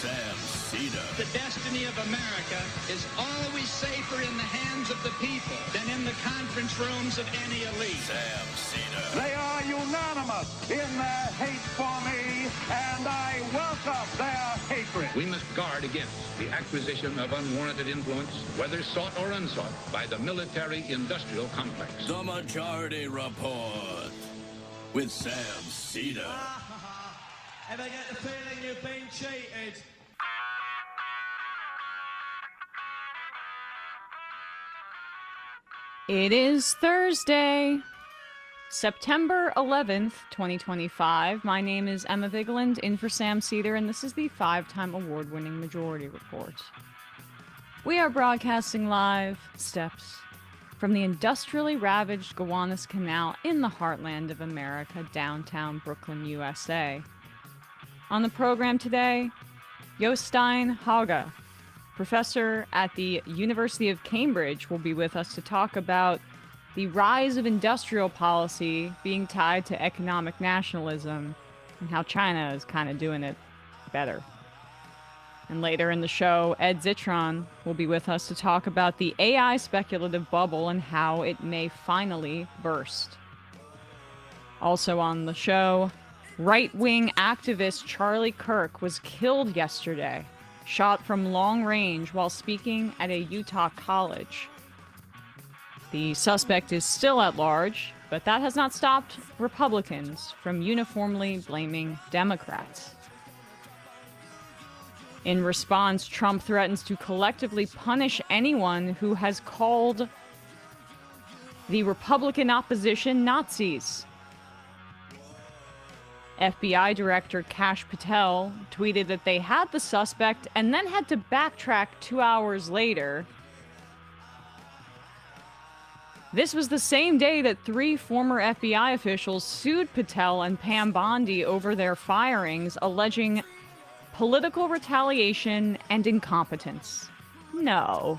Sam Seder. The destiny of America is always safer in the hands of the people than in the conference rooms of any elite. Sam Seder. They are unanimous in their hate for me, and I welcome their hatred. We must guard against the acquisition of unwarranted influence, whether sought or unsought, by the military-industrial complex. The Majority Report with Sam Seder. Ever get the feeling you've been cheated? It is Thursday, September 11th, 2025. My name is Emma Vigeland, in for Sam Seder, and this is the 5-time award-winning Majority Report. We are broadcasting live steps from the industrially ravaged Gowanus Canal in the heartland of America, downtown Brooklyn, USA. On the program today, Jostein Hague, professor at the University of Cambridge, will be with us to talk about the rise of industrial policy being tied to economic nationalism and how China is kind of doing it better. And later in the show, Ed Zitron will be with us to talk about the AI speculative bubble and how it may finally burst. Also on the show, right-wing activist Charlie Kirk was killed yesterday, shot from long range while speaking at a Utah college. The suspect is still at large, but that has not stopped Republicans from uniformly blaming Democrats. In response, Trump threatens to collectively punish anyone who has called the Republican opposition Nazis. FBI Director Kash Patel tweeted that they had the suspect and then had to backtrack 2 hours later. This was the same day that 3 former FBI officials sued Patel and Pam Bondi over their firings, alleging political retaliation and incompetence. No.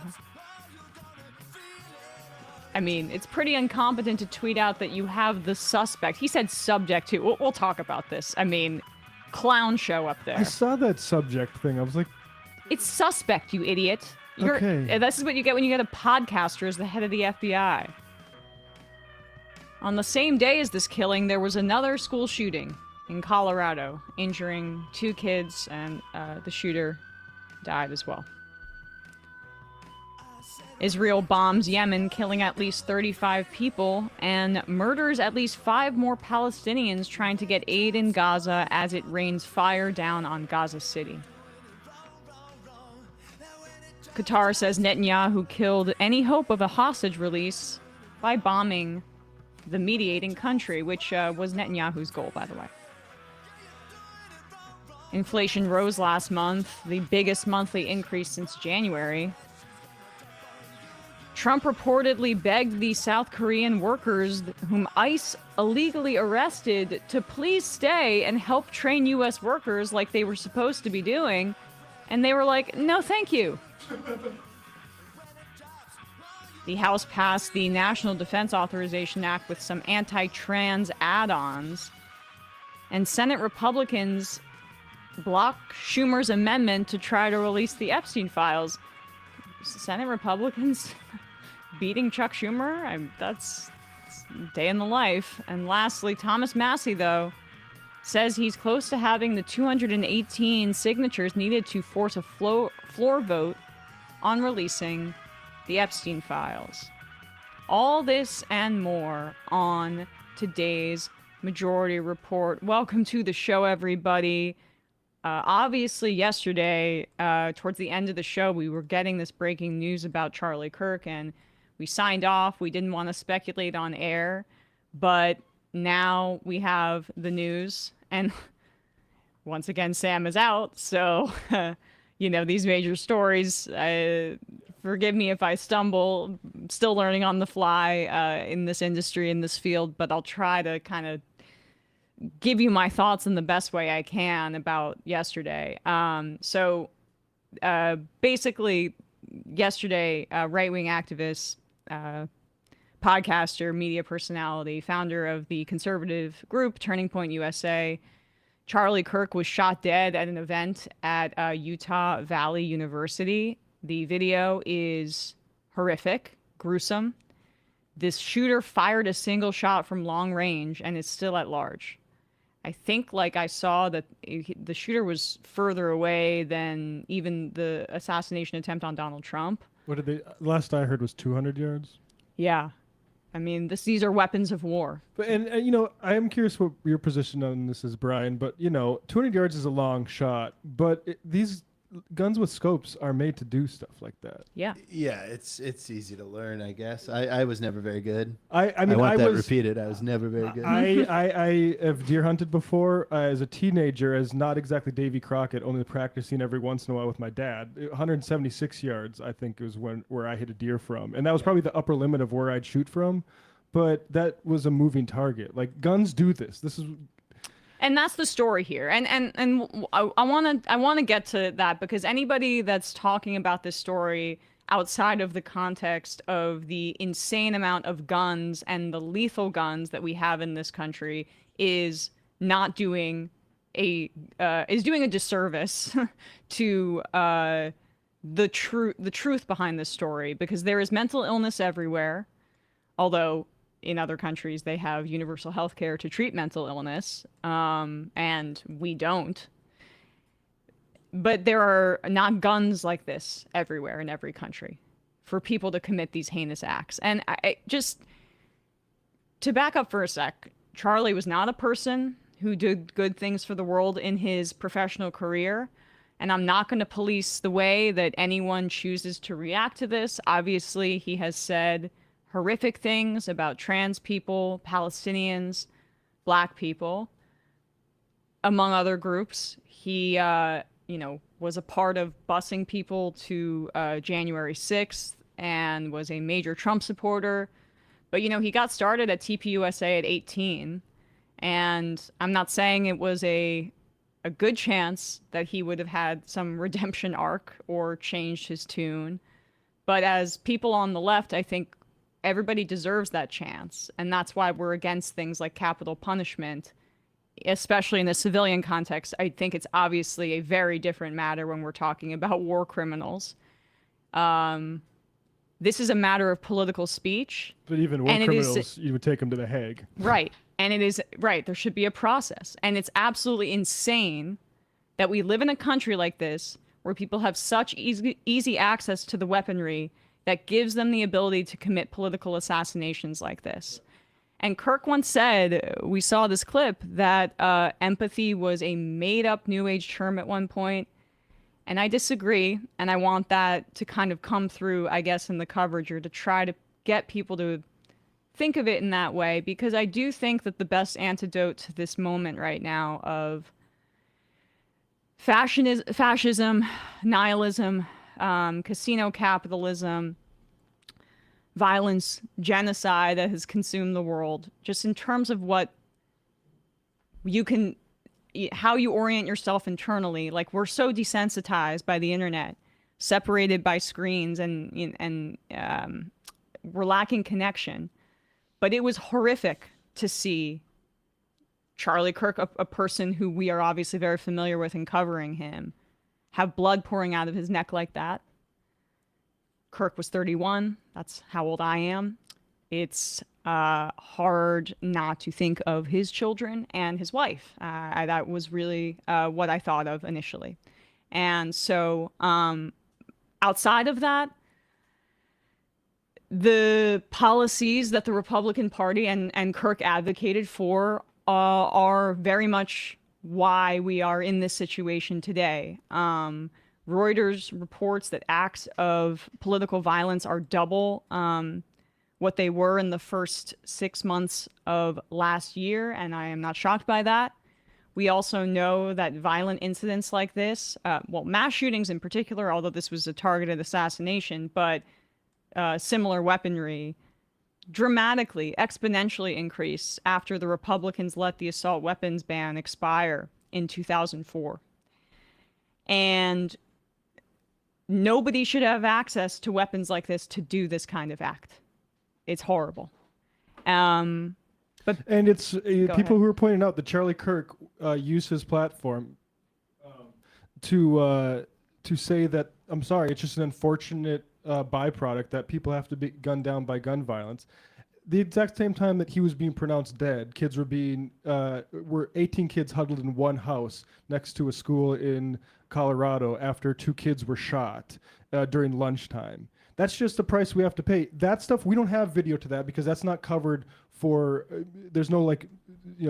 I mean, it's pretty incompetent to tweet out that you have the suspect. He said subject to. We'll talk about this. I mean, clown show up there. I saw that subject thing. I was like... It's suspect, you idiot. Okay. This is what you get when you get a podcaster as the head of the FBI. On the same day as this killing, there was another school shooting in Colorado, injuring 2 kids, and the shooter died as well. Israel bombs Yemen, killing at least 35 people, and murders at least 5 more Palestinians trying to get aid in Gaza as it rains fire down on Gaza City. Qatar says Netanyahu killed any hope of a hostage release by bombing the mediating country, which was Netanyahu's goal, by the way. Inflation rose last month, the biggest monthly increase since January. Trump reportedly begged the South Korean workers whom ICE illegally arrested to please stay and help train U.S. workers like they were supposed to be doing. And they were like, no, thank you. The House passed the National Defense Authorization Act with some anti-trans add-ons. And Senate Republicans blocked Schumer's amendment to try to release the Epstein files. Senate Republicans beating Chuck Schumer? That's day in the life. And lastly, Thomas Massie, though, says he's close to having the 218 signatures needed to force a floor vote on releasing the Epstein files. All this and more on today's Majority Report. Welcome to the show, everybody. Obviously, yesterday, towards the end of the show, we were getting this breaking news about Charlie Kirk, and we signed off. We didn't want to speculate on air, but now we have the news, and once again, Sam is out, so, these major stories, forgive me if I stumble, still learning on the fly in this industry, in this field, but I'll try to kind of give you my thoughts in the best way I can about yesterday. Basically, yesterday, right-wing activist, podcaster, media personality, founder of the conservative group Turning Point USA, Charlie Kirk was shot dead at an event at Utah Valley University. The video is horrific, gruesome. This shooter fired a single shot from long range and is still at large. I think, like, I saw that the shooter was further away than even the assassination attempt on Donald Trump. What did they? Last I heard was 200 yards. Yeah. I mean, these are weapons of war. But and you know, I am curious what your position on this is, Brian. But you know, 200 yards is a long shot. But these guns with scopes are made to do stuff like that. Yeah. Yeah, it's easy to learn, I guess. I was never very good. I mean, want I that was repeated. I was never very good. I have deer hunted before as a teenager, as not exactly Davy Crockett, only practicing every once in a while with my dad. 176 yards, I think, was where I hit a deer from, and that was probably the upper limit of where I'd shoot from. But that was a moving target. Like, guns do this. This is. And that's the story here. And I want to get to that, because anybody that's talking about this story outside of the context of the insane amount of guns and the lethal guns that we have in this country is not doing a disservice to the truth behind this story, because there is mental illness everywhere, although in other countries they have universal health care to treat mental illness, and we don't. But there are not guns like this everywhere in every country for people to commit these heinous acts. And I just, to back up for a sec, Charlie was not a person who did good things for the world in his professional career. And I'm not going to police the way that anyone chooses to react to this. Obviously, he has said horrific things about trans people, Palestinians, black people, among other groups. He, was a part of busing people to January 6th and was a major Trump supporter. But, he got started at TPUSA at 18. And I'm not saying it was a good chance that he would have had some redemption arc or changed his tune. But as people on the left, I think everybody deserves that chance. And that's why we're against things like capital punishment, especially in the civilian context. I think it's obviously a very different matter when we're talking about war criminals. This is a matter of political speech. But even war criminals, you would take them to the Hague. Right. And it is, right, there should be a process. And it's absolutely insane that we live in a country like this where people have such easy access to the weaponry that gives them the ability to commit political assassinations like this. And Kirk once said, we saw this clip, that empathy was a made-up New Age term at one point. And I disagree, and I want that to kind of come through, I guess, in the coverage, or to try to get people to think of it in that way, because I do think that the best antidote to this moment right now of fascism, nihilism, casino capitalism, violence, genocide that has consumed the world, just in terms of what you can, how you orient yourself internally. Like, we're so desensitized by the internet, separated by screens, and we're lacking connection. But it was horrific to see Charlie Kirk, a person who we are obviously very familiar with in covering him, have blood pouring out of his neck like that. Kirk was 31. That's how old I am. It's hard not to think of his children and his wife. That was really what I thought of initially. And so outside of that, the policies that the Republican Party and Kirk advocated for are very much why we are in this situation today. Reuters reports that acts of political violence are double what they were in the first 6 months of last year, and I am not shocked by that. We also know that violent incidents like this, mass shootings in particular, although this was a targeted assassination, but similar weaponry, dramatically, exponentially increased after the Republicans let the assault weapons ban expire in 2004. And nobody should have access to weapons like this to do this kind of act. It's horrible. And it's people ahead. who are pointing out that Charlie Kirk used his platform to say that, I'm sorry, it's just an unfortunate byproduct that people have to be gunned down by gun violence. The exact same time that he was being pronounced dead, kids were 18 kids huddled in one house next to a school in Colorado after 2 kids were shot during lunchtime. That's just the price we have to pay. That stuff, we don't have video to that because that's not covered for, there's no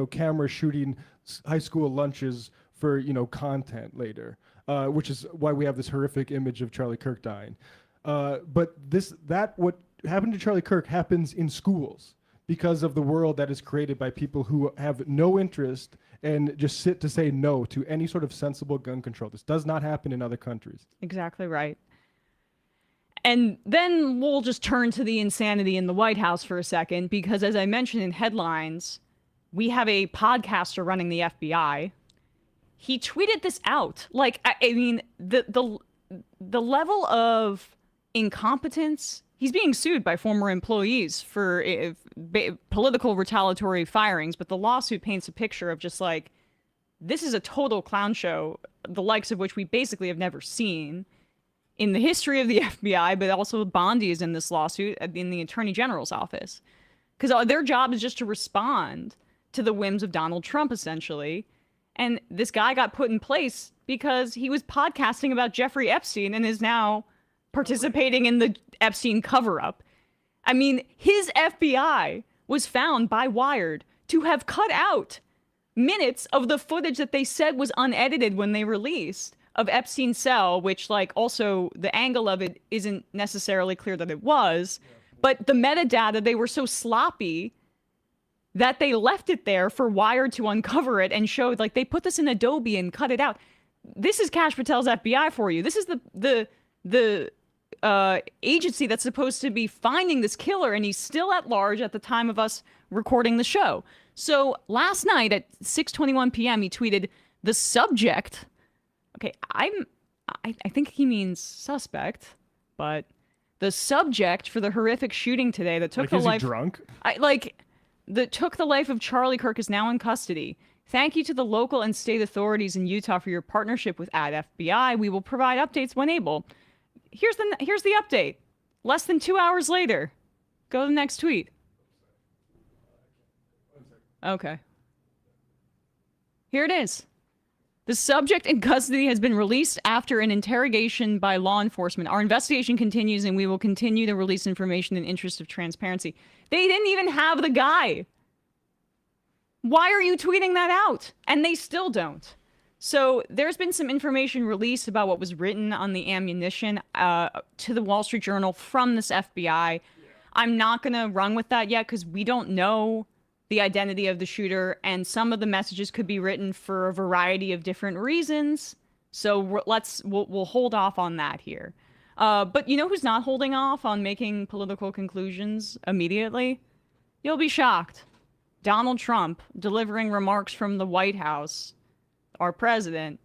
camera shooting high school lunches for, content later, which is why we have this horrific image of Charlie Kirk dying. But what happened to Charlie Kirk happens in schools because of the world that is created by people who have no interest and just sit to say no to any sort of sensible gun control. This does not happen in other countries. Exactly right. And then we'll just turn to the insanity in the White House for a second, because as I mentioned in headlines, we have a podcaster running the FBI. He tweeted this out. The level of incompetence. He's being sued by former employees for political retaliatory firings, but the lawsuit paints a picture of just this is a total clown show, the likes of which we basically have never seen in the history of the FBI, but also Bondi is in this lawsuit in the Attorney General's office. Because their job is just to respond to the whims of Donald Trump, essentially. And this guy got put in place because he was podcasting about Jeffrey Epstein and is now participating in the Epstein cover-up. I mean, his FBI was found by Wired to have cut out minutes of the footage that they said was unedited when they released of Epstein's cell, which also the angle of it isn't necessarily clear that it was, but the metadata, they were so sloppy that they left it there for Wired to uncover it and showed they put this in Adobe and cut it out. This is Kash Patel's FBI for you. This is the agency that's supposed to be finding this killer, and he's still at large at the time of us recording the show. So last night at 6:21 p.m., he tweeted, the subject. Okay, I think he means suspect, but the subject for the horrific shooting today that took the life. Is he drunk? That took the life of Charlie Kirk is now in custody. Thank you to the local and state authorities in Utah for your partnership with @FBI. We will provide updates when able. Here's the update. Less than 2 hours later. Go to the next tweet. Okay. Here it is. The subject in custody has been released after an interrogation by law enforcement. Our investigation continues, and we will continue to release information in interest of transparency. They didn't even have the guy. Why are you tweeting that out? And they still don't. So there's been some information released about what was written on the ammunition to the Wall Street Journal from this FBI. I'm not going to run with that yet because we don't know the identity of the shooter, and some of the messages could be written for a variety of different reasons. So we'll hold off on that here. But you know who's not holding off on making political conclusions immediately? You'll be shocked. Donald Trump delivering remarks from the White House, our president.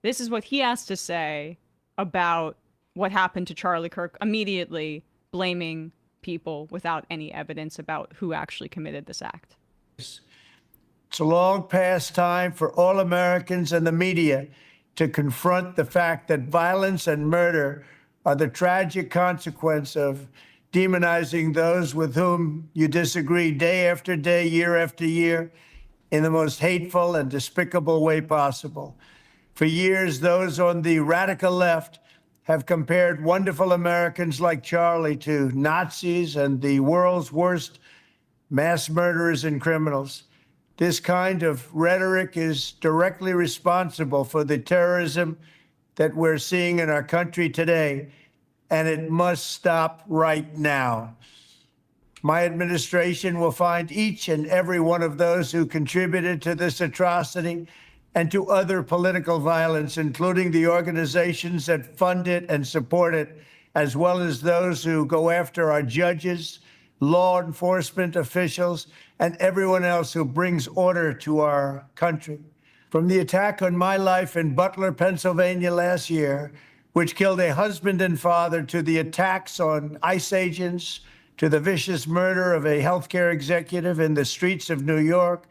This is what he has to say about what happened to Charlie Kirk, immediately blaming people without any evidence about who actually committed this act. It's a long past time for all Americans and the media to confront the fact that violence and murder are the tragic consequence of demonizing those with whom you disagree day after day, year after year, in the most hateful and despicable way possible. For years, those on the radical left have compared wonderful Americans like Charlie to Nazis and the world's worst mass murderers and criminals. This kind of rhetoric is directly responsible for the terrorism that we're seeing in our country today, and it must stop right now. My administration will find each and every one of those who contributed to this atrocity and to other political violence, including the organizations that fund it and support it, as well as those who go after our judges, law enforcement officials, and everyone else who brings order to our country. From the attack on my life in Butler, Pennsylvania last year, which killed a husband and father, to the attacks on ICE agents, to the vicious murder of a healthcare executive in the streets of New York,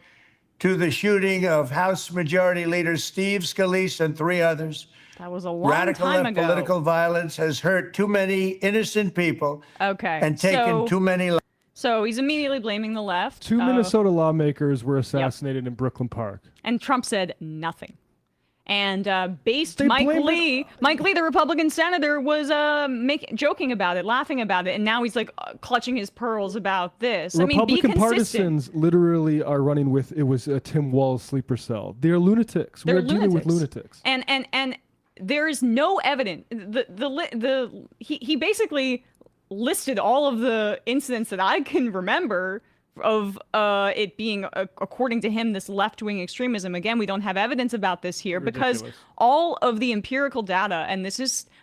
to the shooting of House Majority Leader Steve Scalise and 3 others. That was a long Radical time left ago. political violence has hurt too many innocent people Okay. and taken too many lives. So he's immediately blaming the left. 2 Minnesota lawmakers were assassinated in Brooklyn Park. And Trump said nothing. And They Mike blamed Lee, the Republican senator, was joking about it, laughing about it, and now he's like clutching his pearls about this. I mean, be Republican consistent. partisans literally are running with it was Tim Walz sleeper cell. They're lunatics. We're dealing with lunatics. And there is no evidence. He basically listed all of the incidents that I can remember of it being, according to him, this left-wing extremism. Again, we don't have evidence about this here because all of the empirical data, and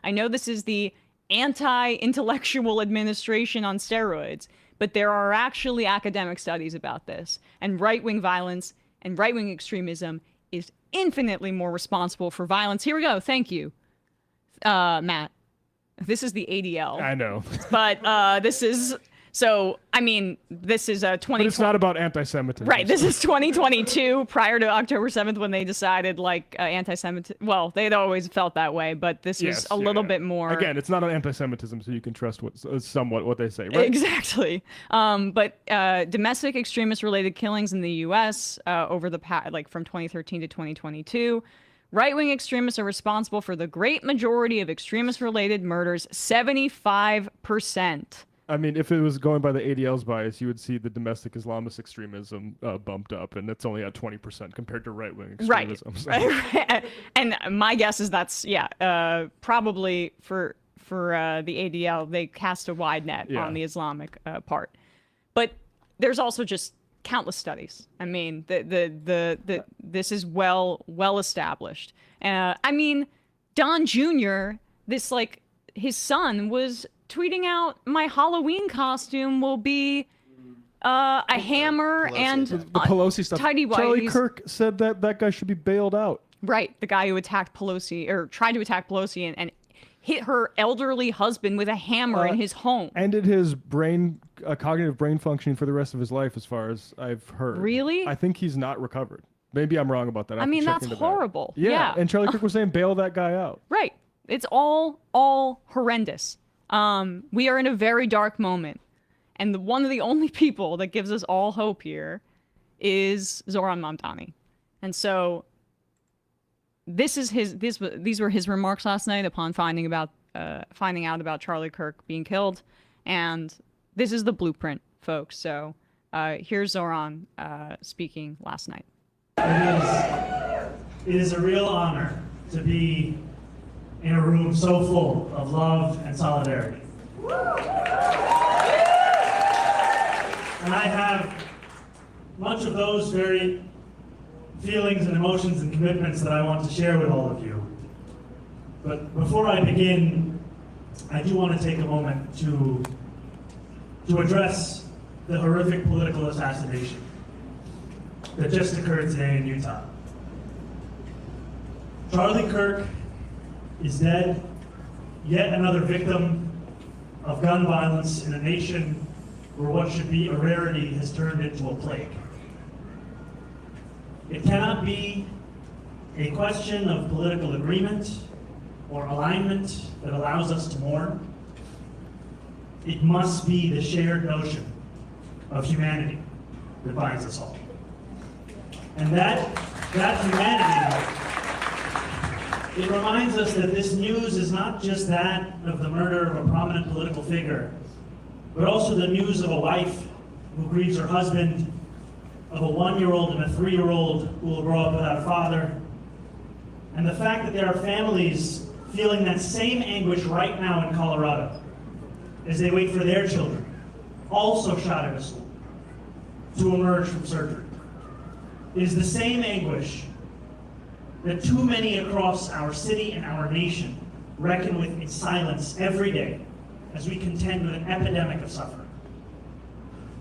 I know this is the anti-intellectual administration on steroids, but there are actually academic studies about this. And right-wing violence and right-wing extremism is infinitely more responsible for violence. Here we go. Thank you, Matt. This is the ADL. I know. But this is... So, I mean, this is a 20... But it's not about anti-Semitism. Right, this is 2022, prior to October 7th, when they decided, like, anti-Semitism... Well, they'd always felt that way, but this was a little bit more... Again, it's not on anti-Semitism, so you can trust somewhat what they say, right? Exactly. But domestic extremist-related killings in the U.S. Over the past, like, from 2013 to 2022... Right-wing extremists are responsible for the great majority of extremist-related murders, 75%. I mean, if it was going by the ADL's bias, you would see the domestic Islamist extremism bumped up, and it's only at 20% compared to right-wing extremism. Right. And my guess is that's probably for the ADL, they cast a wide net on the Islamic part. But there's also just countless studies. I mean, this is well established. I mean, Don Jr., his son was tweeting out, my Halloween costume will be a hammer and the Pelosi stuff. tidy whities. Charlie Kirk said that guy should be bailed out. Right, the guy who attacked Pelosi, or tried to attack Pelosi and hit her elderly husband with a hammer in his home. Ended his cognitive brain functioning for the rest of his life, as far as I've heard. Really? I think he's not recovered. Maybe I'm wrong about that. I mean, that's horrible. Yeah, and Charlie Kirk was saying bail that guy out. Right. It's all horrendous. We are in a very dark moment. And one of the only people that gives us all hope here is Zoran Mamdani. And so these were his remarks last night upon finding out about Charlie Kirk being killed. And this is the blueprint, folks. So here's Zoran speaking last night. It is a real honor to be in a room so full of love and solidarity. And I have much of those very feelings and emotions and commitments that I want to share with all of you. But before I begin, I do want to take a moment to address the horrific political assassination that just occurred today in Utah. Charlie Kirk is dead, yet another victim of gun violence in a nation where what should be a rarity has turned into a plague. It cannot be a question of political agreement or alignment that allows us to mourn. It must be the shared notion of humanity that binds us all. And that humanity, it reminds us that this news is not just that of the murder of a prominent political figure, but also the news of a wife who grieves her husband, of a 1-year-old and a 3-year-old who will grow up without a father, and the fact that there are families feeling that same anguish right now in Colorado as they wait for their children, also shot at a school, to emerge from surgery. It is the same anguish that too many across our city and our nation reckon with in silence every day as we contend with an epidemic of suffering.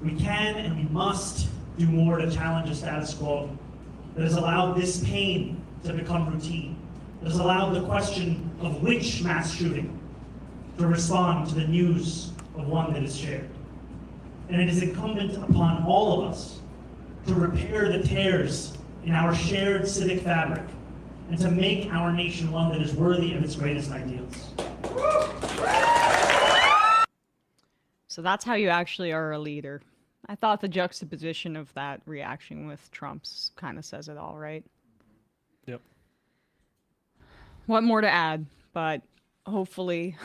We can and we must do more to challenge a status quo that has allowed this pain to become routine, that has allowed the question of which mass shooting to respond to the news of one that is shared. And it is incumbent upon all of us to repair the tears in our shared civic fabric and to make our nation one that is worthy of its greatest ideals. So that's how you actually are a leader. I thought the juxtaposition of that reaction with Trump's kind of says it all, right? Yep. What more to add? But hopefully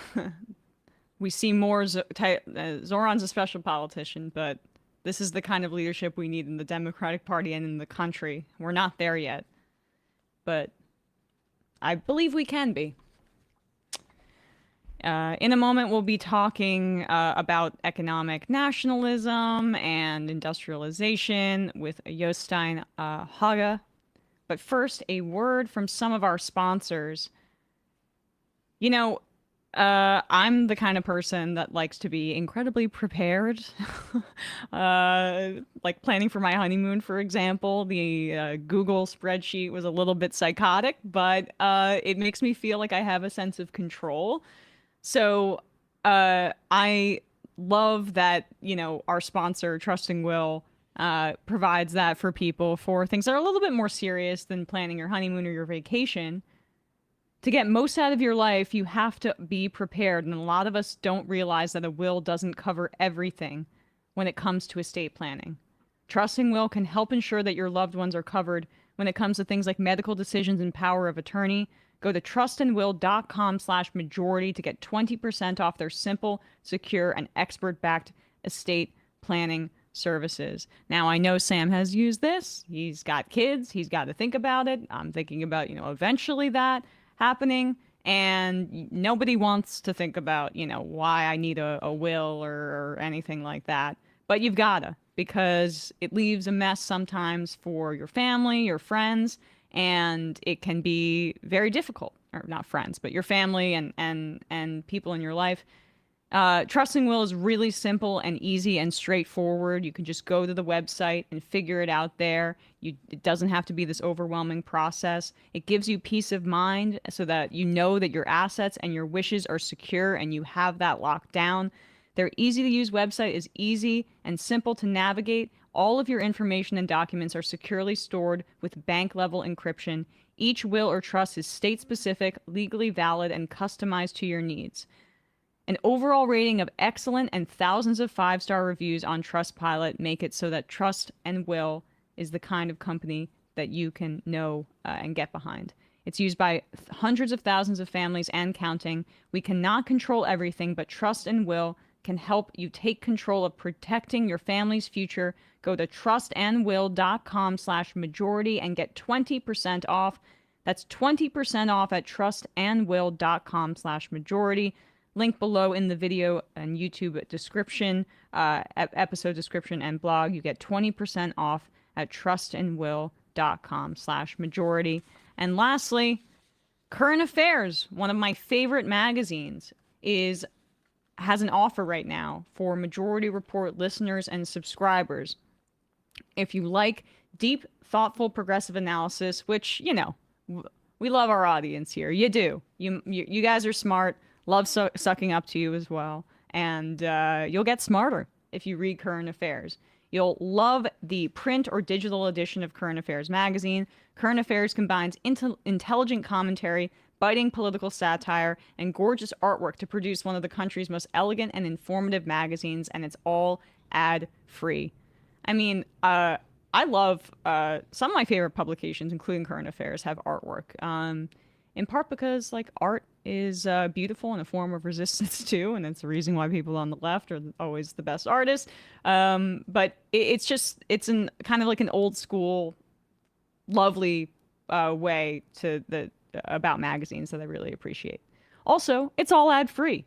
we see more. Zoran's a special politician, but this is the kind of leadership we need in the Democratic Party and in the country. We're not there yet, but I believe we can be. In a moment, we'll be talking about economic nationalism and industrialization with Jostein Hague. But first, a word from some of our sponsors. You know, I'm the kind of person that likes to be incredibly prepared. Like planning for my honeymoon, for example. The Google spreadsheet was a little bit psychotic, but it makes me feel like I have a sense of control. So I love that, you know, our sponsor, Trusting Will, provides that for people for things that are a little bit more serious than planning your honeymoon or your vacation. To get most out of your life, you have to be prepared. And a lot of us don't realize that a will doesn't cover everything when it comes to estate planning. Trusting Will can help ensure that your loved ones are covered when it comes to things like medical decisions and power of attorney. Go to trustandwill.com/majority to get 20% off their simple, secure, and expert-backed estate planning services. Now, I know Sam has used this. He's got kids. He's got to think about it. I'm thinking about, you know, eventually that happening. And nobody wants to think about, you know, why I need a will or anything like that. But you've got to, because it leaves a mess sometimes for your family, your friends, and it can be very difficult, or not friends, but your family and people in your life. Trusting Will is really simple and easy and straightforward. You can just go to the website and figure it out there. It doesn't have to be this overwhelming process. It gives you peace of mind so that you know that your assets and your wishes are secure and you have that locked down. Their easy-to-use website is easy and simple to navigate. All of your information and documents are securely stored with bank-level encryption. Each will or trust is state-specific, legally valid, and customized to your needs. An overall rating of excellent and thousands of five-star reviews on Trustpilot make it so that Trust and Will is the kind of company that you can know and get behind. It's used by hundreds of thousands of families and counting. We cannot control everything, but Trust and Will can help you take control of protecting your family's future. Go to trustandwill.com/majority and get 20% off. That's 20% off at trustandwill.com/majority. Link below in the video and YouTube description, episode description and blog. You get 20% off at trustandwill.com/majority. And lastly, Current Affairs, one of my favorite magazines, has an offer right now for Majority Report listeners and subscribers. If you like deep, thoughtful, progressive analysis, which, you know, we love our audience here. You do. You guys are smart. Love sucking up to you as well. And you'll get smarter if you read Current Affairs. You'll love the print or digital edition of Current Affairs magazine. Current Affairs combines intelligent commentary, biting political satire, and gorgeous artwork to produce one of the country's most elegant and informative magazines, and it's all ad-free. I mean, I love some of my favorite publications, including Current Affairs, have artwork. In part because, like, art is beautiful and a form of resistance too, and it's the reason why people on the left are always the best artists. But it's kind of like an old school, lovely way about magazines that I really appreciate. Also, it's all ad-free.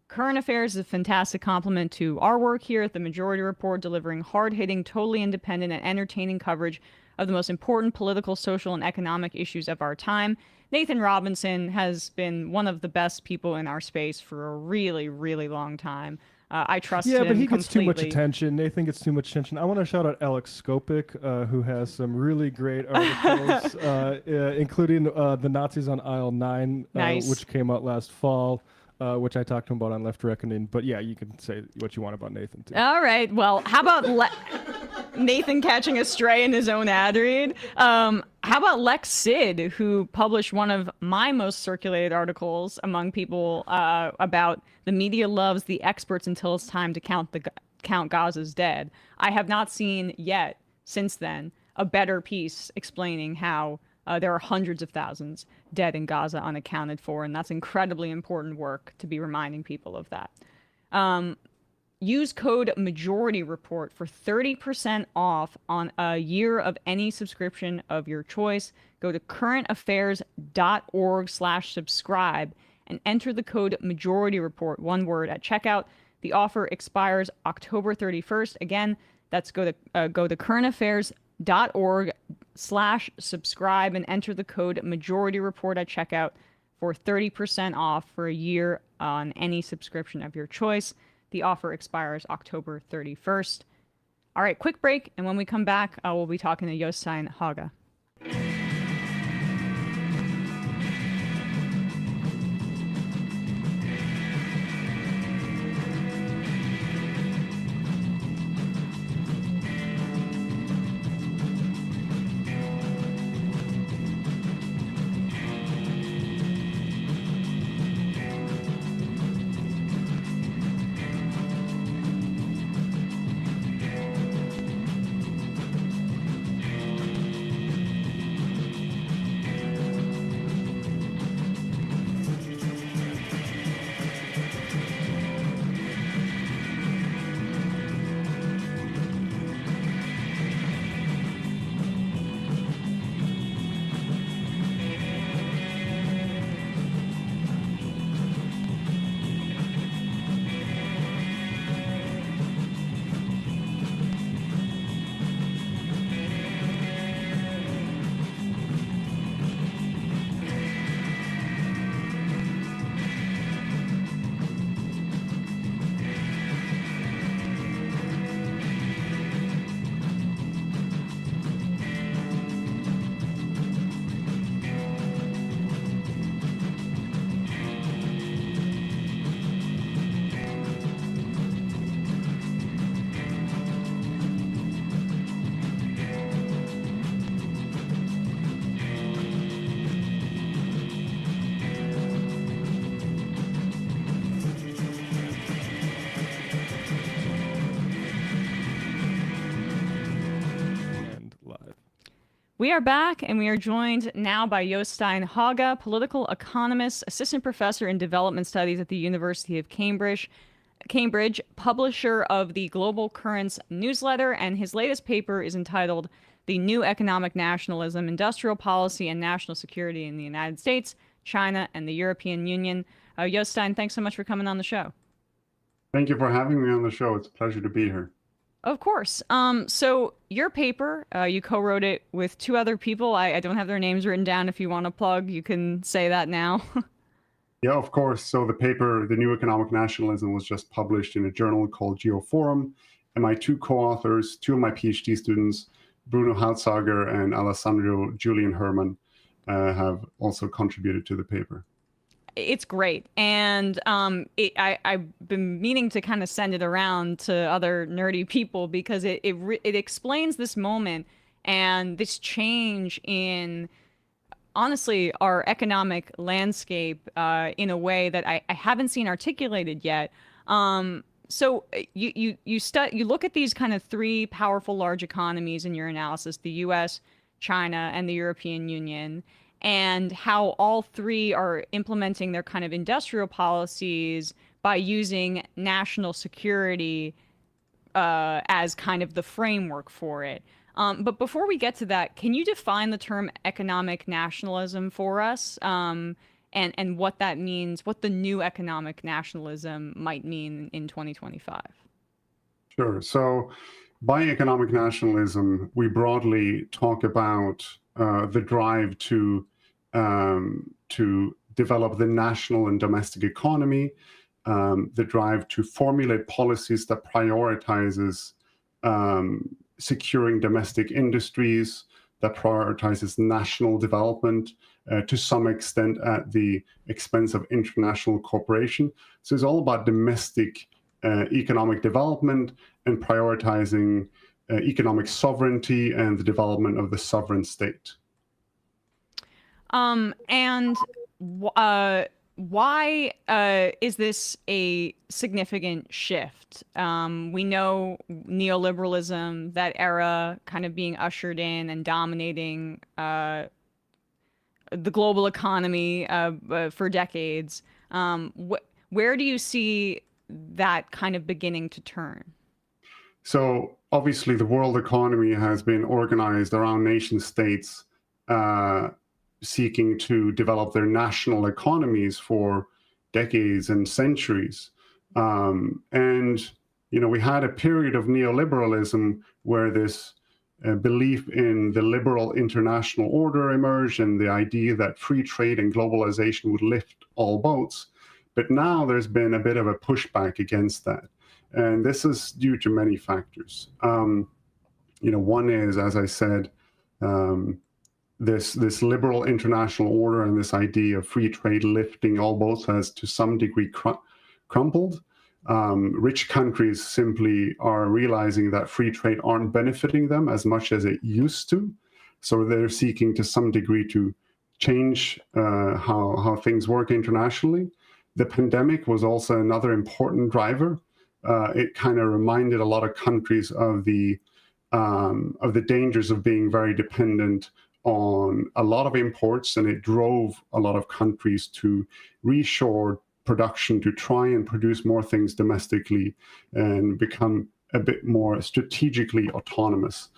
Current Affairs is a fantastic complement to our work here at the Majority Report, delivering hard-hitting, totally independent, and entertaining coverage of the most important political, social, and economic issues of our time. Nathan Robinson has been one of the best people in our space for a really, really long time. I trust him Yeah, but he gets too much completely. attention. Nathan gets too much attention. I want to shout out Alex Skopik, who has some really great articles, including The Nazis on Aisle 9, Nice. which came out last fall. which I talked to him about on Left Reckoning. But yeah, you can say what you want about Nathan too. All right. Well, how about Nathan catching a stray in his own ad read? How about Lex Sid, who published one of my most circulated articles among people about the media loves the experts until it's time to count Gaza's dead. I have not seen yet, since then, a better piece explaining how there are hundreds of thousands dead in Gaza unaccounted for, and that's incredibly important work to be reminding people of that. Use code Majority Report for 30% off on a year of any subscription of your choice. Go to currentaffairs.org/subscribe and enter the code Majority Report, one word, at checkout. The offer expires October 31st. Again, that's go to currentaffairs.org/subscribe and enter the code Majority Report at checkout for 30% off for a year on any subscription of your choice. The offer expires October 31st. All right, quick break, and when we come back, we'll be talking to Jostein Hague. We are back, and we are joined now by Jostein Hague, political economist, assistant professor in development studies at the University of Cambridge, publisher of the Global Currents newsletter, and his latest paper is entitled The New Economic Nationalism, Industrial Policy and National Security in the United States, China, and the European Union. Jostein, thanks so much for coming on the show. Thank you for having me on the show. It's a pleasure to be here. Of course. So your paper, you co-wrote it with two other people. I don't have their names written down. If you want to plug, you can say that now. Yeah, of course. So the paper, The New Economic Nationalism, was just published in a journal called Geoforum. And my two co-authors, two of my PhD students, Bruno Halsager and Alessandro Julian Herman, have also contributed to the paper. It's great. And I've been meaning to kind of send it around to other nerdy people because it explains this moment and this change in, honestly, our economic landscape in a way that I haven't seen articulated yet. So you look at these kind of three powerful large economies in your analysis, the US, China, and the European Union, and how all three are implementing their kind of industrial policies by using national security as kind of the framework for it. But before we get to that, can you define the term economic nationalism for us, and what that means, what the new economic nationalism might mean in 2025? Sure. So by economic nationalism, we broadly talk about the drive to develop the national and domestic economy, the drive to formulate policies that prioritizes securing domestic industries, that prioritizes national development to some extent at the expense of international cooperation. So it's all about domestic economic development and prioritizing economic sovereignty and the development of the sovereign state. Why is this a significant shift? We know neoliberalism, that era kind of being ushered in and dominating the global economy for decades. Where do you see that kind of beginning to turn? So obviously the world economy has been organized around nation states seeking to develop their national economies for decades and centuries. And, you know, we had a period of neoliberalism where this belief in the liberal international order emerged and the idea that free trade and globalization would lift all boats. But now there's been a bit of a pushback against that. And this is due to many factors. You know, one is, as I said, this liberal international order and this idea of free trade lifting all boats has to some degree crumbled. Rich countries simply are realizing that free trade aren't benefiting them as much as it used to. So they're seeking to some degree to change how things work internationally. The pandemic was also another important driver. It kind of reminded a lot of countries of the dangers of being very dependent on a lot of imports, and it drove a lot of countries to reshore production to try and produce more things domestically and become a bit more strategically autonomous.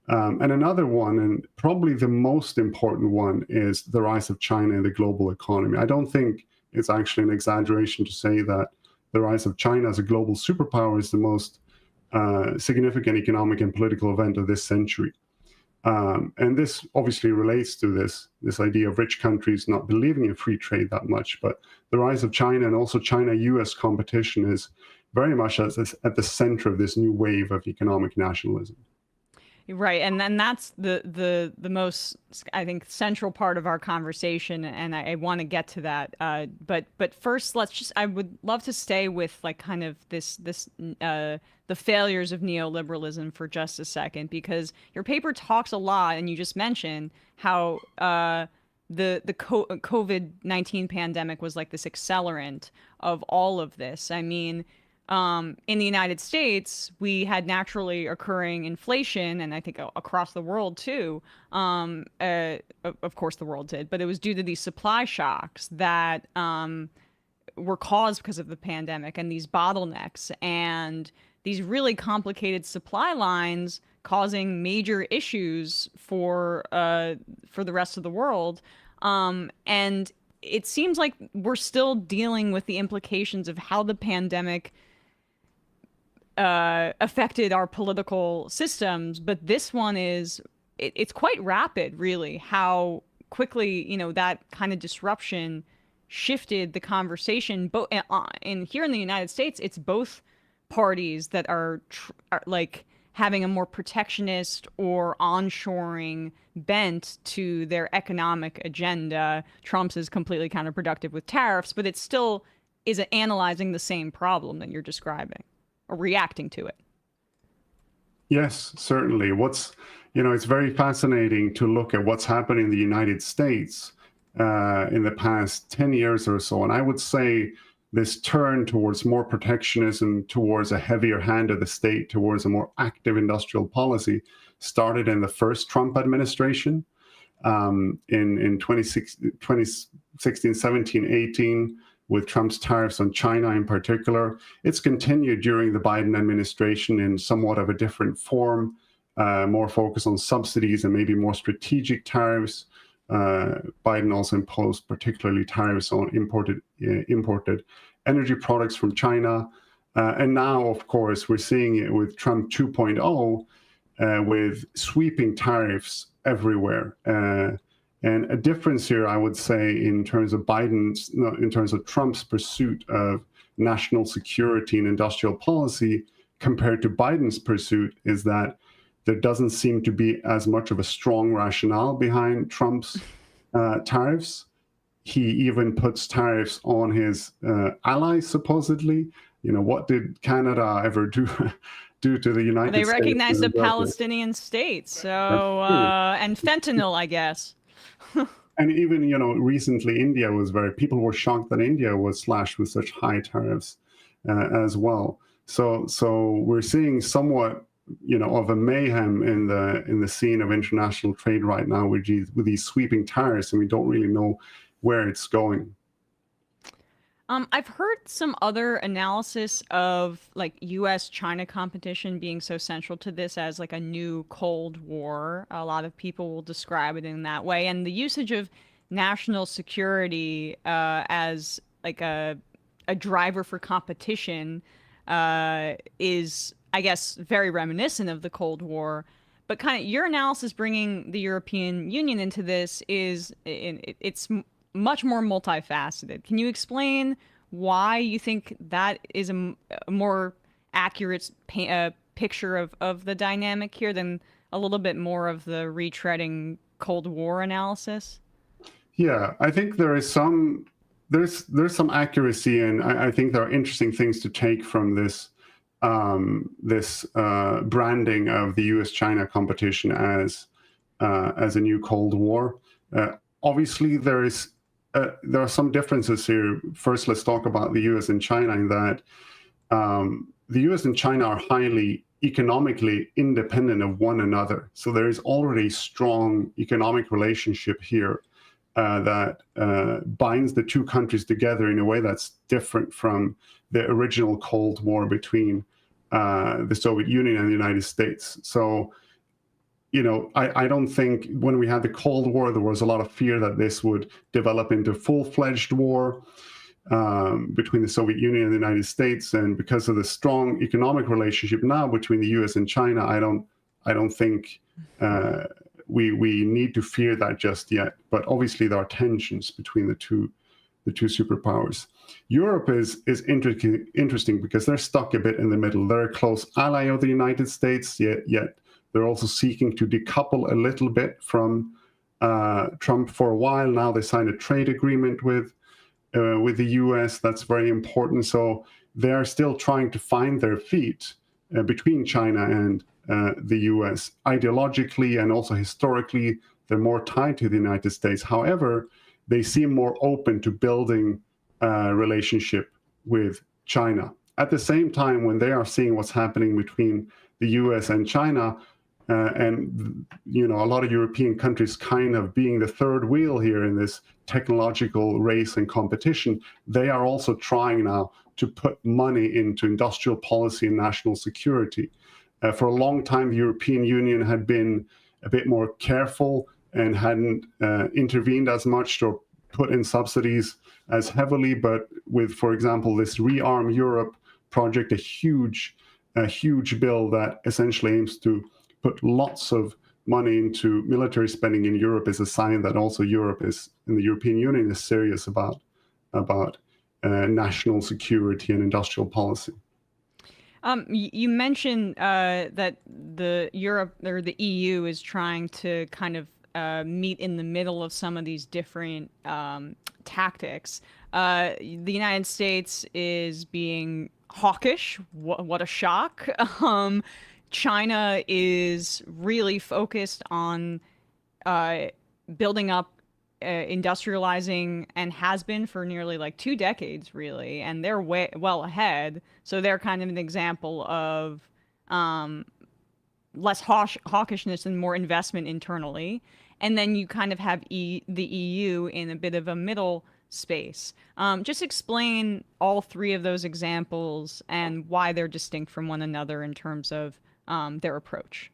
And another one, and probably the most important one, is the rise of China in the global economy. I don't think it's actually an exaggeration to say that the rise of China as a global superpower is the most significant economic and political event of this century. And this obviously relates to this idea of rich countries not believing in free trade that much. But the rise of China and also China-US competition is very much at the center of this new wave of economic nationalism. Right, and then that's the most, I think, central part of our conversation, and I want to get to that. But first, I would love to stay with like kind of the failures of neoliberalism for just a second, because your paper talks a lot, and you just mentioned how the COVID-19 pandemic was like this accelerant of all of this. I mean, in the United States, we had naturally occurring inflation, and I think across the world too. Of course, the world did, but it was due to these supply shocks that were caused because of the pandemic and these bottlenecks and these really complicated supply lines causing major issues for the rest of the world. And it seems like we're still dealing with the implications of how the pandemic affected our political systems, but this one it's quite rapid, really, how quickly, you know, that kind of disruption shifted the conversation. And here in the United States, it's both parties that are like having a more protectionist or onshoring bent to their economic agenda. Trump's is completely counterproductive with tariffs, but it still is analyzing the same problem that you're describing, or reacting to it. Yes, certainly. It's very fascinating to look at what's happened in the United States in the past 10 years or so. And I would say this turn towards more protectionism, towards a heavier hand of the state, towards a more active industrial policy started in the first Trump administration in 2016, 17, 18. With Trump's tariffs on China in particular. It's continued during the Biden administration in somewhat of a different form, more focus on subsidies and maybe more strategic tariffs. Biden also imposed particularly tariffs on imported energy products from China. And now, of course, we're seeing it with Trump 2.0 with sweeping tariffs everywhere. And a difference here, I would say, in terms of Trump's pursuit of national security and industrial policy compared to Biden's pursuit, is that there doesn't seem to be as much of a strong rationale behind Trump's tariffs. He even puts tariffs on his allies, supposedly. What did Canada ever do to the United They States? They recognize the Palestinian state, so and fentanyl, I guess. And even, recently people were shocked that India was slashed with such high tariffs as well. So we're seeing somewhat, of a mayhem in the scene of international trade right now with these sweeping tariffs, and we don't really know where it's going. I've heard some other analysis of like U.S.-China competition being so central to this as like a new Cold War. A lot of people will describe it in that way, and the usage of national security as like a driver for competition is, I guess, very reminiscent of the Cold War. But kind of your analysis bringing the European Union into this it's much more multifaceted. Can you explain why you think that is a more accurate picture of the dynamic here than a little bit more of the retreading Cold War analysis? Yeah, I think there's some accuracy, and I think there are interesting things to take from this branding of the U.S.-China competition as a new Cold War. Obviously, there are some differences here. First, let's talk about the U.S. and China in that the U.S. and China are highly economically independent of one another. So there is already a strong economic relationship here that binds the two countries together in a way that's different from the original Cold War between the Soviet Union and the United States. So, I don't think when we had the Cold War, there was a lot of fear that this would develop into a full-fledged war between the Soviet Union and the United States. And because of the strong economic relationship now between the U.S. and China, I don't think we need to fear that just yet. But obviously, there are tensions between the two superpowers. Europe is interesting because they're stuck a bit in the middle. They're a close ally of the United States, yet they're also seeking to decouple a little bit from Trump for a while. Now they signed a trade agreement with the U.S. That's very important. So they are still trying to find their feet between China and the U.S. Ideologically and also historically, they're more tied to the United States. However, they seem more open to building a relationship with China. At the same time, when they are seeing what's happening between the U.S. and China, and a lot of European countries kind of being the third wheel here in this technological race and competition, they are also trying now to put money into industrial policy and national security. For a long time, the European Union had been a bit more careful and hadn't intervened as much or put in subsidies as heavily. But with, for example, this Rearm Europe project, a huge bill that essentially aims to put lots of money into military spending in Europe, is a sign that also Europe is, and the European Union is serious about national security and industrial policy. You mentioned that the EU is trying to kind of meet in the middle of some of these different tactics. The United States is being hawkish. What a shock. China is really focused on building up, industrializing, and has been for nearly like 2 decades, really, and they're well ahead. So they're kind of an example of less hawkishness and more investment internally. And then you kind of have the EU in a bit of a middle space. Just explain all 3 of those examples and why they're distinct from one another in terms of their approach.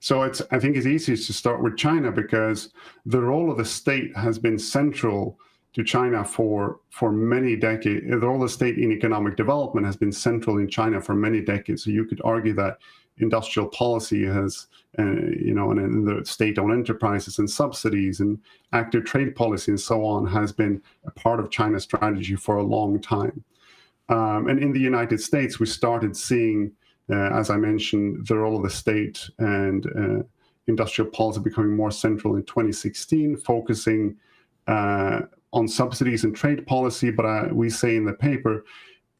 So I think it's easiest to start with China because the role of the state has been central to China for many decades. The role of the state in economic development has been central in China for many decades. So you could argue that industrial policy has, and the state-owned enterprises and subsidies and active trade policy and so on has been a part of China's strategy for a long time. And in the United States, we started seeing As I mentioned, the role of the state and industrial policy becoming more central in 2016, focusing on subsidies and trade policy. But we say in the paper,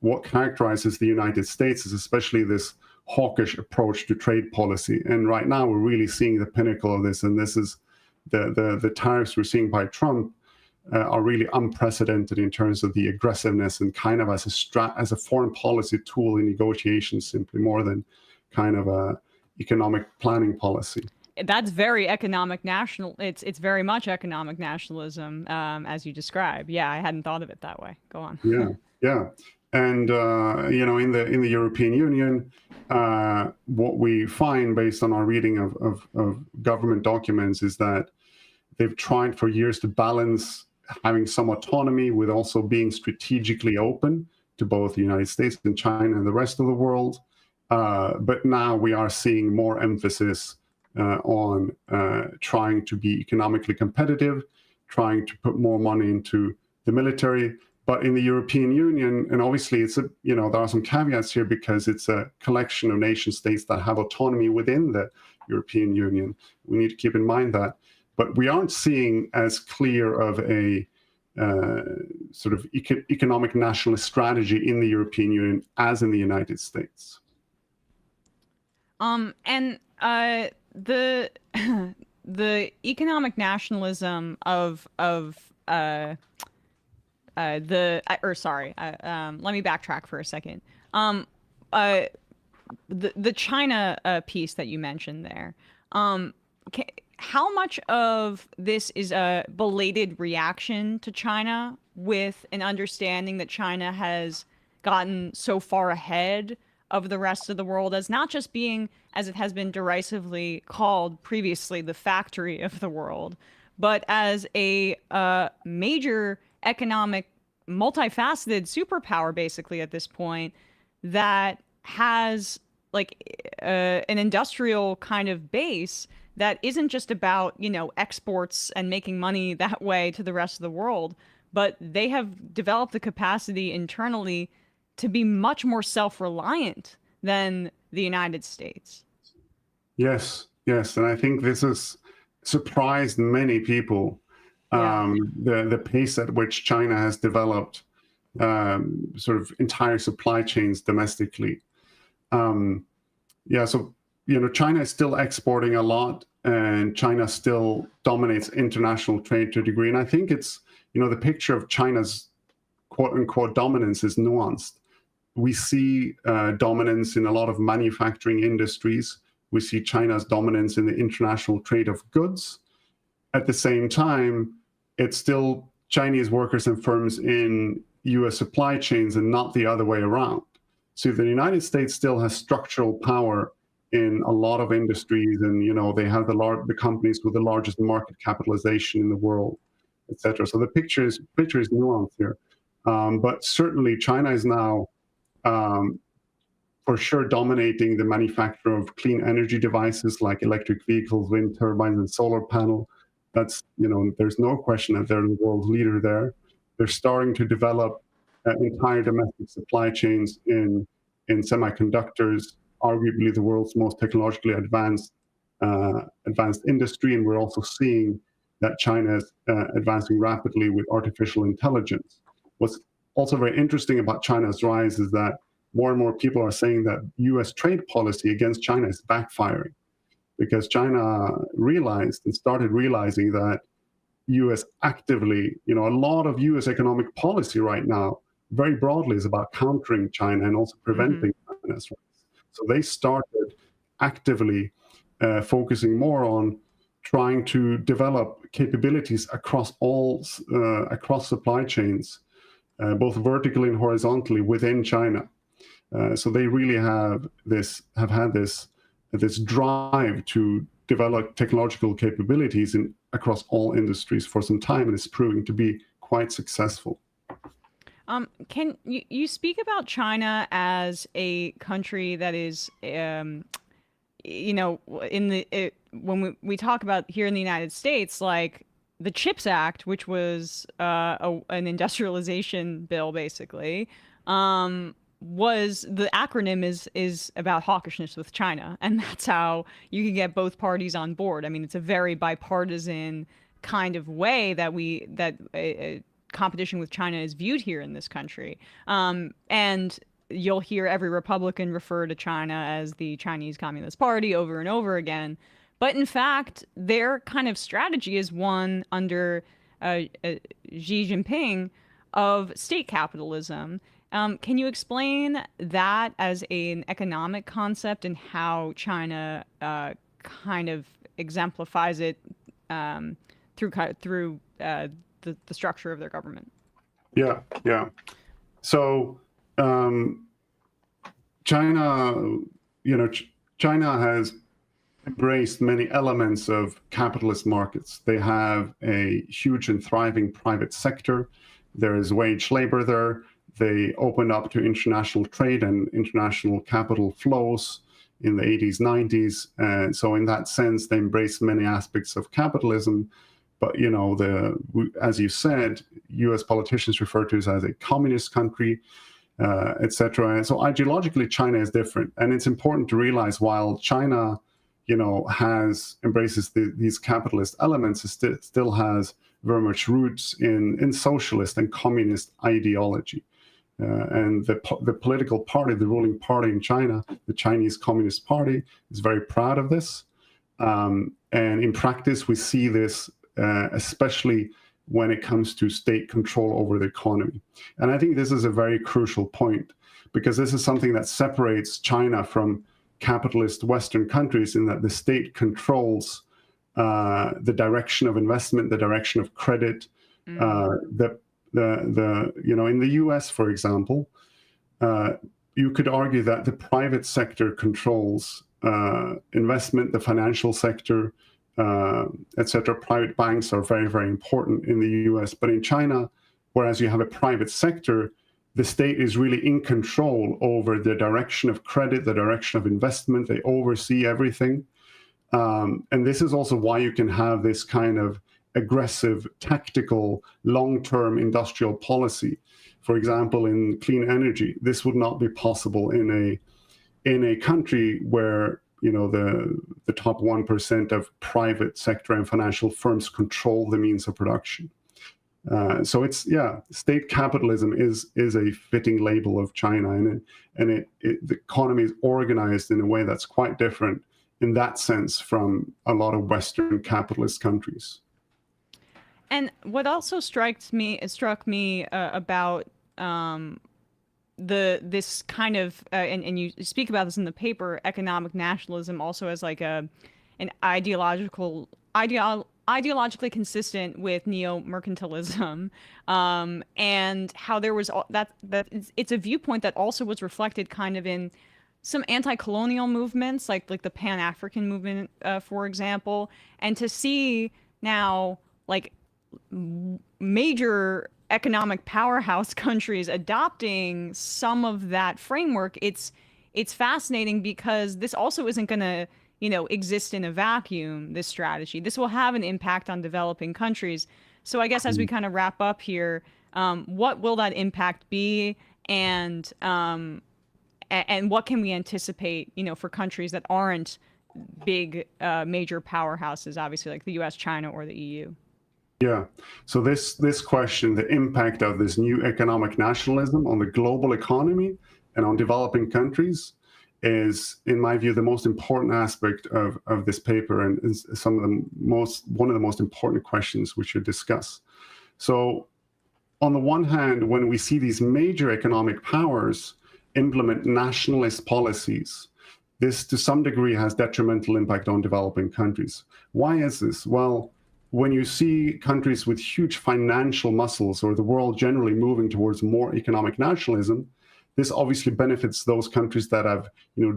what characterizes the United States is especially this hawkish approach to trade policy. And right now we're really seeing the pinnacle of this. And this is the tariffs we're seeing by Trump are really unprecedented in terms of the aggressiveness and kind of as a foreign policy tool in negotiations, simply more than kind of a economic planning policy. That's very economic national. It's very much economic nationalism, as you describe. Yeah, I hadn't thought of it that way. Go on. Yeah. And in the European Union, what we find based on our reading of government documents is that they've tried for years to balance having some autonomy with also being strategically open to both the United States and China and the rest of the world. But now we are seeing more emphasis on trying to be economically competitive, trying to put more money into the military. But in the European Union, and obviously there are some caveats here because it's a collection of nation states that have autonomy within the European Union. We need to keep in mind that. But we aren't seeing as clear of a sort of economic nationalist strategy in the European Union as in the United States. And the economic nationalism of let me backtrack for a second. The China piece that you mentioned there. How much of this is a belated reaction to China with an understanding that China has gotten so far ahead of the rest of the world as not just being, as it has been derisively called previously, the factory of the world, but as a major economic, multifaceted superpower, basically, at this point, that has an industrial kind of base that isn't just about, exports and making money that way to the rest of the world, but they have developed the capacity internally to be much more self-reliant than the United States. Yes. And I think this has surprised many people, the pace at which China has developed sort of entire supply chains domestically. China is still exporting a lot, and China still dominates international trade to a degree. And I think it's, the picture of China's quote unquote dominance is nuanced. We see dominance in a lot of manufacturing industries. We see China's dominance in the international trade of goods. At the same time, it's still Chinese workers and firms in US supply chains and not the other way around. So the United States still has structural power in a lot of industries, and they have the companies with the largest market capitalization in the world, etc. So the picture is nuanced here, but certainly China is now for sure dominating the manufacture of clean energy devices like electric vehicles, wind turbines, and solar panel. That's there's no question that they're the world leader there. They're starting to develop entire domestic supply chains in semiconductors, arguably the world's most technologically advanced industry. And we're also seeing that China is advancing rapidly with artificial intelligence. What's also very interesting about China's rise is that more and more people are saying that US trade policy against China is backfiring, because China started realizing that US actively, a lot of US economic policy right now, very broadly, is about countering China and also preventing China's rise. So they started actively focusing more on trying to develop capabilities across supply chains, both vertically and horizontally within China. So they really have had this drive to develop technological capabilities across all industries for some time, and it's proving to be quite successful. Can you speak about China as a country that is, when we talk about here in the United States, like the CHIPS Act, which was an industrialization bill, basically, the acronym is about hawkishness with China, and that's how you can get both parties on board. I mean, it's a very bipartisan kind of way that competition with China is viewed here in this country. And you'll hear every Republican refer to China as the Chinese Communist Party over and over again. But in fact, their kind of strategy is one under Xi Jinping of state capitalism. Can you explain that as an economic concept and how China kind of exemplifies it through the structure of their government? Yeah. So China, China has embraced many elements of capitalist markets. They have a huge and thriving private sector. There is wage labor there. They opened up to international trade and international capital flows in the 80s, 90s. And so in that sense, they embrace many aspects of capitalism. But, as you said, US politicians refer to it as a communist country, et cetera. And so ideologically, China is different. And it's important to realize while China, embraces these capitalist elements, it still has very much roots in socialist and communist ideology. And the political party, the ruling party in China, the Chinese Communist Party, is very proud of this. And in practice, we see this especially when it comes to state control over the economy. And I think this is a very crucial point, because this is something that separates China from capitalist Western countries, in that the state controls the direction of investment, the direction of credit. In the US, for example, you could argue that the private sector controls investment, the financial sector, et cetera. Private banks are very, very important in the US. But in China, whereas you have a private sector, the state is really in control over the direction of credit, the direction of investment. They oversee everything. And this is also why you can have this kind of aggressive, tactical, long-term industrial policy. For example, in clean energy, this would not be possible in a country where the top 1% of private sector and financial firms control the means of production. So state capitalism is a fitting label of China, and the economy is organized in a way that's quite different in that sense from a lot of Western capitalist countries. And what also struck me about this kind of and you speak about this in the paper, economic nationalism, also as like an ideologically consistent with neo-mercantilism, and how there was that it's a viewpoint that also was reflected kind of in some anti-colonial movements, like the Pan-African movement, for example, and to see now like major economic powerhouse countries adopting some of that framework, it's fascinating, because this also isn't going to exist in a vacuum. This strategy, this will have an impact on developing countries. So I guess as we kind of wrap up here, what will that impact be, and what can we anticipate for countries that aren't big major powerhouses, obviously like the US, China, or the EU? Yeah. So this question, the impact of this new economic nationalism on the global economy and on developing countries, is, in my view, the most important aspect of this paper, and is one of the most important questions we should discuss. So on the one hand, when we see these major economic powers implement nationalist policies, this to some degree has detrimental impact on developing countries. Why is this? Well, when you see countries with huge financial muscles, or the world generally moving towards more economic nationalism, this obviously benefits those countries that have,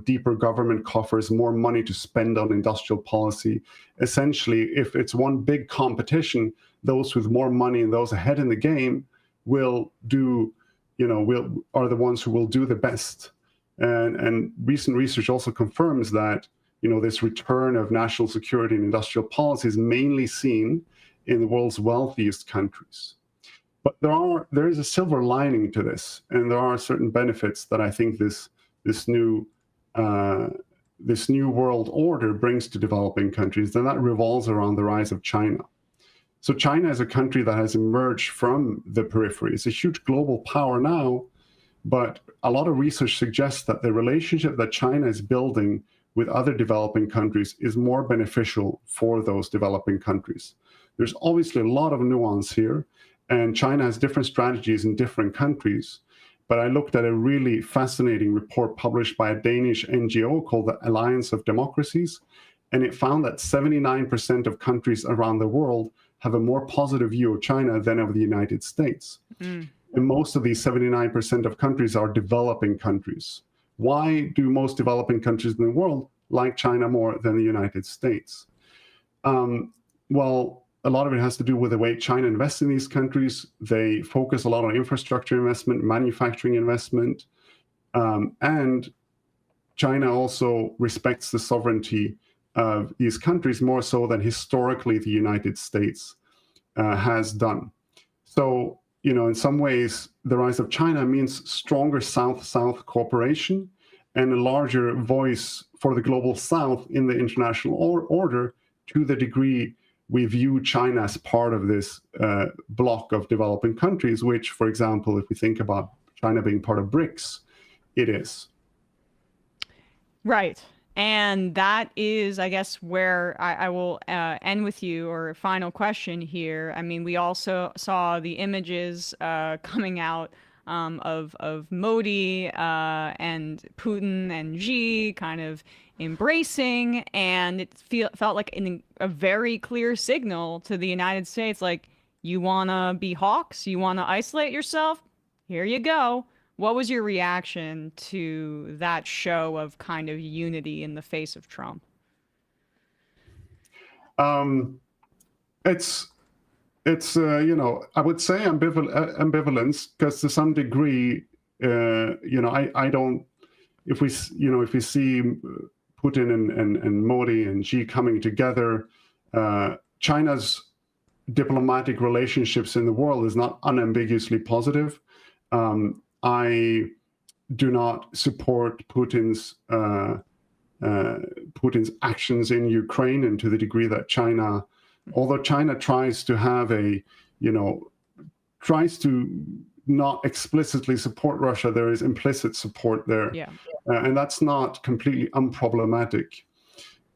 deeper government coffers, more money to spend on industrial policy. Essentially, if it's one big competition, those with more money and those ahead in the game are the ones who will do the best. And recent research also confirms that this return of national security and industrial policy is mainly seen in the world's wealthiest countries. But there is a silver lining to this, and there are certain benefits that I think this new world order brings to developing countries, and that revolves around the rise of China. So China is a country that has emerged from the periphery. It's a huge global power now, but a lot of research suggests that the relationship that China is building with other developing countries is more beneficial for those developing countries. There's obviously a lot of nuance here, and China has different strategies in different countries. But I looked at a really fascinating report published by a Danish NGO called the Alliance of Democracies, and it found that 79% of countries around the world have a more positive view of China than of the United States. And most of these 79% of countries are developing countries. Why do most developing countries in the world like China more than the United States? Well, a lot of it has to do with the way China invests in these countries. They focus a lot on infrastructure investment, manufacturing investment, and China also respects the sovereignty of these countries more so than historically the United States has done. So, in some ways, the rise of China means stronger South-South cooperation and a larger voice for the global South in the international order, to the degree we view China as part of this block of developing countries, which, for example, if we think about China being part of BRICS, it is. Right. And that is, I guess, where I will end with you, or final question here. I mean, we also saw the images coming out of Modi and Putin and Xi kind of embracing, and it felt like a very clear signal to the United States, like, you want to be hawks? You want to isolate yourself? Here you go. What was your reaction to that show of kind of unity in the face of Trump? It's I would say ambivalence, because to some degree, I don't. If we see Putin and Modi and Xi coming together, China's diplomatic relationships in the world is not unambiguously positive. I do not support Putin's actions in Ukraine, and to the degree that China, although China tries to not explicitly support Russia, there is implicit support there. Yeah. And that's not completely unproblematic.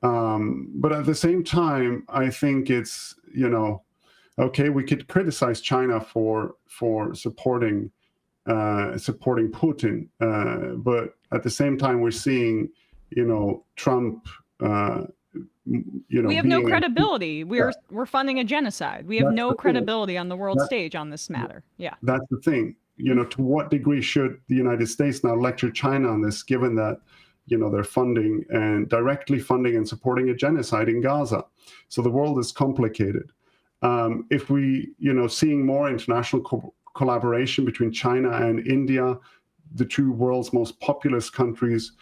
But at the same time, I think it's, okay, we could criticize China for supporting Putin, but at the same time, we're seeing, Trump. We have no credibility. We're funding a genocide. We have no credibility on the world stage on this matter. Yeah, that's the thing. To what degree should the United States now lecture China on this, given that they're funding and directly funding and supporting a genocide in Gaza? So the world is complicated. If we, seeing more international collaboration between China and India, the two world's most populous countries,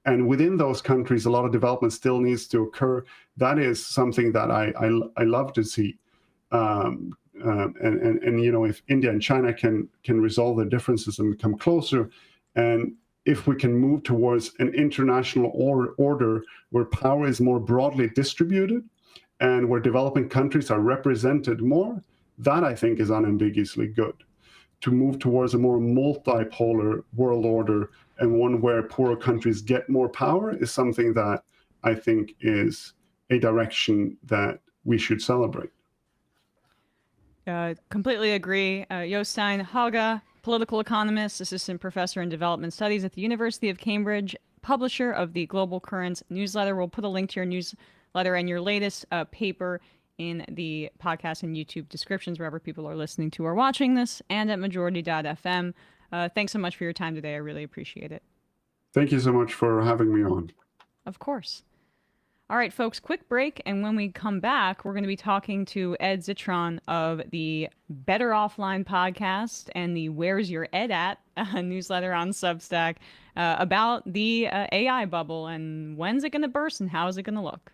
and within those countries, a lot of development still needs to occur. That is something that I love to see. And if India and China can resolve their differences and become closer, and if we can move towards an international order where power is more broadly distributed and where developing countries are represented more, that I think is unambiguously good. To move towards a more multipolar world order, and one where poorer countries get more power, is something that I think is a direction that we should celebrate. Completely agree. Jostein Haage, political economist, assistant professor in development studies at the University of Cambridge, publisher of the Global Currents newsletter. We'll put a link to your newsletter and your latest paper in the podcast and YouTube descriptions, wherever people are listening to or watching this, and at majority.fm. Thanks so much for your time today. I really appreciate it. Thank you so much for having me on. Of course. All right, folks, quick break. And when we come back, we're going to be talking to Ed Zitron of the Better Offline podcast and the Where's Your Ed At newsletter on Substack about the AI bubble, and when's it going to burst and how is it going to look?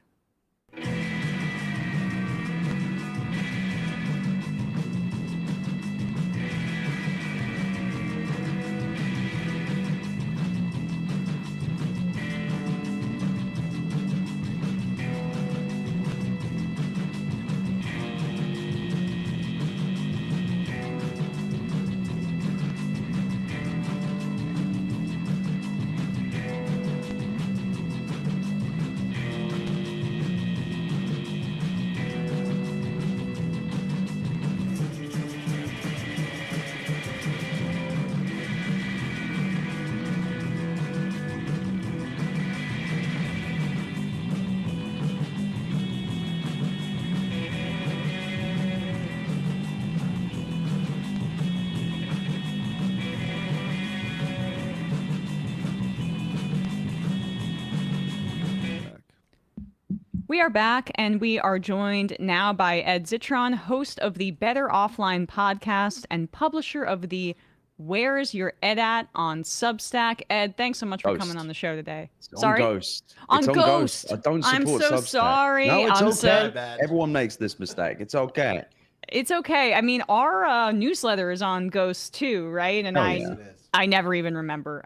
we are back, and we are joined now by Ed Zitron, host of the Better Offline podcast and publisher of the Where's Your Ed At on Substack. Ed, thanks so much for coming on the show today. Sorry? On Ghost. On It's on Ghost. I don't I'm support so Substack. sorry. No, it's I'm okay. so- Everyone makes this mistake. It's okay. It's okay. I mean, our newsletter is on Ghost too, right? And I never even remember.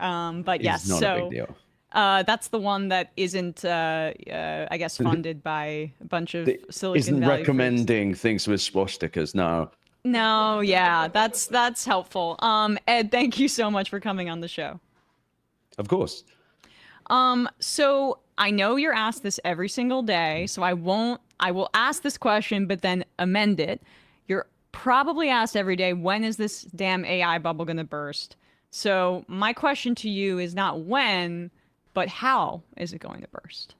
But yes, It's not a big deal. That's the one that isn't, I guess, funded by a bunch of Silicon Isn't Valley recommending things with swastikas, no. No, yeah, that's helpful. Ed, thank you so much for coming on the show. Of course. So I know you're asked this every single day, so I will ask this question, but then amend it. You're probably asked every day, when is this damn AI bubble going to burst? So my question to you is not when, but how is it going to burst?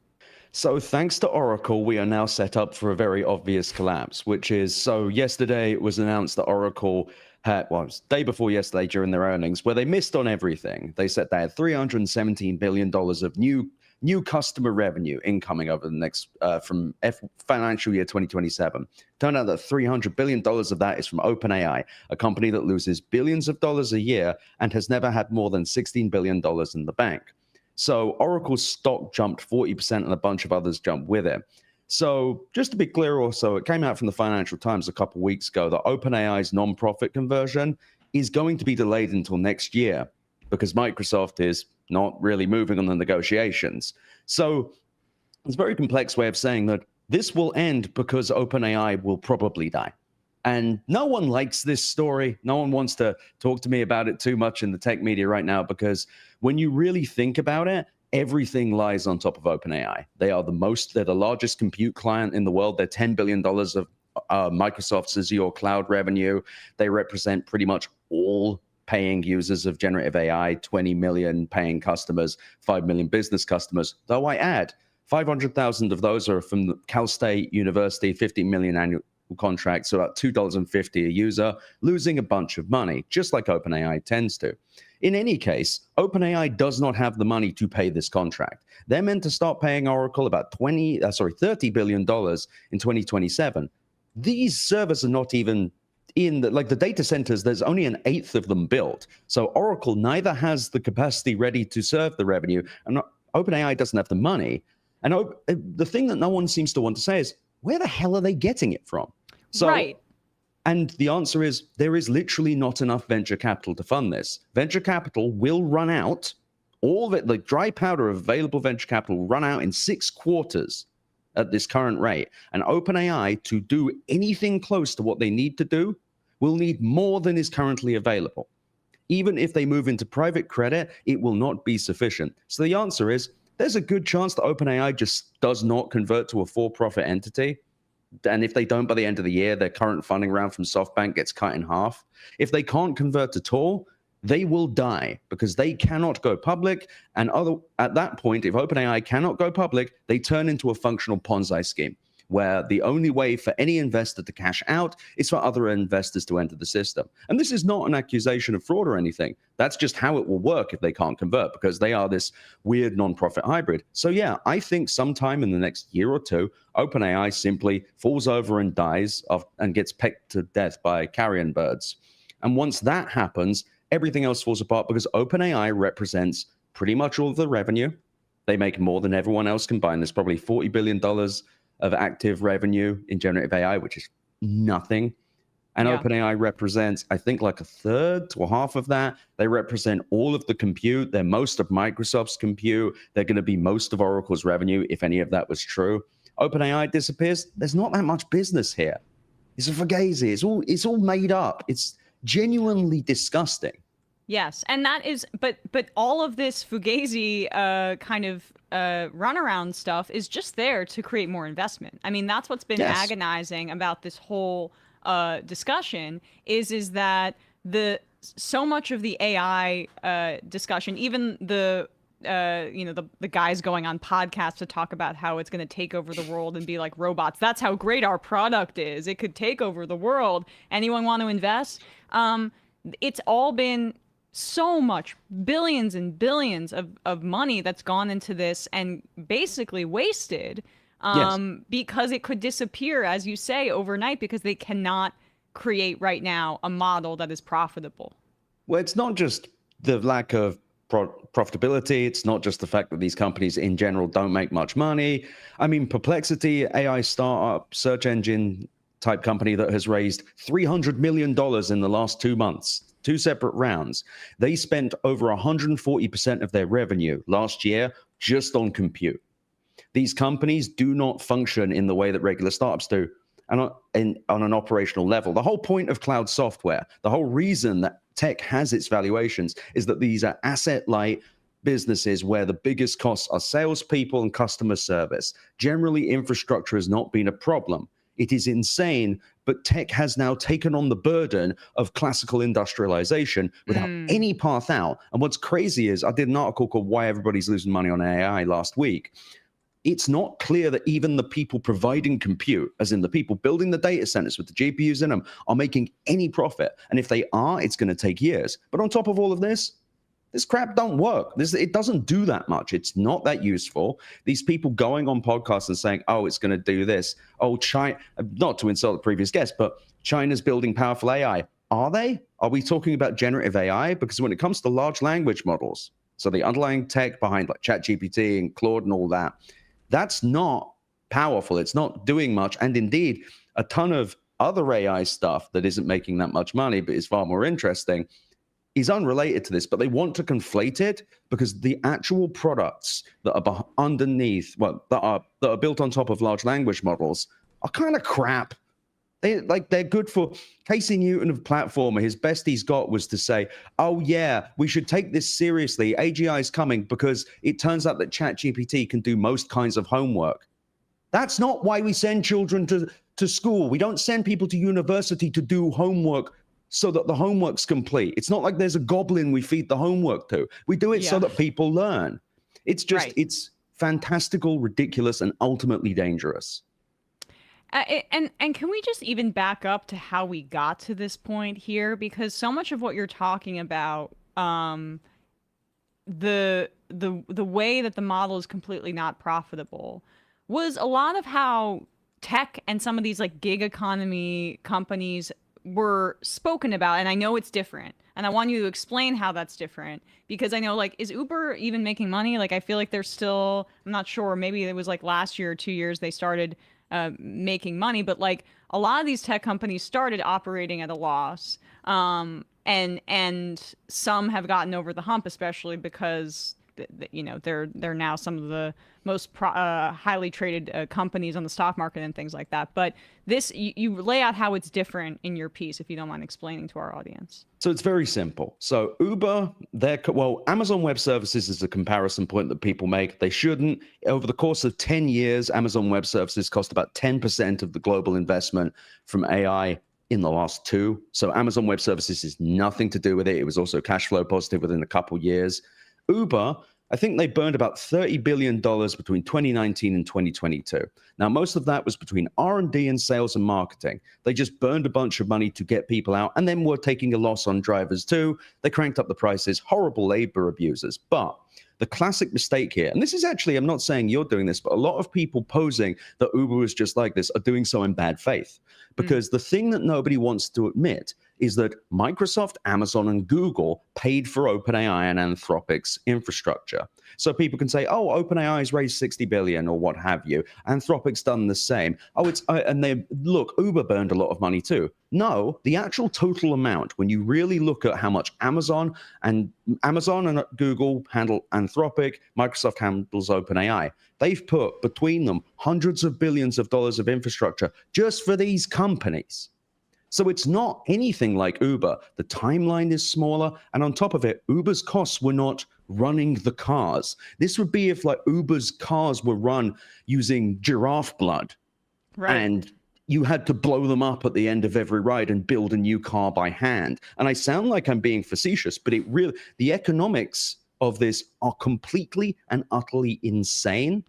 So thanks to Oracle, we are now set up for a very obvious collapse, which is, so yesterday it was announced that Oracle had, well, it was day before yesterday during their earnings, where they missed on everything. They said they had $317 billion of new customer revenue incoming over the next, from financial year 2027. Turned out that $300 billion of that is from OpenAI, a company that loses billions of dollars a year and has never had more than $16 billion in the bank. So Oracle's stock jumped 40% and a bunch of others jumped with it. So just to be clear also, it came out from the Financial Times a couple of weeks ago that OpenAI's non-profit conversion is going to be delayed until next year because Microsoft is not really moving on the negotiations. So it's a very complex way of saying that this will end because OpenAI will probably die. And no one likes this story. No one wants to talk to me about it too much in the tech media right now, because when you really think about it, everything lies on top of OpenAI. They're the largest compute client in the world. They're $10 billion of Microsoft's Azure cloud revenue. They represent pretty much all paying users of generative AI, 20 million paying customers, 5 million business customers. Though I add, 500,000 of those are from Cal State University, 50 million annual contracts, so about $2.50 a user, losing a bunch of money, just like OpenAI tends to. In any case, OpenAI does not have the money to pay this contract. They're meant to start paying Oracle about $30 billion in 2027. These servers are not even in the data centers. There's only an eighth of them built. So Oracle neither has the capacity ready to serve the revenue, and OpenAI doesn't have the money. And the thing that no one seems to want to say is, where the hell are they getting it from? So, right. And the answer is, there is literally not enough venture capital to fund this. Venture capital will run out. All of it, the dry powder of available venture capital will run out in 6 quarters at this current rate. And OpenAI, to do anything close to what they need to do, will need more than is currently available. Even if they move into private credit, it will not be sufficient. So the answer is, there's a good chance that OpenAI just does not convert to a for-profit entity. And if they don't by the end of the year, their current funding round from SoftBank gets cut in half. If they can't convert at all, they will die because they cannot go public. And at that point, if OpenAI cannot go public, they turn into a functional Ponzi scheme, where the only way for any investor to cash out is for other investors to enter the system. And this is not an accusation of fraud or anything. That's just how it will work if they can't convert, because they are this weird non-profit hybrid. So yeah, I think sometime in the next year or two, OpenAI simply falls over and dies and gets pecked to death by carrion birds. And once that happens, everything else falls apart, because OpenAI represents pretty much all of the revenue. They make more than everyone else combined. There's probably $40 billion of active revenue in generative AI, which is nothing. And OpenAI represents, I think, like a third to a half of that. They represent all of the compute. They're most of Microsoft's compute. They're going to be most of Oracle's revenue, if any of that was true. OpenAI disappears. There's not that much business here. It's a fugazi. It's all made up. It's genuinely disgusting. Yes, and that is, but all of this fugazi kind of runaround stuff is just there to create more investment. I mean, that's what's been agonizing about this whole discussion is that so much of the AI discussion, even the guys going on podcasts to talk about how it's going to take over the world and be like robots. That's how great our product is. It could take over the world. Anyone want to invest? It's all been so much, billions and billions of money that's gone into this and basically wasted because it could disappear, as you say, overnight, because they cannot create right now a model that is profitable. Well, it's not just the lack of profitability. It's not just the fact that these companies in general don't make much money. I mean, Perplexity, AI startup, search engine type company that has raised $300 million in the last 2 months, 2 separate rounds. They spent over 140% of their revenue last year just on compute. These companies do not function in the way that regular startups do, and on an operational level. The whole point of cloud software, the whole reason that tech has its valuations, is that these are asset-light businesses where the biggest costs are salespeople and customer service. Generally, infrastructure has not been a problem. It is insane, but tech has now taken on the burden of classical industrialization without any path out. And what's crazy is, I did an article called Why Everybody's Losing Money on AI last week. It's not clear that even the people providing compute, as in the people building the data centers with the GPUs in them, are making any profit. And if they are, it's going to take years. But on top of all of this crap don't work. It doesn't do that much. It's not that useful. These people going on podcasts and saying, oh, it's going to do this. Oh, China, not to insult the previous guest, but China's building powerful AI. Are they? Are we talking about generative AI? Because when it comes to large language models, so the underlying tech behind like ChatGPT and Claude and all that, that's not powerful. It's not doing much. And indeed, a ton of other AI stuff that isn't making that much money, but is far more interesting, is unrelated to this. But they want to conflate it because the actual products that are underneath, well, that are built on top of large language models are kind of crap. They're good for Casey Newton of Platformer. His best he's got was to say, oh, yeah, we should take this seriously. AGI is coming because it turns out that ChatGPT can do most kinds of homework. That's not why we send children to school. We don't send people to university to do homework so that the homework's complete. It's not like there's a goblin we feed the homework to. We do it so that people learn. It's just, it's fantastical, ridiculous, and ultimately dangerous. And can we just even back up to how we got to this point here? Because so much of what you're talking about, the way that the model is completely not profitable, was a lot of how tech and some of these like gig economy companies were spoken about. And I know it's different, and I want you to explain how that's different, because I know, like, is Uber even making money? Like, I feel like they're still, I'm not sure, maybe it was like last year or 2 years they started making money, but like a lot of these tech companies started operating at a loss, and some have gotten over the hump, especially because you know they're now some of the most highly traded companies on the stock market and things like that. But this, you lay out how it's different in your piece, if you don't mind explaining to our audience. So it's very simple. So Uber, Amazon Web Services is a comparison point that people make. They shouldn't. Over the course of 10 years, Amazon Web Services cost about 10% of the global investment from AI in the last 2. So Amazon Web Services is nothing to do with it. It was also cash flow positive within a couple years. Uber, I think they burned about $30 billion between 2019 and 2022. Now, most of that was between R&D and sales and marketing. They just burned a bunch of money to get people out, and then were taking a loss on drivers too. They cranked up the prices, horrible labor abusers. But the classic mistake here, and this is actually, I'm not saying you're doing this, but a lot of people posing that Uber was just like this are doing so in bad faith. Because the thing that nobody wants to admit is that Microsoft, Amazon, and Google paid for OpenAI and Anthropic's infrastructure. So people can say, oh, OpenAI has raised 60 billion or what have you. Anthropic's done the same. Oh, and they look, Uber burned a lot of money too. No, the actual total amount, when you really look at how much Amazon and Google handle Anthropic, Microsoft handles OpenAI, they've put between them hundreds of billions of dollars of infrastructure just for these companies. So it's not anything like Uber. The timeline is smaller. And on top of it, Uber's costs were not running the cars. This would be if like Uber's cars were run using giraffe blood. Right. And you had to blow them up at the end of every ride and build a new car by hand. And I sound like I'm being facetious, but it really, the economics of this are completely and utterly insane.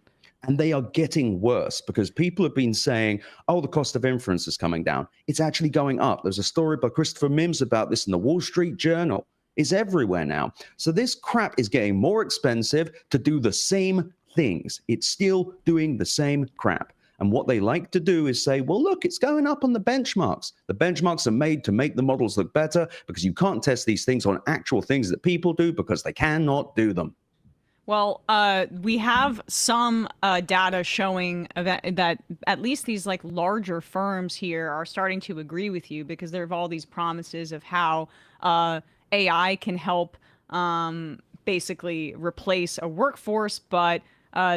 And they are getting worse because people have been saying, oh, the cost of inference is coming down. It's actually going up. There's a story by Christopher Mims about this in the Wall Street Journal. It's everywhere now. So this crap is getting more expensive to do the same things. It's still doing the same crap. And what they like to do is say, well, look, it's going up on the benchmarks. The benchmarks are made to make the models look better because you can't test these things on actual things that people do because they cannot do them. Well, we have some data showing that at least these like larger firms here are starting to agree with you, because there are all these promises of how AI can help basically replace a workforce. But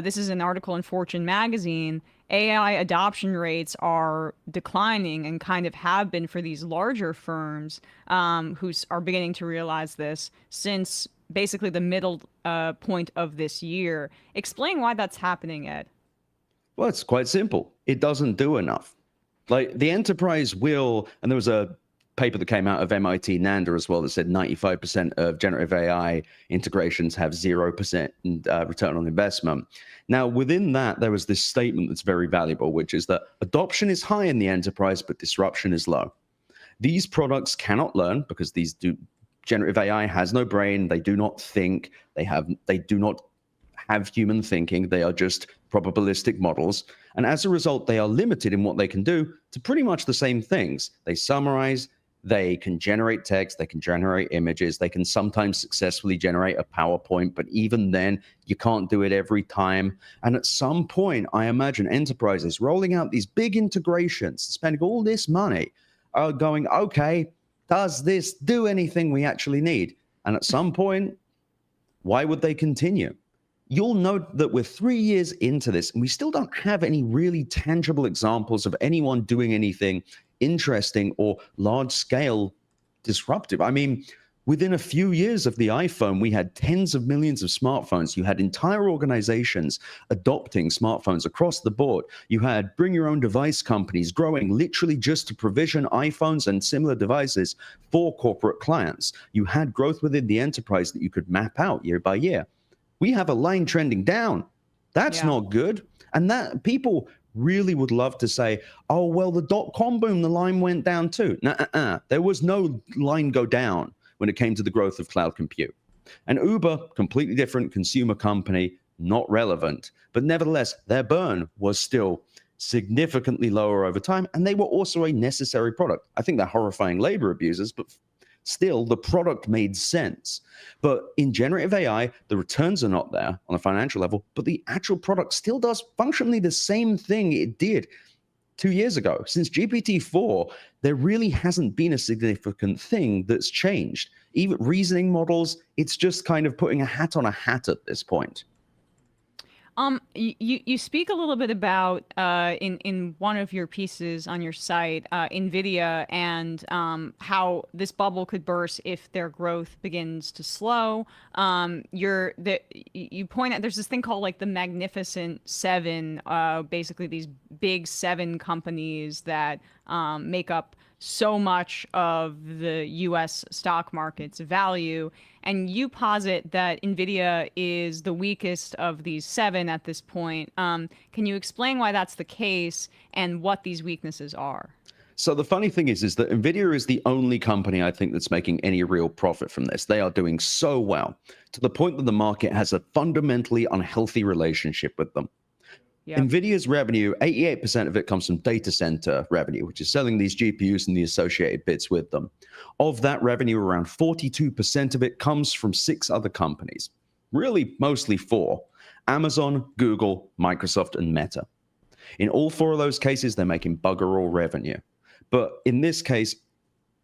this is an article in Fortune magazine. AI adoption rates are declining and kind of have been for these larger firms who are beginning to realize this since basically the middle point of this year. Explain why that's happening, Ed. Well, it's quite simple. It doesn't do enough. Like the enterprise will, and there was a paper that came out of MIT NANDA as well that said 95% of generative AI integrations have 0% return on investment. Now, within that, there was this statement that's very valuable, which is that adoption is high in the enterprise, but disruption is low. These products cannot learn because generative AI has no brain. They do not think. They do not have human thinking. They are just probabilistic models. And as a result, they are limited in what they can do to pretty much the same things. They summarize, they can generate text, they can generate images, they can sometimes successfully generate a PowerPoint, but even then, you can't do it every time. And at some point, I imagine enterprises rolling out these big integrations, spending all this money, are going, okay, does this do anything we actually need? And at some point, why would they continue? You'll note that we're 3 years into this, and we still don't have any really tangible examples of anyone doing anything interesting or large-scale disruptive. I mean, within a few years of the iPhone, we had tens of millions of smartphones. You had entire organizations adopting smartphones across the board. You had bring-your-own-device companies growing literally just to provision iPhones and similar devices for corporate clients. You had growth within the enterprise that you could map out year by year. We have a line trending down. That's not good. And that people really would love to say, oh, well, the dot-com boom, the line went down too. Nuh-uh. There was no line go down when it came to the growth of cloud compute. And Uber, completely different consumer company, not relevant. But nevertheless, their burn was still significantly lower over time, and they were also a necessary product. I think they're horrifying labor abusers, but still, the product made sense. But in generative AI, the returns are not there on a financial level, but the actual product still does functionally the same thing it did 2 years ago. Since GPT-4, there really hasn't been a significant thing that's changed. Even reasoning models, it's just kind of putting a hat on a hat at this point. You speak a little bit about in one of your pieces on your site, NVIDIA, and how this bubble could burst if their growth begins to slow. You point out there's this thing called like the Magnificent Seven, basically these big 7 companies that make up so much of the U.S. stock market's value. And you posit that NVIDIA is the weakest of these 7 at this point. Can you explain why that's the case and what these weaknesses are? So the funny thing is that NVIDIA is the only company I think that's making any real profit from this. They are doing so well to the point that the market has a fundamentally unhealthy relationship with them. Yep. NVIDIA's revenue, 88% of it comes from data center revenue, which is selling these GPUs and the associated bits with them. Of that revenue, around 42% of it comes from 6 other companies, really mostly 4, Amazon, Google, Microsoft, and Meta. In all 4 of those cases, they're making bugger all revenue. But in this case,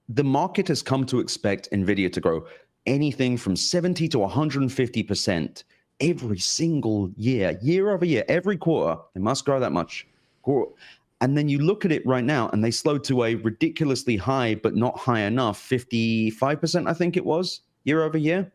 the market has come to expect NVIDIA to grow anything from 70 to 150% every single year, year over year, every quarter. They must grow that much. And then you look at it right now, and they slowed to a ridiculously high, but not high enough, 55%, I think it was, year over year.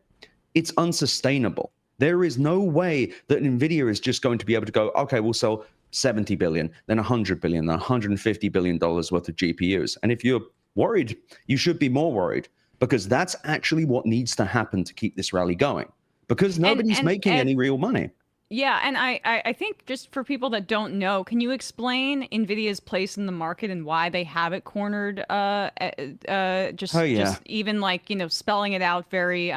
It's unsustainable. There is no way that NVIDIA is just going to be able to go, okay, we'll sell 70 billion, then 100 billion, then 150 billion dollars worth of GPUs. And if you're worried, you should be more worried, because that's actually what needs to happen to keep this rally going. Because nobody's making any real money. Yeah, and I think just for people that don't know, can you explain NVIDIA's place in the market and why they have it cornered? Just even like, spelling it out very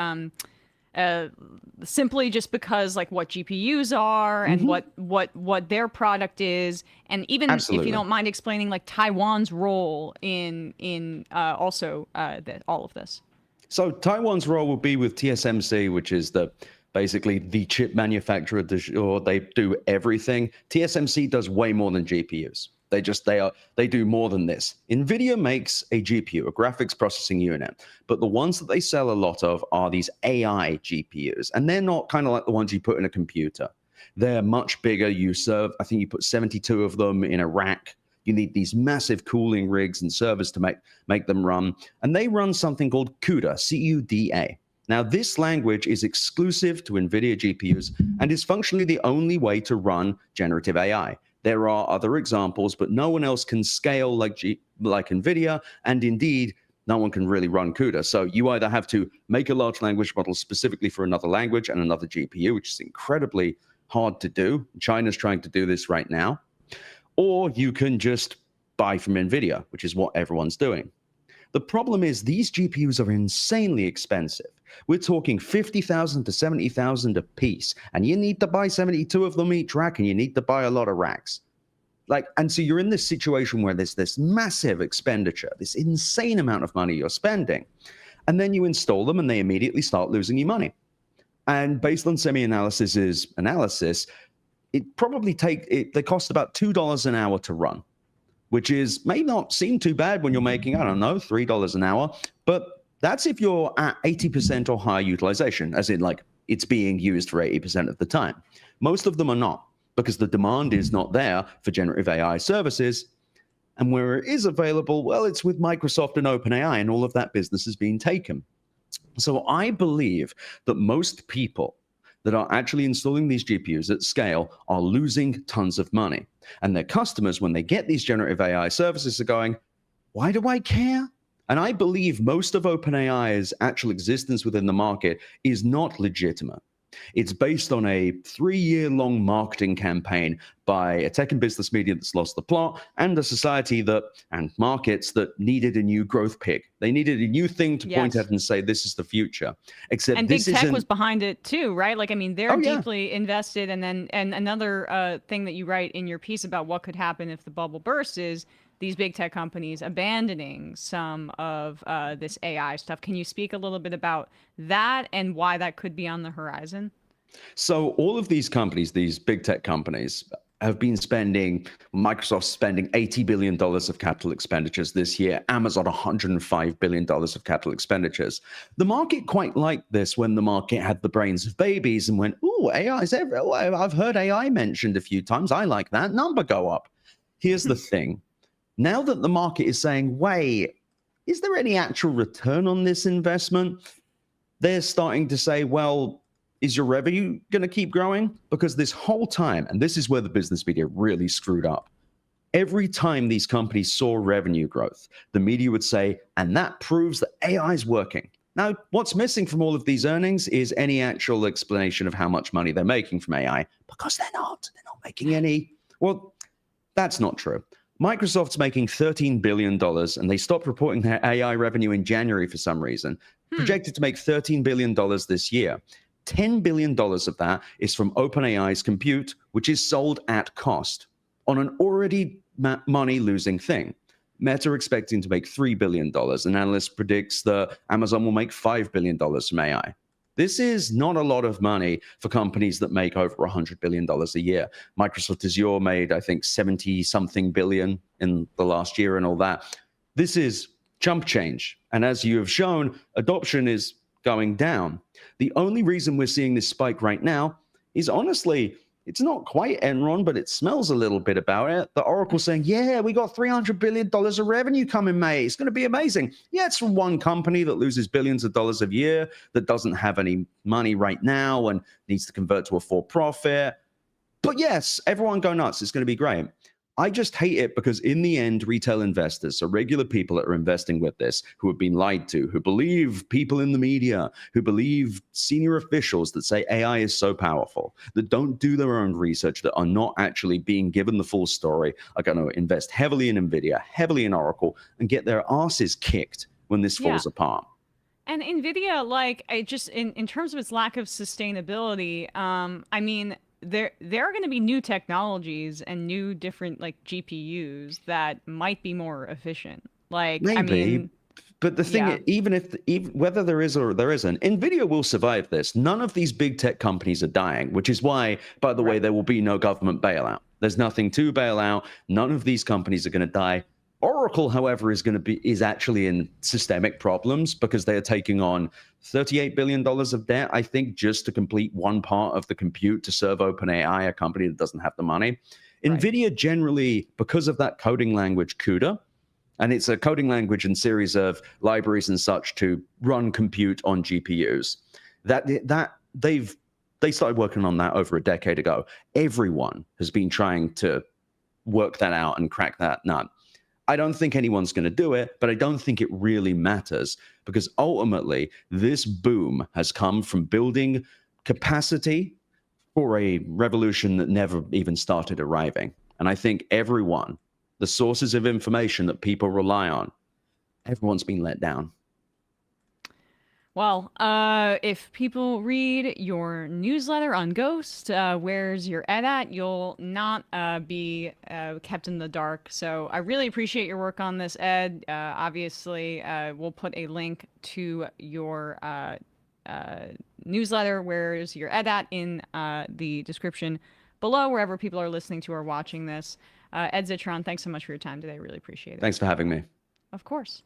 simply just because like what GPUs are and what their product is, and even if Absolutely. you don't mind explaining like Taiwan's role in also all of this. So Taiwan's role will be with TSMC, which is basically the chip manufacturer du jour. They do everything. TSMC does way more than GPUs. They do more than this. NVIDIA makes a GPU, a graphics processing unit, but the ones that they sell a lot of are these AI GPUs, and they're not kind of like the ones you put in a computer. They're much bigger. I think you put 72 of them in a rack. You need these massive cooling rigs and servers to make them run, and they run something called CUDA, C-U-D-A. Now, this language is exclusive to NVIDIA GPUs and is functionally the only way to run generative AI. There are other examples, but no one else can scale like NVIDIA, and indeed, no one can really run CUDA. So you either have to make a large language model specifically for another language and another GPU, which is incredibly hard to do. China's trying to do this right now. Or you can just buy from NVIDIA, which is what everyone's doing. The problem is these GPUs are insanely expensive. We're talking $50,000 to $70,000 a piece, and you need to buy 72 of them each rack, and you need to buy a lot of racks. And so you're in this situation where there's this massive expenditure, this insane amount of money you're spending, and then you install them, and they immediately start losing you money. And based on SemiAnalysis's analysis, it probably they cost about $2 an hour to run, which may not seem too bad when you're making, I don't know, $3 an hour, but that's if you're at 80% or higher utilization, as in like it's being used for 80% of the time. Most of them are not, because the demand is not there for generative AI services. And where it is available, well, it's with Microsoft and OpenAI, and all of that business is being taken. So I believe that most people that are actually installing these GPUs at scale are losing tons of money. And their customers, when they get these generative AI services, are going, why do I care? And I believe most of OpenAI's actual existence within the market is not legitimate. It's based on a 3-year-long marketing campaign by a tech and business media that's lost the plot, and a society and markets that needed a new growth pick. They needed a new thing to point at and say, this is the future. And big tech was behind it too, right? Like, I mean, they're deeply invested. And another thing that you write in your piece about what could happen if the bubble bursts is these big tech companies abandoning some of this AI stuff. Can you speak a little bit about that and why that could be on the horizon? So all of these companies, these big tech companies, have been Microsoft's spending $80 billion of capital expenditures this year, Amazon $105 billion of capital expenditures. The market quite liked this when the market had the brains of babies and went, ooh, AI's everywhere. I've heard AI mentioned a few times. I like that. Number go up. Here's the thing. Now that the market is saying, wait, is there any actual return on this investment? They're starting to say, well, is your revenue going to keep growing? Because this whole time, and this is where the business media really screwed up, every time these companies saw revenue growth, the media would say, and that proves that AI is working. Now, what's missing from all of these earnings is any actual explanation of how much money they're making from AI, because they're not making any. Well, that's not true. Microsoft's making $13 billion, and they stopped reporting their AI revenue in January for some reason, projected to make $13 billion this year. $10 billion of that is from OpenAI's compute, which is sold at cost on an already money-losing thing. Meta expecting to make $3 billion. An analyst predicts that Amazon will make $5 billion from AI. This is not a lot of money for companies that make over $100 billion a year. Microsoft Azure made, I think, 70-something billion in the last year and all that. This is chump change. And as you have shown, adoption is going down. The only reason we're seeing this spike right now is honestly, it's not quite Enron, but it smells a little bit about it. The Oracle saying, yeah, we got $300 billion of revenue coming May. It's going to be amazing. Yeah, it's from one company that loses billions of dollars a year, that doesn't have any money right now and needs to convert to a for-profit. But yes, everyone go nuts. It's going to be great. I just hate it because in the end, retail investors, so regular people that are investing with this, who have been lied to, who believe people in the media, who believe senior officials that say AI is so powerful, that don't do their own research, that are not actually being given the full story, are going to invest heavily in NVIDIA, heavily in Oracle, and get their asses kicked when this falls apart. And Nvidia, like, it just in terms of its lack of sustainability, I mean, there are going to be new technologies and new different like GPUs that might be more efficient. Like, Maybe. I mean, But the thing, even whether there is or there isn't, Nvidia will survive this. None of these big tech companies are dying, which is why, by the way, there will be no government bailout. There's nothing to bail out. None of these companies are going to die. Oracle, however, is actually in systemic problems because they are taking on $38 billion of debt, I think, just to complete one part of the compute to serve OpenAI, a company that doesn't have the money. Right. Nvidia generally, because of that coding language CUDA, and it's a coding language and series of libraries and such to run compute on GPUs. They started working on that over a decade ago. Everyone has been trying to work that out and crack that nut. I don't think anyone's going to do it, but I don't think it really matters because ultimately this boom has come from building capacity for a revolution that never even started arriving. And I think everyone, the sources of information that people rely on, everyone's been let down. Well, if people read your newsletter on Ghost, Where's Your Ed At, you'll not be kept in the dark. So I really appreciate your work on this, Ed. Obviously, we'll put a link to your newsletter, Where's Your Ed At, in the description below, wherever people are listening to or watching this. Ed Zitron, thanks so much for your time today. Really appreciate it. Thanks for having me. Of course.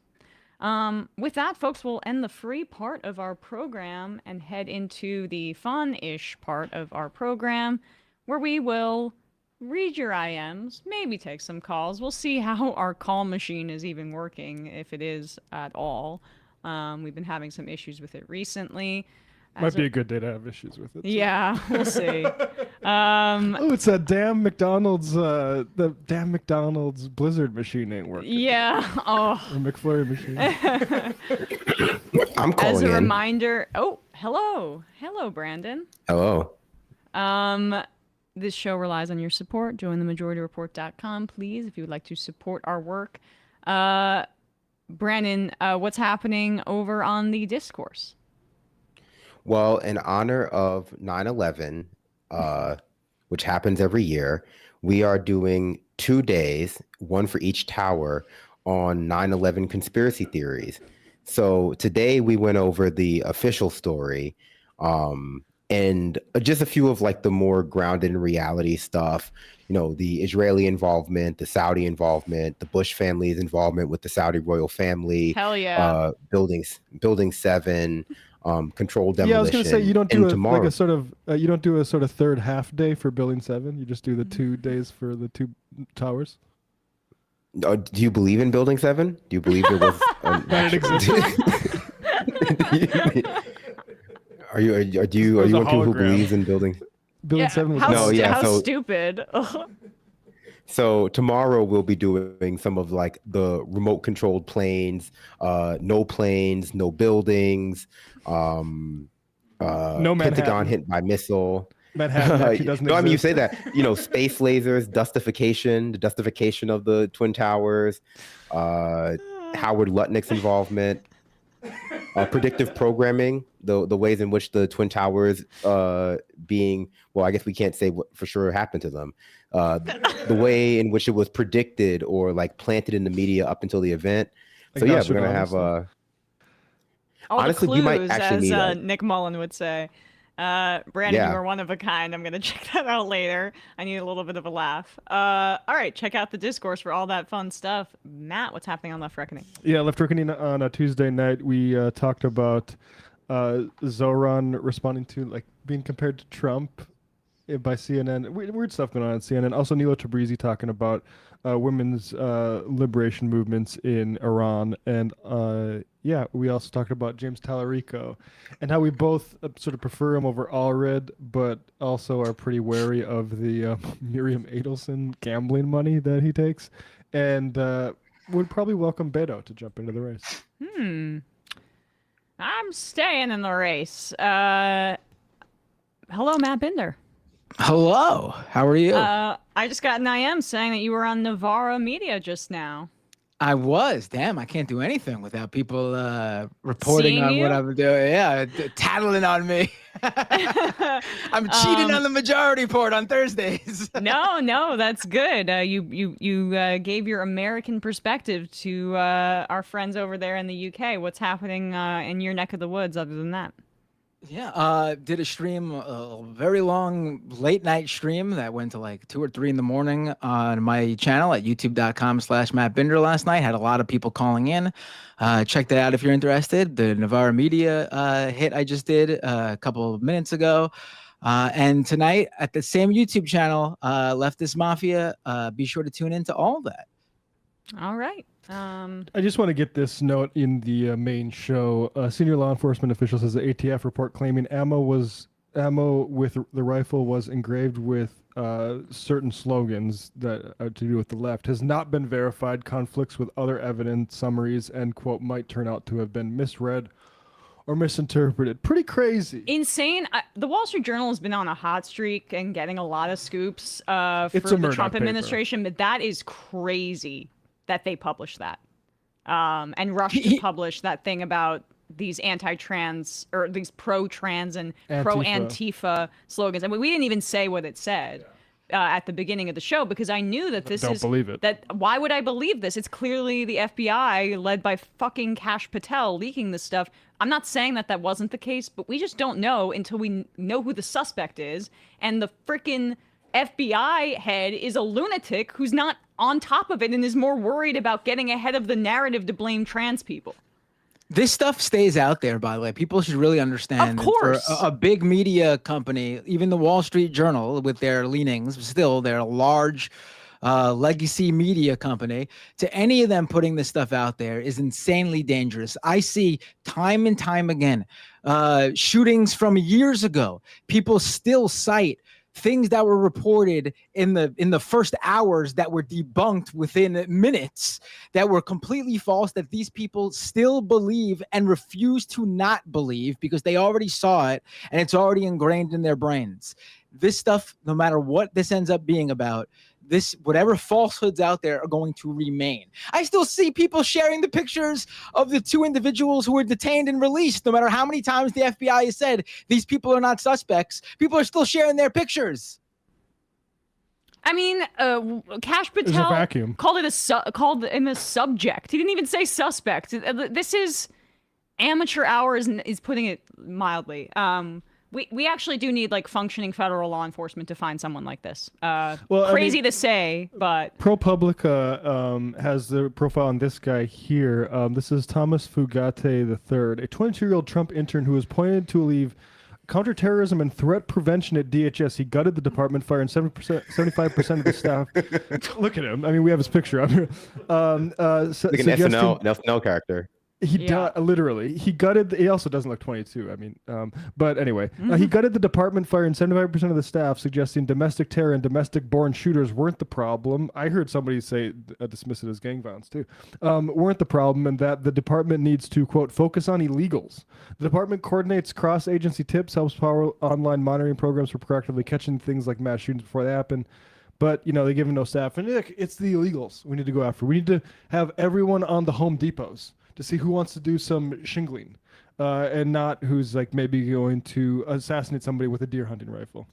With that, folks, we'll end the free part of our program and head into the fun-ish part of our program, where we will read your IMs, maybe take some calls. We'll see how our call machine is even working, if it is at all. We've been having some issues with it recently. Might be a good day to have issues with it. So. Yeah, we'll see. Oh, it's that damn McDonald's, the damn McDonald's Blizzard machine ain't working. Yeah. Oh. Or McFlurry machine. I'm calling As a in. reminder, hello, Brandon. Hello. This show relies on your support. Join themajorityreport.com, please, if you would like to support our work. Brandon, what's happening over on the discourse? Well, in honor of 9/11, which happens every year, we are doing 2 days, one for each tower, on 9/11 conspiracy theories. So today we went over the official story, and just a few of like the more grounded in reality stuff. You know, the Israeli involvement, the Saudi involvement, the Bush family's involvement with the Saudi royal family. Hell yeah. Building 7. Controlled demolition. Yeah, I was going to say you don't do tomorrow, like a sort of you don't do a sort of third half day for Building 7. You just do the 2 days for the 2 towers. Do you believe in Building 7? Do you believe there was? That it existed. Are you one people who believes in Building 7? Was How stupid. So tomorrow we'll be doing some of like the remote controlled planes, no buildings, no Pentagon hit by missile. Manhattan actually doesn't no, I mean, you exist. say that, space lasers, the dustification of the Twin Towers, Howard Lutnick's involvement, predictive programming, the ways in which the Twin Towers being, well, I guess we can't say what for sure happened to them. The way in which it was predicted or like planted in the media up until the event. So yeah, we're gonna have honestly, the clues, you might actually as need Nick Mullen would say. Brandon, you are one of a kind. I'm gonna check that out later. I need a little bit of a laugh. All right, check out the discourse for all that fun stuff. Matt, what's happening on Left Reckoning? Yeah, Left Reckoning on a Tuesday night, we talked about Zoran responding to like being compared to Trump by CNN. Weird stuff going on CNN. Also, Nilo Tabrizi talking about women's liberation movements in Iran. And yeah, we also talked about James Tallarico and how we both sort of prefer him over Allred, but also are pretty wary of the Miriam Adelson gambling money that he takes. And would probably welcome Beto to jump into the race. I'm staying in the race. Hello, Matt Binder. Hello, how are you? I just got an IM saying that you were on Navarra Media just now. I was. Damn, I can't do anything without people reporting Seeing on you? what I'm doing. Yeah, tattling on me. I'm cheating on the majority report on Thursdays. No, that's good. You gave your American perspective to our friends over there in the UK. What's happening in your neck of the woods other than that? Yeah, did a stream, a very long late night stream that went to like 2 or 3 in the morning on my channel at youtube.com/Matt Binder last night. Had a lot of people calling in. Check that out if you're interested. The Navarra Media hit I just did a couple of minutes ago. And tonight at the same YouTube channel, Leftist Mafia, be sure to tune into all of that. All right. I just want to get this note in the main show. Senior law enforcement official says the ATF report claiming ammo with the rifle was engraved with certain slogans that are to do with the left has not been verified, conflicts with other evidence summaries, and quote might turn out to have been misread or misinterpreted. Pretty crazy. Insane. The Wall Street Journal has been on a hot streak and getting a lot of scoops for It's a the Murdoch Trump paper. administration, but that is crazy that they published that and rushed to publish that thing about these anti-trans or these pro-trans and pro-Antifa slogans. I mean, we didn't even say what it said at the beginning of the show because I knew that this Don't believe it. That why would I believe this? It's clearly the FBI led by fucking Kash Patel leaking this stuff. I'm not saying that that wasn't the case, but we just don't know until we know who the suspect is. And the frickin' FBI head is a lunatic who's not on top of it and is more worried about getting ahead of the narrative to blame trans people. This stuff stays out there, by the way. People should really understand. Of course. For a big media company, even the Wall Street Journal, with their leanings, still they're a large legacy media company. To any of them putting this stuff out there is insanely dangerous. I see time and time again shootings from years ago. People still cite things that were reported in the first hours that were debunked within minutes, that were completely false, that these people still believe and refuse to not believe because they already saw it and it's already ingrained in their brains. This stuff, no matter what this ends up being about, whatever falsehoods out there are going to remain. I still see people sharing the pictures of the 2 individuals who were detained and released. No matter how many times the FBI has said these people are not suspects, people are still sharing their pictures. I mean, Kash Patel called him a subject. He didn't even say suspect. This is amateur hours, and is putting it mildly. We actually do need like functioning federal law enforcement to find someone like this. Crazy to say, but ProPublica has the profile on this guy here. This is Thomas Fugate III, a 22-year-old Trump intern who was appointed to leave counterterrorism and threat prevention at DHS. He gutted the department, firing 75% of the staff. Look at him. I mean, we have his picture up here. Like an SNL character. He literally. He gutted. He also doesn't look 22. I mean, but anyway, he gutted the department, firing 75% of the staff, suggesting domestic terror and domestic-born shooters weren't the problem. I heard somebody say dismiss it as gang violence too. Weren't the problem, and that the department needs to quote focus on illegals. The department coordinates cross-agency tips, helps power online monitoring programs for proactively catching things like mass shootings before they happen. But, you know, they give them no staff. And it's the illegals we need to go after. We need to have everyone on the Home Depots to see who wants to do some shingling and not who's like maybe going to assassinate somebody with a deer hunting rifle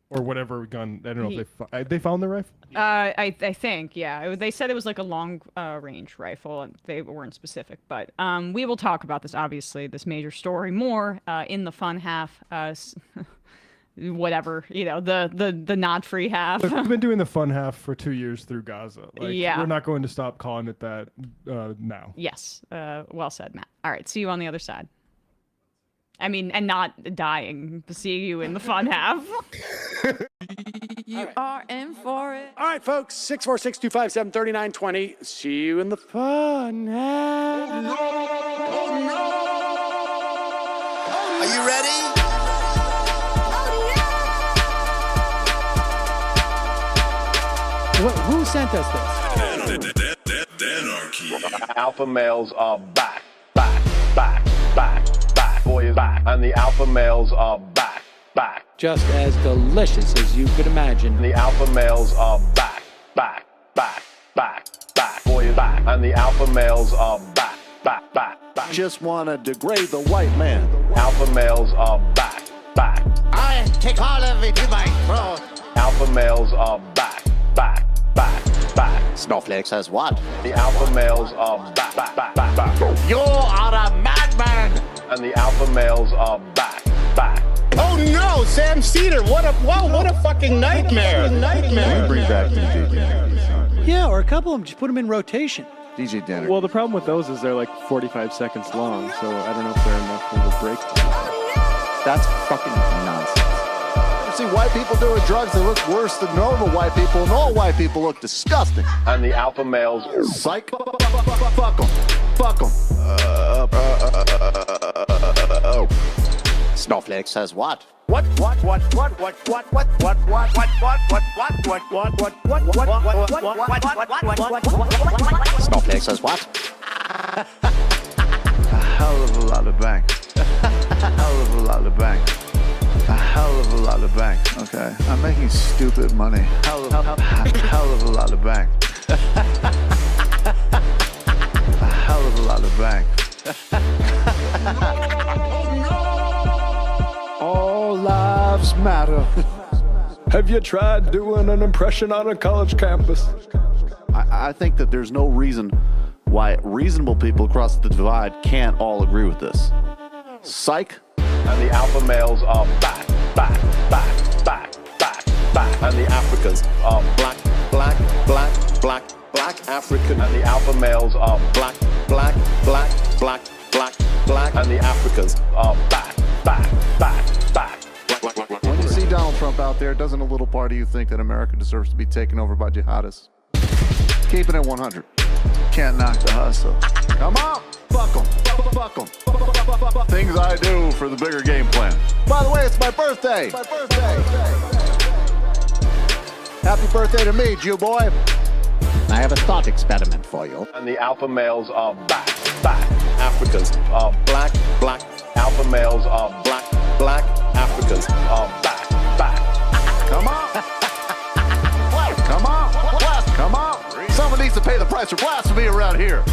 or whatever gun. I don't know if they found the rifle. I think, yeah. They said it was like a long range rifle, and they weren't specific. But we will talk about this, obviously, this major story more in the fun half. Whatever, you know, the not free half. Look, we've been doing the fun half for 2 years through Gaza. Like, yeah. We're not going to stop calling it that now. Yes. Well said, Matt. All right. See you on the other side. I mean, and not dying. See you in the fun half. You are in for it. All right, folks. 646-257-3920. See you in the fun half. Are you ready? Who sent us this? Alpha males are back. Boy is back. And the alpha males are back. Just as delicious as you could imagine. The alpha males are back. Boy is back. And the alpha males are back, back, back, back. Just want to degrade the white man. Alpha males are back, back. I take all of it in my throat. Alpha males are back, back, back, back. Snowflake says what? The alpha males are back, back, back, back, back. You are a madman. And the alpha males are back, back. Oh no, Sam Seder! What a fucking nightmare! Nightmare! Bring back the DJ. Yeah, or a couple of them. Just put them in rotation. DJ Denner. Well, the problem with those is they're like 45 seconds long, so I don't know if they're enough of a break. That's fucking nonsense. You see white people doing drugs, they look worse than normal white people, and all white people look disgusting. And the alpha males, psych, fuck them, fuck them. Snowflake says what? Snowflake says what? A hell of a lot of bank. A hell of a lot of bank. A hell of a lot of bank. Okay, I'm making stupid money. Hell of a lot of bank. A hell of a lot of bank. All lives matter. Have you tried doing an impression on a college campus? I think that there's no reason why reasonable people across the divide can't all agree with this. Psych. and the alpha males are back, back, back, back, back, back. And the Africans are black, black, black, black, black African. And the alpha males are black, black, black, black, black, black. And the Africans are back, back, back, back. When you see Donald Trump out there, doesn't a little part of you think that America deserves to be taken over by jihadists? Keep it at 100. Can't knock the hustle. Come on, fuck 'em, fuck 'em. Things I do for the bigger game plan. By the way, it's my birthday. Happy birthday to me, Jew boy. I have a thought experiment for you. And the alpha males are back, back. Africans are black, black. Alpha males are black, black. Africans are back, back. Come on. Come on. Come on. Someone needs to pay the price for blasphemy around here.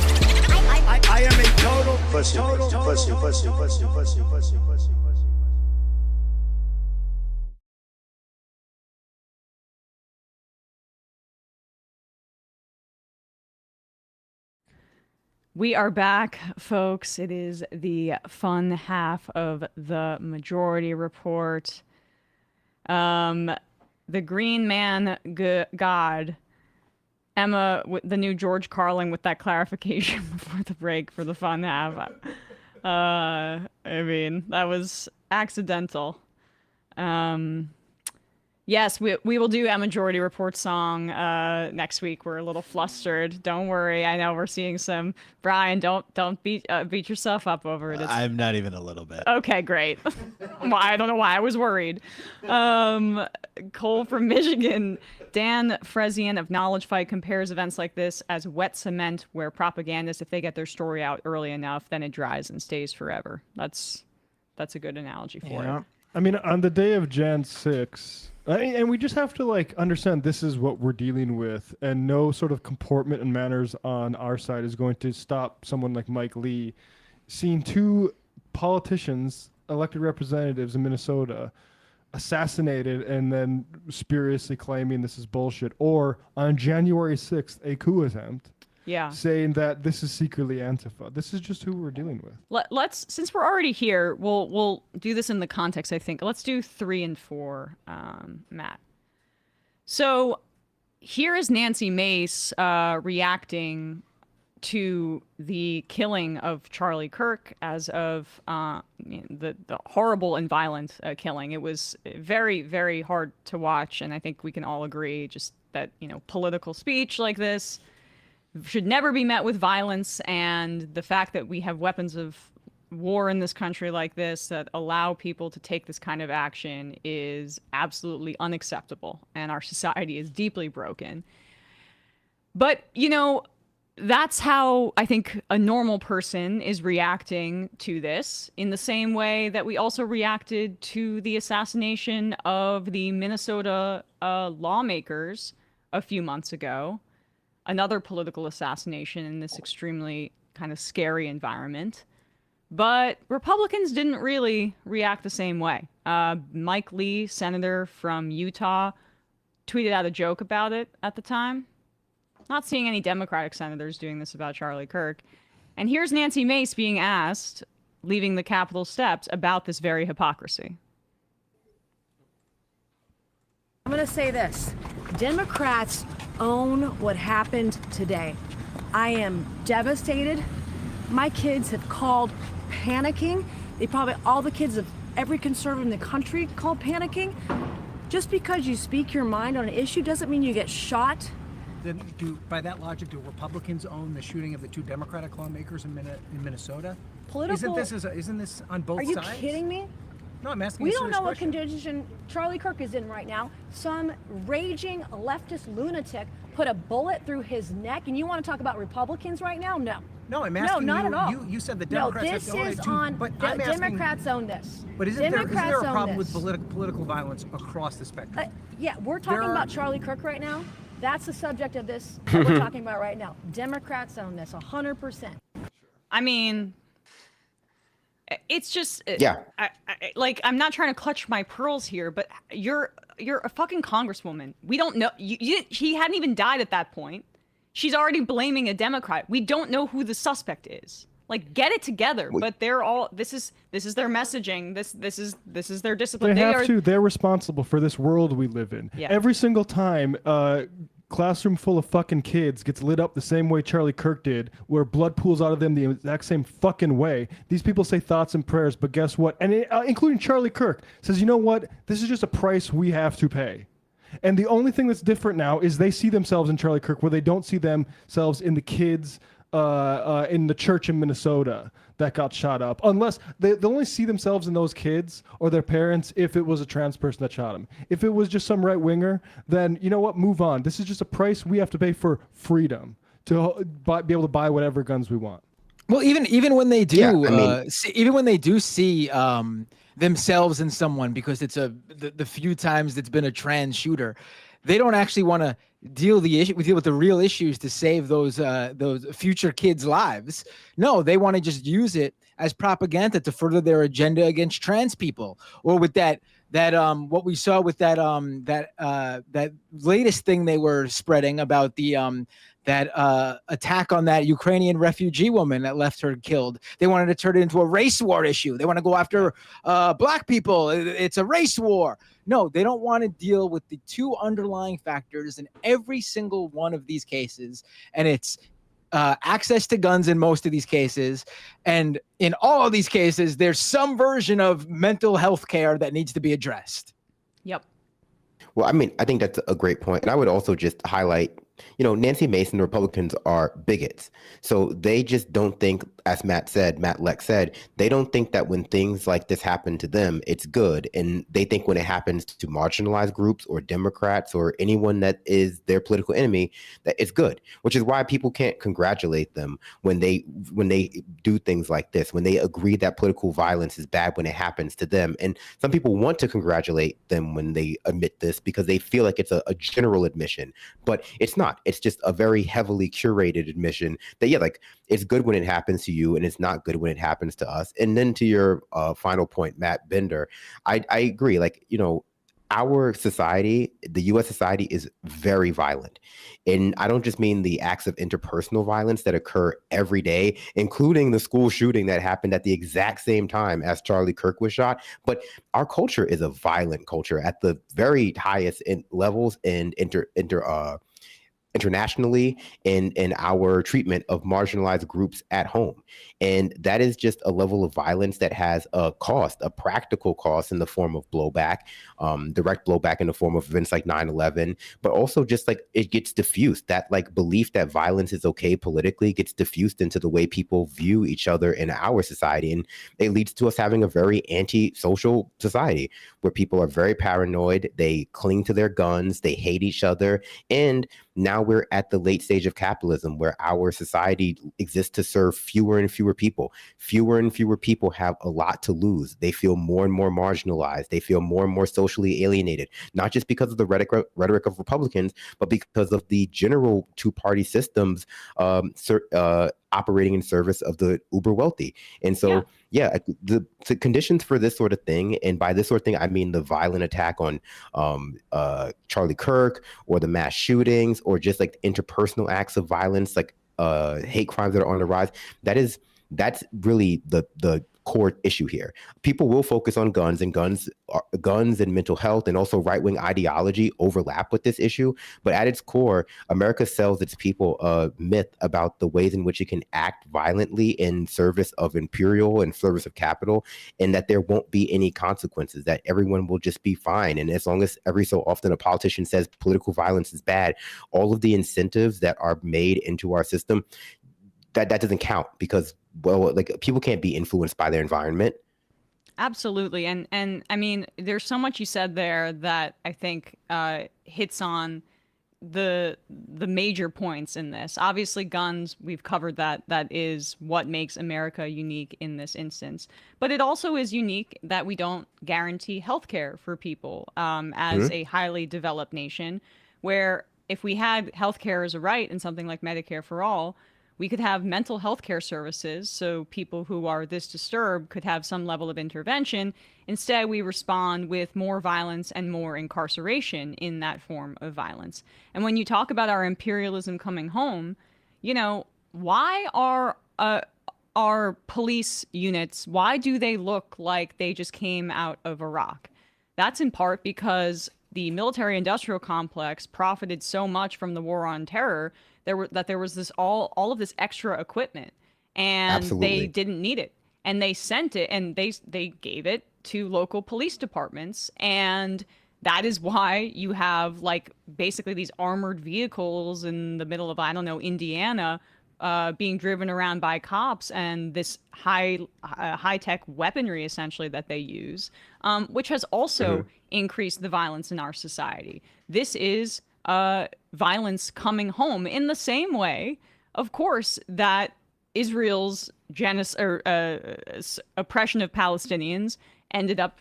I am a total pussy. We are back, folks. It is the fun half of the Majority Report. The Green Man God, Emma, the new George Carlin with that clarification before the break for the fun half. I mean, that was accidental. Yes, we will do a Majority Report song next week. We're a little flustered. Don't worry. I know we're seeing some. Brian, don't beat yourself up over it. I'm not even a little bit. Okay, great. Well, I don't know why I was worried. Cole from Michigan, Dan Fresian of Knowledge Fight compares events like this as wet cement, where propagandists, if they get their story out early enough, then it dries and stays forever. That's a good analogy for it. I mean, on the day of Jan 6. And we just have to understand this is what we're dealing with, and no sort of comportment and manners on our side is going to stop someone like Mike Lee seeing two politicians, elected representatives in Minnesota, assassinated and then spuriously claiming this is bullshit, or on January 6th, a coup attempt. Yeah. Saying that this is secretly Antifa. This is just who we're dealing with. Let's, since we're already here, we'll do this in the context, I think. Let's do 3 and 4, Matt. So here is Nancy Mace reacting to the killing of Charlie Kirk as of the horrible and violent killing. It was very, very hard to watch, and I think we can all agree just that, political speech like this should never be met with violence, and the fact that we have weapons of war in this country like this that allow people to take this kind of action is absolutely unacceptable, and our society is deeply broken. But, that's how I think a normal person is reacting to this, in the same way that we also reacted to the assassination of the Minnesota lawmakers a few months ago. another political assassination in this extremely kind of scary environment. But Republicans didn't really react the same way. Mike Lee, senator from Utah, tweeted out a joke about it at the time. Not seeing any Democratic senators doing this about Charlie Kirk. And here's Nancy Mace being asked, leaving the Capitol steps, about this very hypocrisy. I'm going to say this. Democrats own what happened today. I am devastated. My kids have called panicking. All the kids of every conservative in the country call panicking. Just because you speak your mind on an issue doesn't mean you get shot. Then by that logic, do Republicans own the shooting of the 2 Democratic lawmakers in Minnesota? Political. Isn't this on both sides? Are you kidding me? No, I'm asking We a don't serious know what question. condition Charlie Kirk is in right now. Some raging leftist lunatic put a bullet through his neck, and you want to talk about Republicans right now? No. No, I'm asking no, not you. at all. You said the Democrats this have is to on. but I'm asking, Democrats own this. But isn't there a Democrats own problem this. with political violence across the spectrum? Yeah, we're talking about Charlie Kirk right now. That's the subject of this that we're talking about right now. Democrats own this 100%. I mean, it's just yeah. I'm not trying to clutch my pearls here, but you're a fucking congresswoman. We don't know. He hadn't even died at that point. She's already blaming a Democrat. We don't know who the suspect is. Like, get it together. But they're all. This is their messaging. This is their discipline. They have to. They're responsible for this world we live in. Yeah. Every single time classroom full of fucking kids gets lit up the same way Charlie Kirk did, where blood pools out of them the exact same fucking way. These people say thoughts and prayers, but guess what? And including Charlie Kirk says, you know what? This is just a price we have to pay. And the only thing that's different now is they see themselves in Charlie Kirk, where they don't see themselves in the kids in the church in Minnesota that got shot up, unless they only see themselves in those kids or their parents if it was a trans person that shot them. If it was just some right winger, then you know what? Move on. This is just a price we have to pay for freedom to be able to buy whatever guns we want. Well, even when they do, even when they do see themselves in someone, because it's the few times it's been a trans shooter, they don't actually want to deal with the real issues to save those future kids' lives. No, they want to just use it as propaganda to further their agenda against trans people, or with that what we saw with that latest thing they were spreading about the that attack on that Ukrainian refugee woman that left her killed. They wanted to turn it into a race war issue. They want to go after black people. It's a race war. No, they don't want to deal with the 2 underlying factors in every single one of these cases. And it's access to guns in most of these cases. And in all of these cases, there's some version of mental health care that needs to be addressed. Yep. Well, I mean, I think that's a great point. And I would also just highlight, Nancy Mace and the Republicans are bigots. So they just don't think, as Matt Lex said, they don't think that when things like this happen to them, it's good. And they think when it happens to marginalized groups or Democrats or anyone that is their political enemy, that it's good, which is why people can't congratulate them when they do things like this, when they agree that political violence is bad when it happens to them. And some people want to congratulate them when they admit this because they feel like it's a general admission, but it's not. It's just a very heavily curated admission that, it's good when it happens to you and it's not good when it happens to us. And then to your final point, Matt Bender, I agree. Our society, the U.S. society, is very violent. And I don't just mean the acts of interpersonal violence that occur every day, including the school shooting that happened at the exact same time as Charlie Kirk was shot. But our culture is a violent culture at the very highest levels and internationally in our treatment of marginalized groups at home. And that is just a level of violence that has a cost, a practical cost in the form of blowback, direct blowback in the form of events like 9/11, but also just it gets diffused. That belief that violence is okay politically gets diffused into the way people view each other in our society. And it leads to us having a very anti-social society where people are very paranoid. They cling to their guns. They hate each other. And now we're at the late stage of capitalism where our society exists to serve fewer and fewer people. Fewer and fewer people have a lot to lose. They feel more and more marginalized. They feel more and more socially alienated, not just because of the rhetoric of Republicans, but because of the general two-party systems operating in service of the uber wealthy. And so, the conditions for this sort of thing, and by this sort of thing, I mean the violent attack on Charlie Kirk, or the mass shootings, or just like interpersonal acts of violence, like hate crimes that are on the rise. That's really the core issue here. People will focus on guns and mental health, and also right-wing ideology overlap with this issue. But at its core, America sells its people a myth about the ways in which it can act violently in service of imperial and service of capital, and that there won't be any consequences, that everyone will just be fine. And as long as every so often a politician says political violence is bad, all of the incentives that are made into our system, that doesn't count, because, well, like, people can't be influenced by their environment. Absolutely. And I mean, there's so much you said there that I think hits on the major points in this. Obviously, guns, we've covered that. That is what makes America unique in this instance. But it also is unique that we don't guarantee healthcare for people as a highly developed nation, where if we had healthcare as a right and something like Medicare for all, we could have mental health care services, so people who are this disturbed could have some level of intervention. Instead, we respond with more violence and more incarceration in that form of violence. And when you talk about our imperialism coming home, you know, why are our police units, why do they look like they just came out of Iraq? That's in part because the military-industrial complex profited so much from the war on terror there was this all of this extra equipment, and they didn't need it, and they sent it, and they gave it to local police departments, and that is why you have, like, basically these armored vehicles in the middle of, I don't know, Indiana, being driven around by cops, and this high-tech weaponry essentially that they use, which has also increased the violence in our society. This is violence coming home in the same way, of course, that Israel's oppression of Palestinians ended up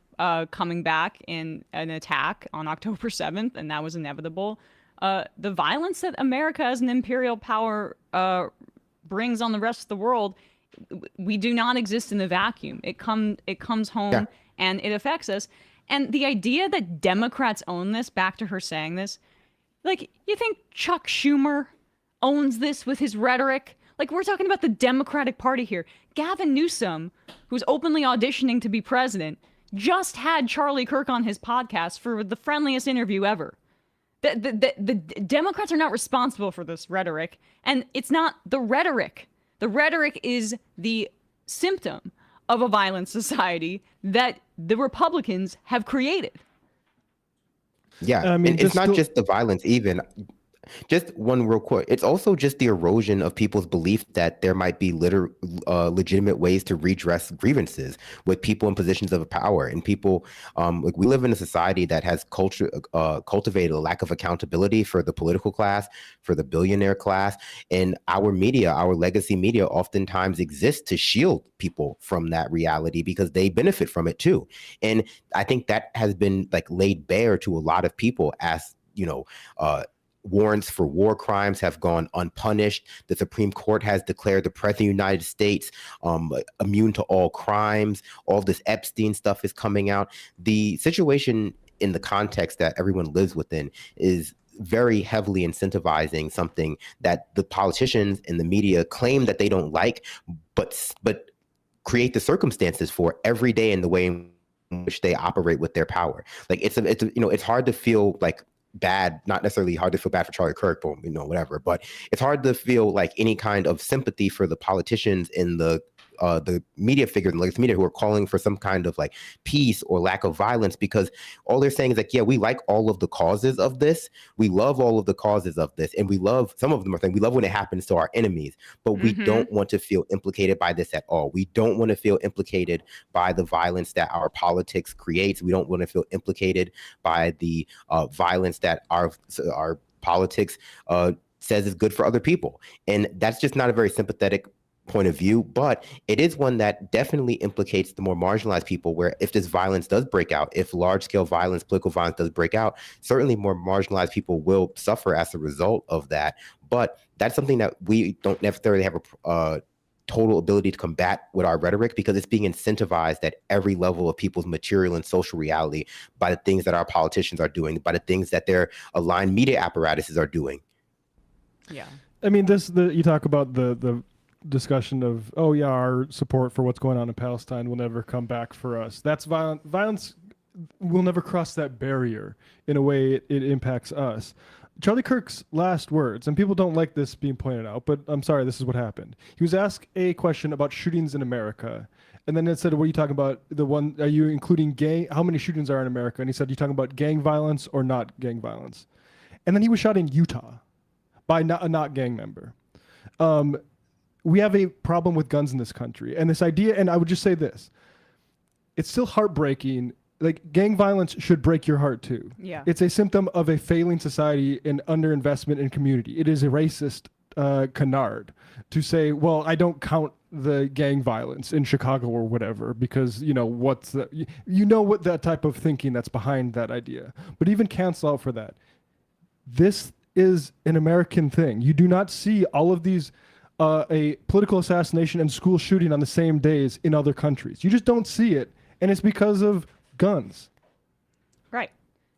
coming back in an attack on October 7th, and that was inevitable. The violence that America as an imperial power brings on the rest of the world, we do not exist in a vacuum. It comes home and it affects us. And the idea that Democrats own this, back to her saying this, like, you think Chuck Schumer owns this with his rhetoric? Like, we're talking about the Democratic Party here. Gavin Newsom, who's openly auditioning to be president, just had Charlie Kirk on his podcast for the friendliest interview ever. The Democrats are not responsible for this rhetoric, and it's not the rhetoric. The rhetoric is the symptom of a violent society that the Republicans have created. Yeah, I mean, and it's not just the violence even. Just one real quick. It's also just the erosion of people's belief that there might be legitimate ways to redress grievances with people in positions of power. And people, like, we live in a society that has cultivated a lack of accountability for the political class, for the billionaire class. And our media, our legacy media, oftentimes exists to shield people from that reality because they benefit from it too. And I think that has been, like, laid bare to a lot of people as, you know, warrants for war crimes have gone unpunished. The Supreme Court has declared the President of the United States immune to all crimes. All this Epstein stuff is coming out. The situation in the context that everyone lives within is very heavily incentivizing something that the politicians and the media claim that they don't like, but create the circumstances for every day in the way in which they operate with their power. Like, it's you know, it's hard to feel like bad, not necessarily hard to feel bad for Charlie Kirk, but, you know, whatever. But it's hard to feel like any kind of sympathy for the politicians in the media figures, like the media, who are calling for some kind of, like, peace or lack of violence, because all they're saying is like, yeah, we like all of the causes of this. We love all of the causes of this. And we love, some of them are saying, we love when it happens to our enemies, but we don't want to feel implicated by this at all. We don't want to feel implicated by the violence that our politics creates. We don't want to feel implicated by the violence that our politics says is good for other people. And that's just not a very sympathetic point of view, but it is one that definitely implicates the more marginalized people, where if this violence does break out, if large-scale violence, political violence does break out, certainly more marginalized people will suffer as a result of that. But that's something that we don't necessarily have a total ability to combat with our rhetoric, because it's being incentivized at every level of people's material and social reality by the things that our politicians are doing, by the things that their aligned media apparatuses are doing. Yeah. I mean, you talk about the discussion of, oh yeah, our support for what's going on in Palestine will never come back for us. That's violence will never cross that barrier in a way it impacts us. Charlie Kirk's last words, and people don't like this being pointed out, but I'm sorry, this is what happened. He was asked a question about shootings in America, and then it said, what are you talking about? Are you including how many shootings are in America? And he said, you talking about gang violence or not gang violence? And then he was shot in Utah by a not gang member. We have a problem with guns in this country. And this idea, and I would just say this, it's still heartbreaking. Like, gang violence should break your heart too. Yeah. It's a symptom of a failing society and underinvestment in community. It is a racist canard to say, well, I don't count the gang violence in Chicago or whatever, because what that type of thinking that's behind that idea. But even cancel out for that. This is an American thing. You do not see all of these a political assassination and school shooting on the same days in other countries. You just don't see it, and it's because of guns. Right.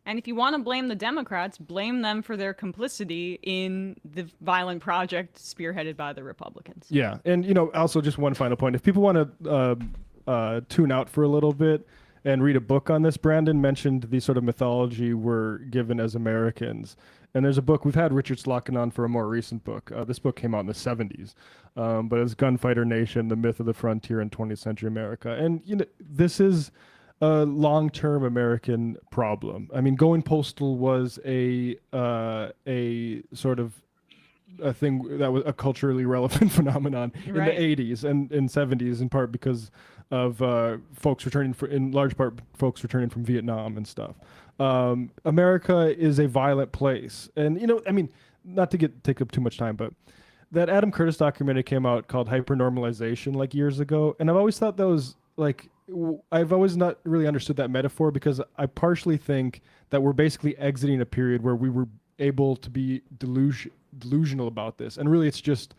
And if you want to blame the Democrats, blame them for their complicity in the violent project spearheaded by the Republicans. Yeah, and also just one final point. If people want to tune out for a little bit and read a book on this, Brandon mentioned the sort of mythology we're given as Americans. And there's a book, we've had Richard Slotkin on for a more recent book. This book came out in the 70s, but it's Gunfighter Nation, The Myth of the Frontier in 20th Century America. And this is a long-term American problem. I mean, going postal was a sort of a thing that was a culturally relevant phenomenon in the 80s and 70s, in part because of folks returning from Vietnam and stuff. America is a violent place, and I mean, not to take up too much time, but that Adam Curtis documentary came out called Hypernormalization like years ago, and I've always thought that was like, I've always not really understood that metaphor, because I partially think that we're basically exiting a period where we were able to be delusional about this, and really it's just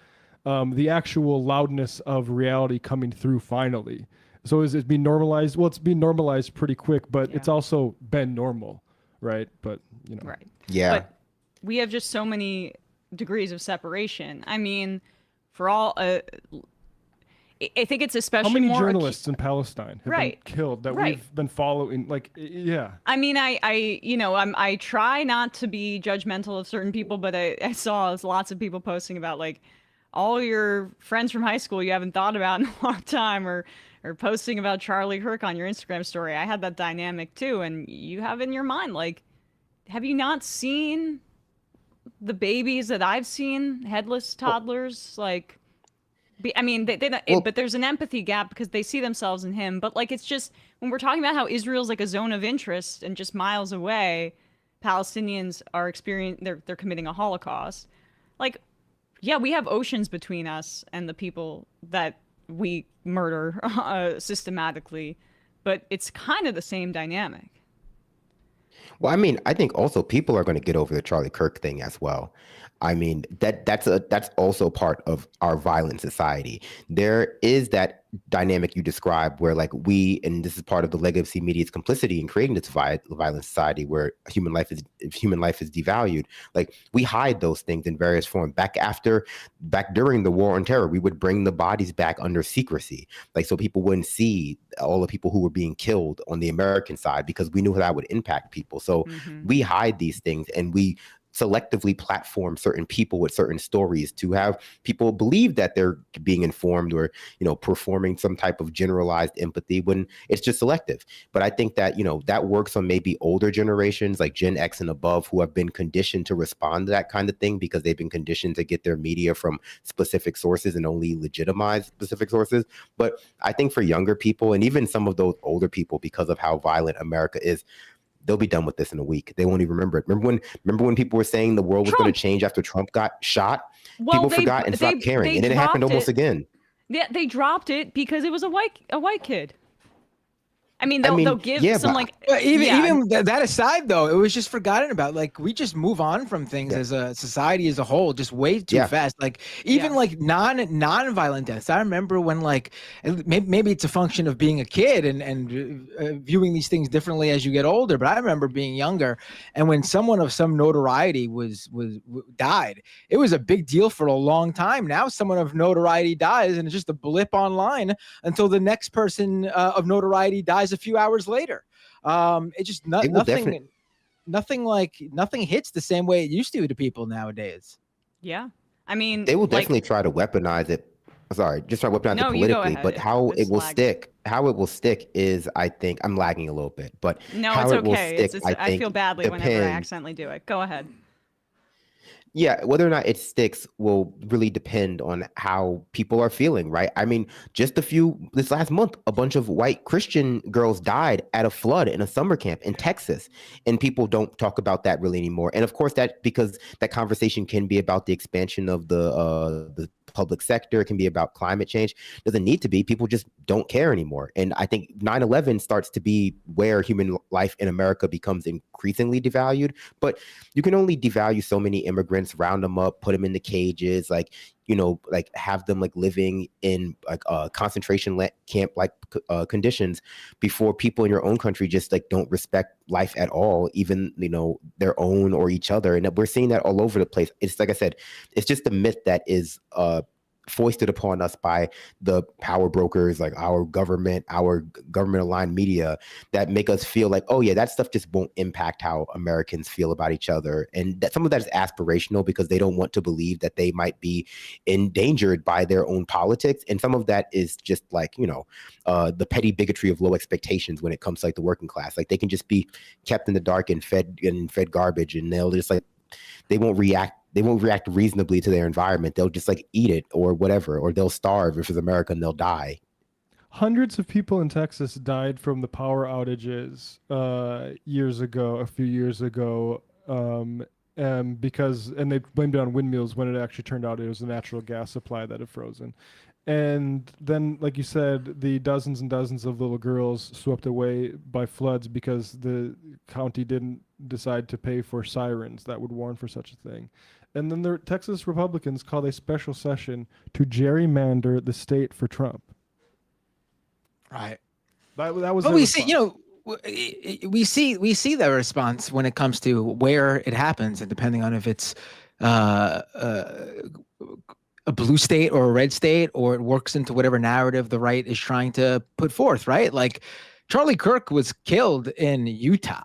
the actual loudness of reality coming through finally. So is it being normalized? Well, it's being normalized pretty quick, but it's also been normal, right? But right. Yeah. But we have just so many degrees of separation. I mean, for all, I think it's especially how many more journalists in Palestine have been killed that we've been following? Like, yeah. I mean, I try not to be judgmental of certain people, but I saw lots of people posting about like all your friends from high school you haven't thought about in a long time, or posting about Charlie Kirk on your Instagram story. I had that dynamic too, and you have in your mind, like, have you not seen the babies that I've seen, headless toddlers? Like, I mean, but there's an empathy gap because they see themselves in him. But like, it's just when we're talking about how Israel's like a zone of interest and just miles away, Palestinians are they're committing a Holocaust. Like, yeah, we have oceans between us and the people that we murder systematically, but it's kind of the same dynamic. Well, I mean, I think also people are going to get over the Charlie Kirk thing as well. I mean, that's also part of our violent society. There is that dynamic you described where, like, and this is part of the legacy media's complicity in creating this violent society where human life is devalued. Like, we hide those things in various forms. Back during the war on terror, we would bring the bodies back under secrecy, like, so people wouldn't see all the people who were being killed on the American side, because we knew that would impact people. So we hide these things, and we selectively platform certain people with certain stories to have people believe that they're being informed or, performing some type of generalized empathy when it's just selective. But I think that, that works on maybe older generations like Gen X and above, who have been conditioned to respond to that kind of thing because they've been conditioned to get their media from specific sources and only legitimize specific sources. But I think for younger people, and even some of those older people, because of how violent America is, they'll be done with this in a week. They won't even remember it. Remember when people were saying the world was going to change after Trump got shot? Well, People forgot and stopped caring, and it happened almost again. Yeah, they dropped it because it was a white kid. I mean, they'll give some like. Even that aside, though, it was just forgotten about. Like, we just move on from things as a society as a whole, just way too fast. Like, even like non-violent deaths. I remember when, like, maybe it's a function of being a kid and viewing these things differently as you get older. But I remember being younger, and when someone of some notoriety died, it was a big deal for a long time. Now, someone of notoriety dies, and it's just a blip online until the next person of notoriety dies a few hours later. It just nothing hits the same way it used to people nowadays. Yeah, I mean, they will definitely try to weaponize it. Sorry, just try to weaponize it politically. But how it will stick is, I think, I'm lagging a little bit. But no, how it's it will okay. stick, I feel badly depends. whenever I accidentally do it. Go ahead. Yeah, whether or not it sticks will really depend on how people are feeling, right? I mean, this last month, a bunch of white Christian girls died at a flood in a summer camp in Texas, and people don't talk about that really anymore. And of course, because that conversation can be about the expansion of the public sector, it can be about climate change. It doesn't need to be. People just don't care anymore. And I think 9/11 starts to be where human life in America becomes increasingly devalued. But you can only devalue so many immigrants, round them up, put them into cages, like have them like living in like concentration camp like conditions before people in your own country just like don't respect life at all, even their own or each other. And we're seeing that all over the place. It's like I said, it's just a myth that is foisted upon us by the power brokers, like our government aligned media, that make us feel like, oh yeah, that stuff just won't impact how Americans feel about each other. And that some of that is aspirational because they don't want to believe that they might be endangered by their own politics. And some of that is just like, the petty bigotry of low expectations when it comes to like the working class. Like they can just be kept in the dark and fed garbage, and they'll just like, they won't react reasonably to their environment. They'll just like eat it or whatever, or they'll starve. If it's America, and they'll die. Hundreds of people in Texas died from the power outages a few years ago, because they blamed it on windmills when it actually turned out it was a natural gas supply that had frozen. And then, like you said, the dozens and dozens of little girls swept away by floods because the county didn't decide to pay for sirens that would warn for such a thing. And then the Texas Republicans called a special session to gerrymander the state for Trump. Right. That was. But we see the response when it comes to where it happens, and depending on if it's a blue state or a red state, or it works into whatever narrative the right is trying to put forth, right? Like Charlie Kirk was killed in Utah,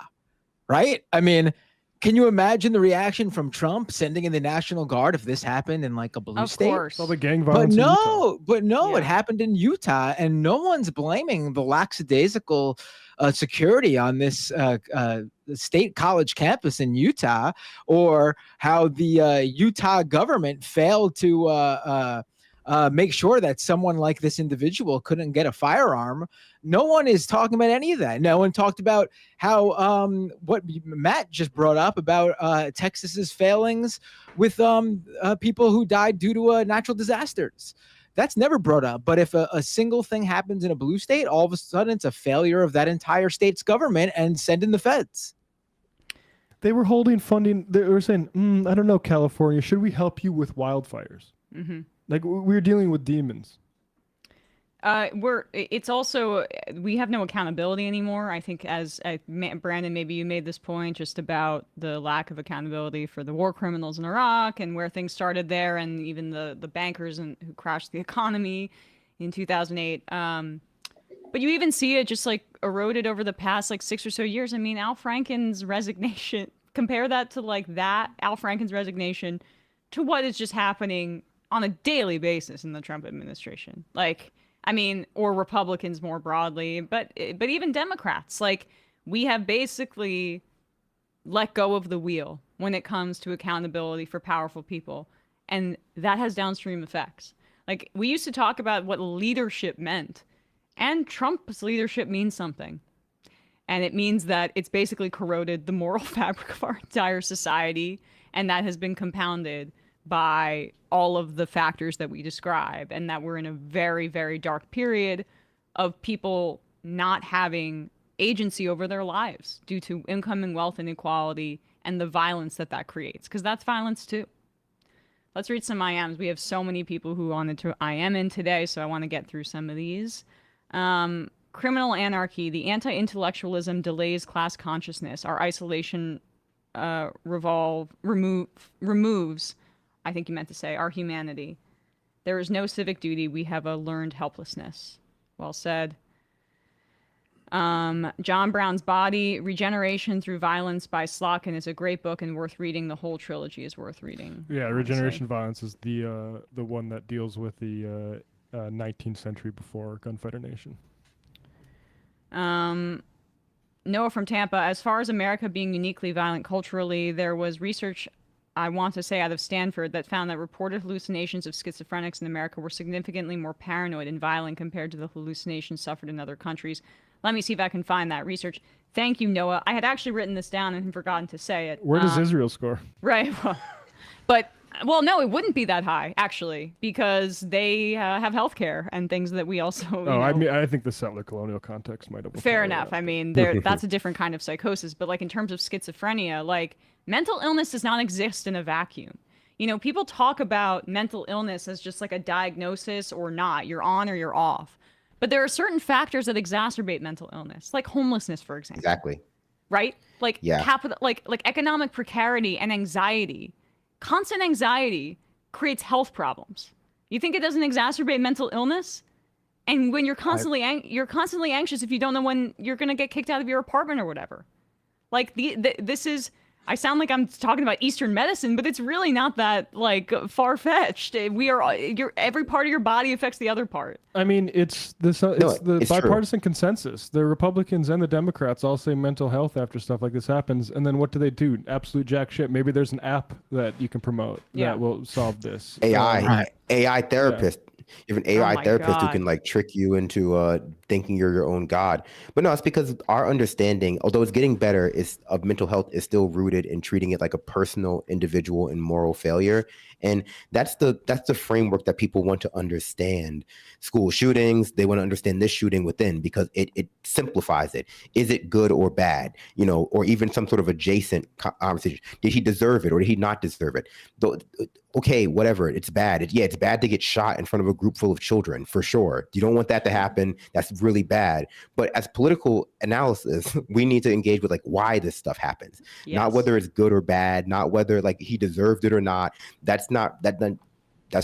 right? I mean, can you imagine the reaction from Trump sending in the National Guard if this happened in like a blue state? Of course. All the gang violence. But no, it happened in Utah, and no one's blaming the lackadaisical security on this state college campus in Utah, or how the Utah government failed to make sure that someone like this individual couldn't get a firearm. No one is talking about any of that. No one talked about how what Matt just brought up about Texas's failings with people who died due to natural disasters. That's never brought up. But if a single thing happens in a blue state, all of a sudden it's a failure of that entire state's government and send in the feds. They were holding funding. They were saying, I don't know, California, should we help you with wildfires? Mm-hmm. Like we're dealing with demons. It's also, we have no accountability anymore. I think Brandon, maybe you made this point just about the lack of accountability for the war criminals in Iraq and where things started there, and even the bankers who crashed the economy in 2008. But you even see it just like eroded over the past like 6 or so years. I mean, Al Franken's resignation, compare that to like Al Franken's resignation to what is just happening on a daily basis in the Trump administration. Like, I mean, or Republicans more broadly, but even Democrats. Like, we have basically let go of the wheel when it comes to accountability for powerful people. And that has downstream effects. Like, we used to talk about what leadership meant. And Trump's leadership means something. And it means that it's basically corroded the moral fabric of our entire society. And that has been compounded by all of the factors that we describe. And that we're in a very, very dark period of people not having agency over their lives due to income and wealth inequality and the violence that that creates. Because that's violence too. Let's read some IMs. We have so many people who wanted to IM in today, so I want to get through some of these. Criminal anarchy. The anti-intellectualism delays class consciousness. Our isolation removes, I think you meant to say, our humanity. There is no civic duty. We have a learned helplessness. Well said. John Brown's Body, Regeneration Through Violence by Slotkin is a great book and worth reading. The whole trilogy is worth reading. Yeah, Regeneration Violence is the one that deals with the 19th century before Gunfighter Nation. Noah from Tampa, as far as America being uniquely violent culturally, there was research, I want to say, out of Stanford that found that reported hallucinations of schizophrenics in America were significantly more paranoid and violent compared to the hallucinations suffered in other countries. Let me see if I can find that research. Thank you, Noah. I had actually written this down and forgotten to say it. Where does Israel score? Right. Well, no, it wouldn't be that high, actually, because they have health care and things that we also, I mean, I think the settler colonial context might have. Fair enough. I mean, that's a different kind of psychosis. But like in terms of schizophrenia, like mental illness does not exist in a vacuum. People talk about mental illness as just like a diagnosis or not. You're on or you're off. But there are certain factors that exacerbate mental illness, like homelessness, for example. Exactly. Right? Like like economic precarity and anxiety. Constant anxiety creates health problems. You think it doesn't exacerbate mental illness? And when you're constantly anxious if you don't know when you're going to get kicked out of your apartment or whatever. Like this is, I sound like I'm talking about Eastern medicine, but it's really not that like far-fetched. Every part of your body affects the other part. I mean, it's the bipartisan consensus. The Republicans and the Democrats all say mental health after stuff like this happens, and then what do? Absolute jack shit. Maybe there's an app that you can promote that will solve this. AI therapist. You have an AI therapist who God. can like trick you into thinking you're your own god. But no, it's because our understanding, although it's getting better, of mental health is still rooted in treating it like a personal, individual, and moral failure. And that's the framework that people want to understand. School shootings, they want to understand this shooting within because it simplifies it. Is it good or bad? Or even some sort of adjacent conversation. Did he deserve it or did he not deserve it? Okay, whatever. It's bad. It's bad to get shot in front of a group full of children, for sure. You don't want that to happen. That's really bad. But as political analysis, we need to engage with like why this stuff happens, not whether it's good or bad, not whether like he deserved it or not. That's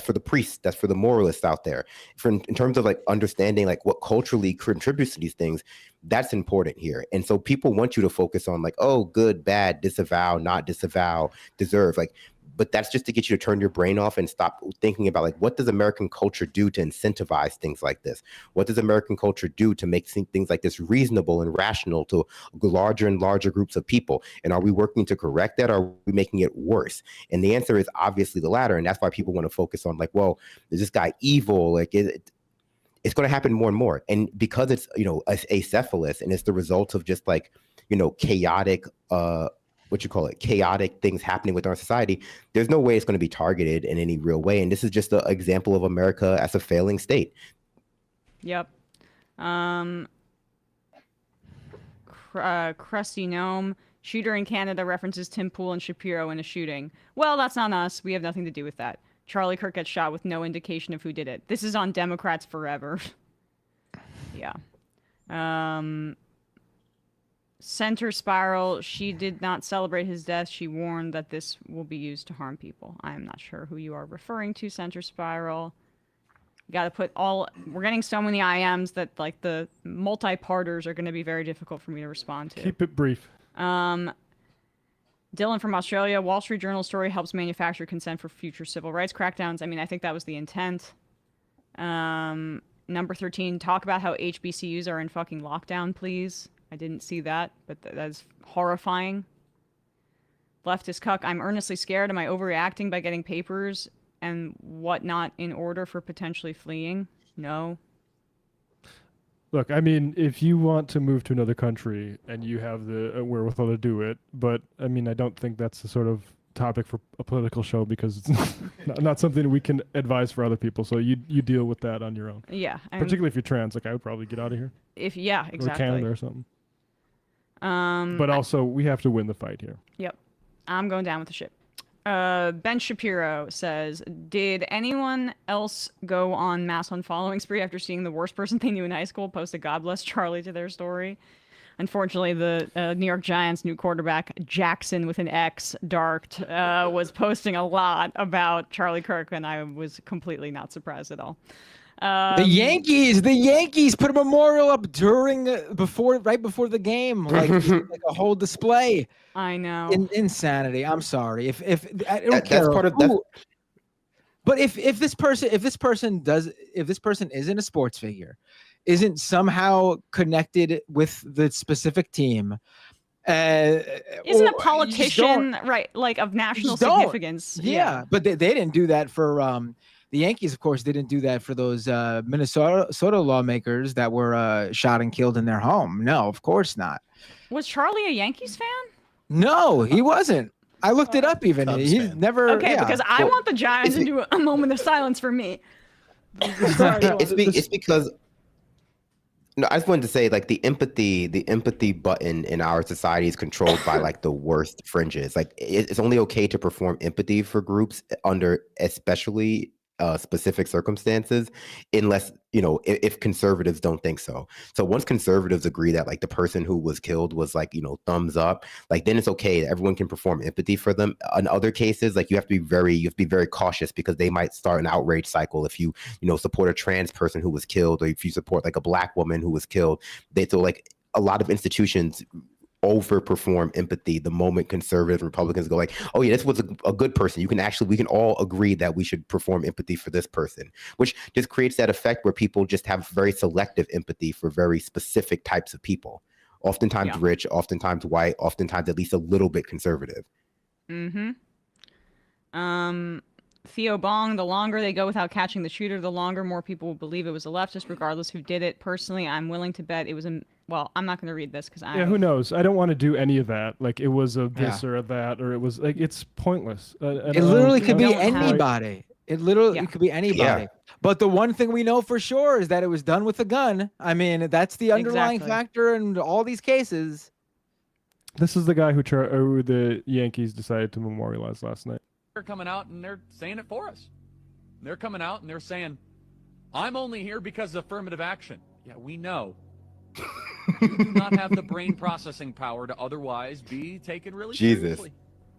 for the priests. That's for the moralists out there. In terms of like understanding like what culturally contributes to these things, that's important here. And so people want you to focus on like, oh, good, bad, disavow, not disavow, deserve. But that's just to get you to turn your brain off and stop thinking about like, what does American culture do to incentivize things like this? What does American culture do to make things like this reasonable and rational to larger and larger groups of people? And are we working to correct that? Or are we making it worse? And the answer is obviously the latter. And that's why people want to focus on like, well, is this guy evil? Like, it's going to happen more and more. And because it's, acephalous and it's the result of just like, chaotic, chaotic things happening within our society, there's no way it's going to be targeted in any real way. And this is just an example of America as a failing state. Yep. Crusty Gnome, shooter in Canada references Tim Pool and Shapiro in a shooting. Well, that's not us. We have nothing to do with that. Charlie Kirk gets shot with no indication of who did it. This is on Democrats forever. Yeah. Center Spiral, she did not celebrate his death. She warned that this will be used to harm people. I am not sure who you are referring to, Center Spiral. You got to put we're getting so many IMs that like the multi-parters are going to be very difficult for me to respond to. Keep it brief. Dylan from Australia, Wall Street Journal story helps manufacture consent for future civil rights crackdowns. I mean, I think that was the intent. Number 13, talk about how HBCUs are in fucking lockdown, please. I didn't see that, but that's horrifying. Leftist cuck, I'm earnestly scared. Am I overreacting by getting papers and whatnot in order for potentially fleeing? No. Look, I mean, if you want to move to another country and you have the wherewithal to do it, but I mean, I don't think that's the sort of topic for a political show because it's not something we can advise for other people. So you deal with that on your own. Yeah, particularly if you're trans. Like I would probably get out of here. Exactly. Or Canada or something. But also, we have to win the fight here. Yep, I'm going down with the ship. Ben Shapiro says, did anyone else go on mass unfollowing spree after seeing the worst person they knew in high school post a God bless Charlie to their story? Unfortunately, the New York Giants' new quarterback, Jackson with an X, Dart, was posting a lot about Charlie Kirk, and I was completely not surprised at all. The Yankees put a memorial up right before the game, like a whole display. I know. Insanity. I'm sorry. If I don't care that's part of that. But if this person isn't a sports figure, isn't somehow connected with the specific team, isn't a politician, right? Like of national significance. Yeah, but they didn't do that for the Yankees, of course, didn't do that for those Minnesota lawmakers that were shot and killed in their home. No, of course not. Was Charlie a Yankees fan? No, he wasn't. I looked it up even. He's never. Okay, because I want the Giants to do a moment of silence for me. It's because. No, I just wanted to say, like, the empathy button in our society is controlled by like the worst fringes. Like, it's only okay to perform empathy for groups under especially specific circumstances, unless if conservatives don't think so. So once conservatives agree that like the person who was killed was like thumbs up, like then it's okay. Everyone can perform empathy for them. In other cases, like you have to be very cautious because they might start an outrage cycle if you support a trans person who was killed, or if you support like a black woman who was killed. So like a lot of institutions overperform empathy the moment conservative Republicans go like, oh yeah, this was a good person. We can all agree that we should perform empathy for this person, which just creates that effect where people just have very selective empathy for very specific types of people, oftentimes rich, oftentimes white, oftentimes at least a little bit conservative. Theo Bong, the longer they go without catching the shooter, the longer more people will believe it was a leftist, regardless who did it. Personally, I'm willing to bet it was well, I'm not going to read this because who knows? I don't want to do any of that. Like it was a this or a that, or it was like it's pointless. It literally could be anybody. It could be anybody. Yeah. But the one thing we know for sure is that it was done with a gun. I mean, that's the underlying factor in all these cases. This is the guy who the Yankees decided to memorialize last night. They're coming out and they're saying it for us. They're coming out and they're saying, I'm only here because of affirmative action. Yeah, we know. You do not have the brain processing power to otherwise be taken really seriously.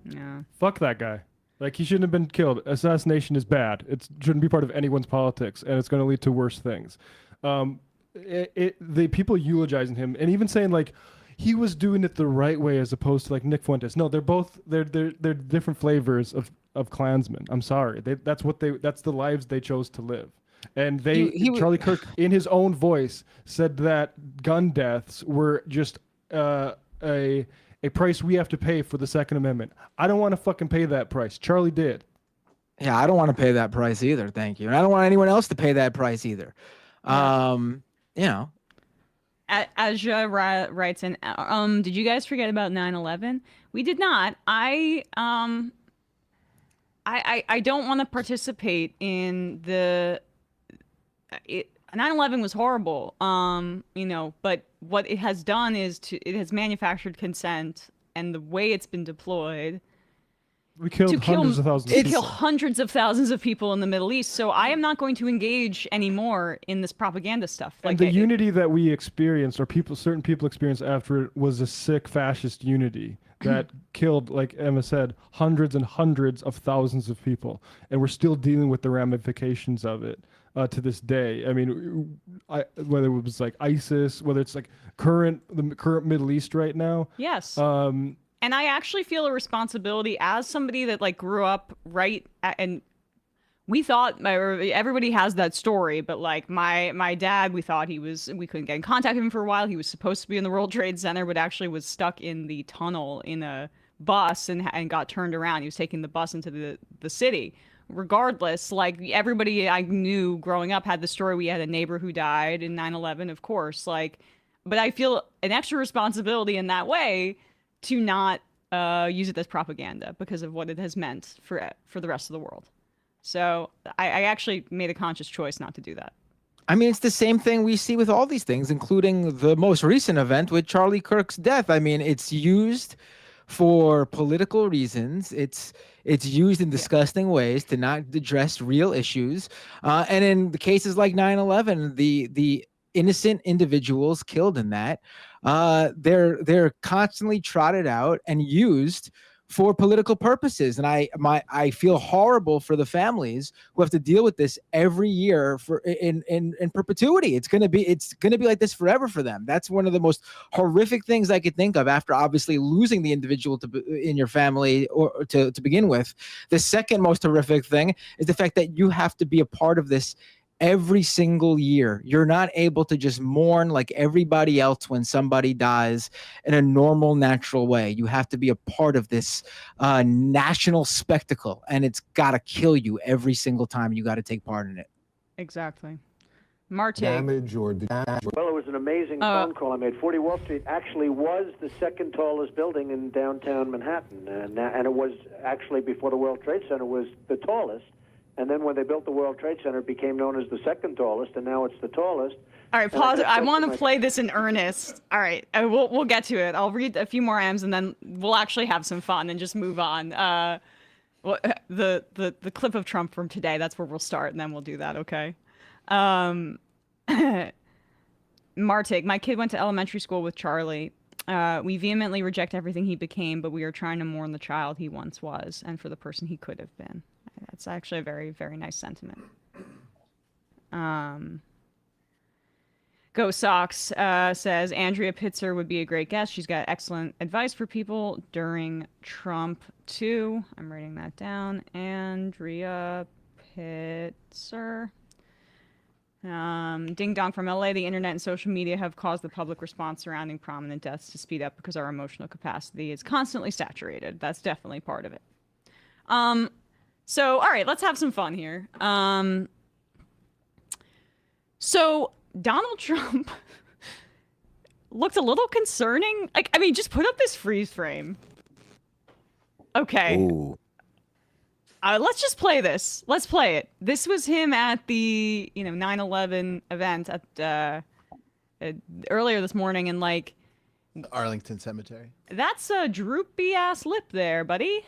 Yeah. Fuck that guy. Like, he shouldn't have been killed. Assassination is bad. It shouldn't be part of anyone's politics, and it's going to lead to worse things. The people eulogizing him and even saying like he was doing it the right way as opposed to like Nick Fuentes. No, they're different flavors of Klansmen. I'm sorry. That's the lives they chose to live. And Charlie Kirk, in his own voice, said that gun deaths were just a price we have to pay for the Second Amendment. I don't want to fucking pay that price. Charlie did. Yeah, I don't want to pay that price either. Thank you. And I don't want anyone else to pay that price either. Aja writes in, did you guys forget about 9/11? We did not. I don't want to participate in the 9/11 was horrible, but what it has done is it has manufactured consent, and the way it's been deployed we killed hundreds of thousands. To kill hundreds of thousands of people in the Middle East. So I am not going to engage anymore in this propaganda stuff. And the unity that we experienced, or certain people experienced after it, was a sick fascist unity that killed, like Emma said, hundreds and hundreds of thousands of people, and we're still dealing with the ramifications of it to this day. I mean, whether it was like ISIS, whether it's like the current Middle East right now. Yes. And I actually feel a responsibility as somebody that like grew up and we thought everybody has that story, but like my dad, we thought we couldn't get in contact with him for a while. He was supposed to be in the World Trade Center, but actually was stuck in the tunnel in a bus and got turned around. He was taking the bus into the city, regardless. Like, everybody I knew growing up had the story. We had a neighbor who died in 9/11, of course. Like, but I feel an extra responsibility in that way to not use it as propaganda because of what it has meant for the rest of the world. So I actually made a conscious choice not to do that. I mean, it's the same thing we see with all these things, including the most recent event with Charlie Kirk's death. I mean, it's used for political reasons. It's used in disgusting ways to not address real issues. And in the cases like 9/11, the innocent individuals killed in that, they're constantly trotted out and used for political purposes. And I feel horrible for the families who have to deal with this every year in perpetuity. It's gonna be like this forever for them. That's one of the most horrific things I could think of after obviously losing the individual in your family or to begin with. The second most horrific thing is the fact that you have to be a part of this every single year. You're not able to just mourn like everybody else when somebody dies in a normal, natural way. You have to be a part of this national spectacle, and it's got to kill you every single time you got to take part in it. Exactly. Marte. Damage or damage. Well, it was an amazing phone call I made. 40 Wall Street actually was the second tallest building in downtown Manhattan, and it was actually, before the World Trade Center, was the tallest. And then when they built the World Trade Center, it became known as the second tallest, and now it's the tallest. All right, pause. I want to play this in earnest. All right, we'll get to it. I'll read a few more M's, and then we'll actually have some fun and just move on. The clip of Trump from today, that's where we'll start, and then we'll do that, okay? Martig, my kid went to elementary school with Charlie. We vehemently reject everything he became, but we are trying to mourn the child he once was and for the person he could have been. That's actually a very, very nice sentiment. Go Sox says, Andrea Pitzer would be a great guest. She's got excellent advice for people during Trump, too. I'm writing that down. Andrea Pitzer. Ding Dong from LA, the internet and social media have caused the public response surrounding prominent deaths to speed up because our emotional capacity is constantly saturated. That's definitely part of it. So, all right, let's have some fun here. So Donald Trump looked a little concerning. Like, I mean, just put up this freeze frame. Okay. Ooh. Let's just play this. Let's play it. This was him at the 9/11 event at earlier this morning, and like Arlington Cemetery. That's a droopy ass lip there, buddy.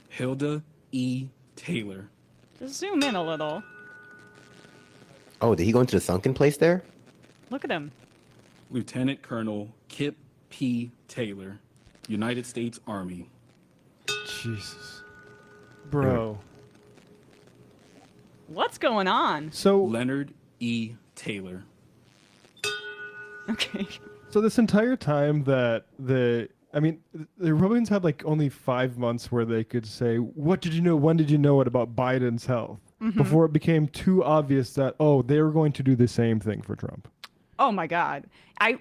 Hilda E. Taylor. Just zoom in a little. Oh, did he go into the sunken place there? Look at him. Lieutenant Colonel Kip P. Taylor, United States Army. Jesus. Bro. What's going on? So Leonard E. Taylor. Okay. So this entire time that the Republicans had like only 5 months where they could say, what did you know? When did you know it about Biden's health? Mm-hmm. Before it became too obvious that, they were going to do the same thing for Trump. Oh my God.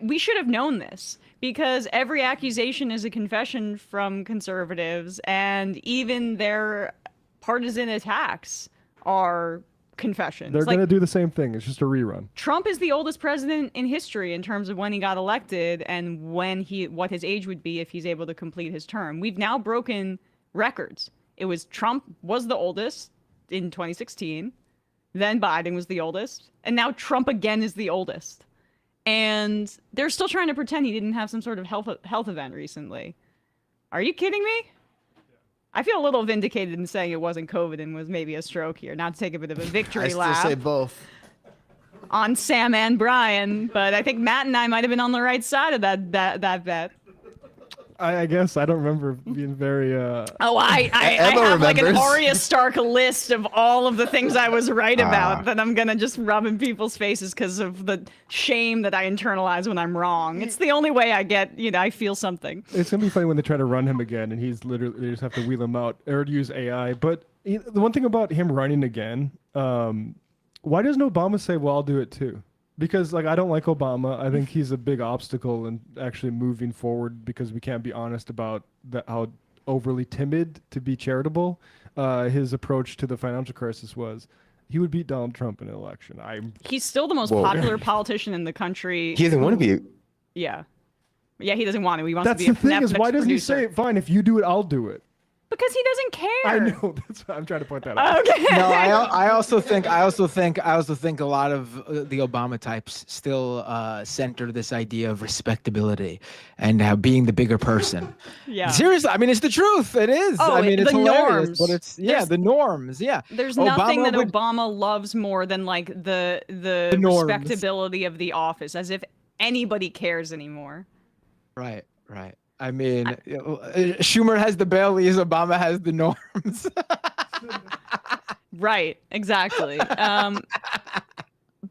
We should have known this because every accusation is a confession from conservatives, and even their partisan attacks are confessions. They're going to do the same thing. It's just a rerun. Trump is the oldest president in history in terms of when he got elected and what his age would be if he's able to complete his term. We've now broken records. It was Trump was the oldest in 2016, then Biden was the oldest, and now Trump again is the oldest. And they're still trying to pretend he didn't have some sort of health event recently. Are you kidding me? I feel a little vindicated in saying it wasn't COVID and was maybe a stroke here. Not to take a bit of a victory lap. I still say both. On Sam and Brian, but I think Matt and I might have been on the right side of that bet. I guess I don't remember being very. I have like an Arya Stark list of all of the things I was right about that I'm gonna just rub in people's faces because of the shame that I internalize when I'm wrong. It's the only way I get, I feel something. It's gonna be funny when they try to run him again, and he's literally they just have to wheel him out or use AI. But the one thing about him running again, why doesn't Obama say, "Well, I'll do it too"? Because I don't like Obama. I think he's a big obstacle in actually moving forward because we can't be honest about how overly timid to be charitable, his approach to the financial crisis was he would beat Donald Trump in an election. He's still the most popular politician in the country. He doesn't want to be. Yeah. Yeah, he doesn't want to. He wants That's to be the thing Netflix is, why doesn't he producer. say, fine, if you do it, I'll do it? Because he doesn't care. I know. That's what I'm trying to point that out. Okay. No, I also think a lot of the Obama types still center this idea of respectability and being the bigger person. Yeah. Seriously, I mean, it's the truth. It is. Oh, I mean, it's the hilarious, norms. but it's the norms. Yeah. There's nothing that would- Obama loves more than like the norms. respectability of the office, as if anybody cares anymore. Right. I mean, Schumer has the Baileys, Obama has the norms. Right, exactly.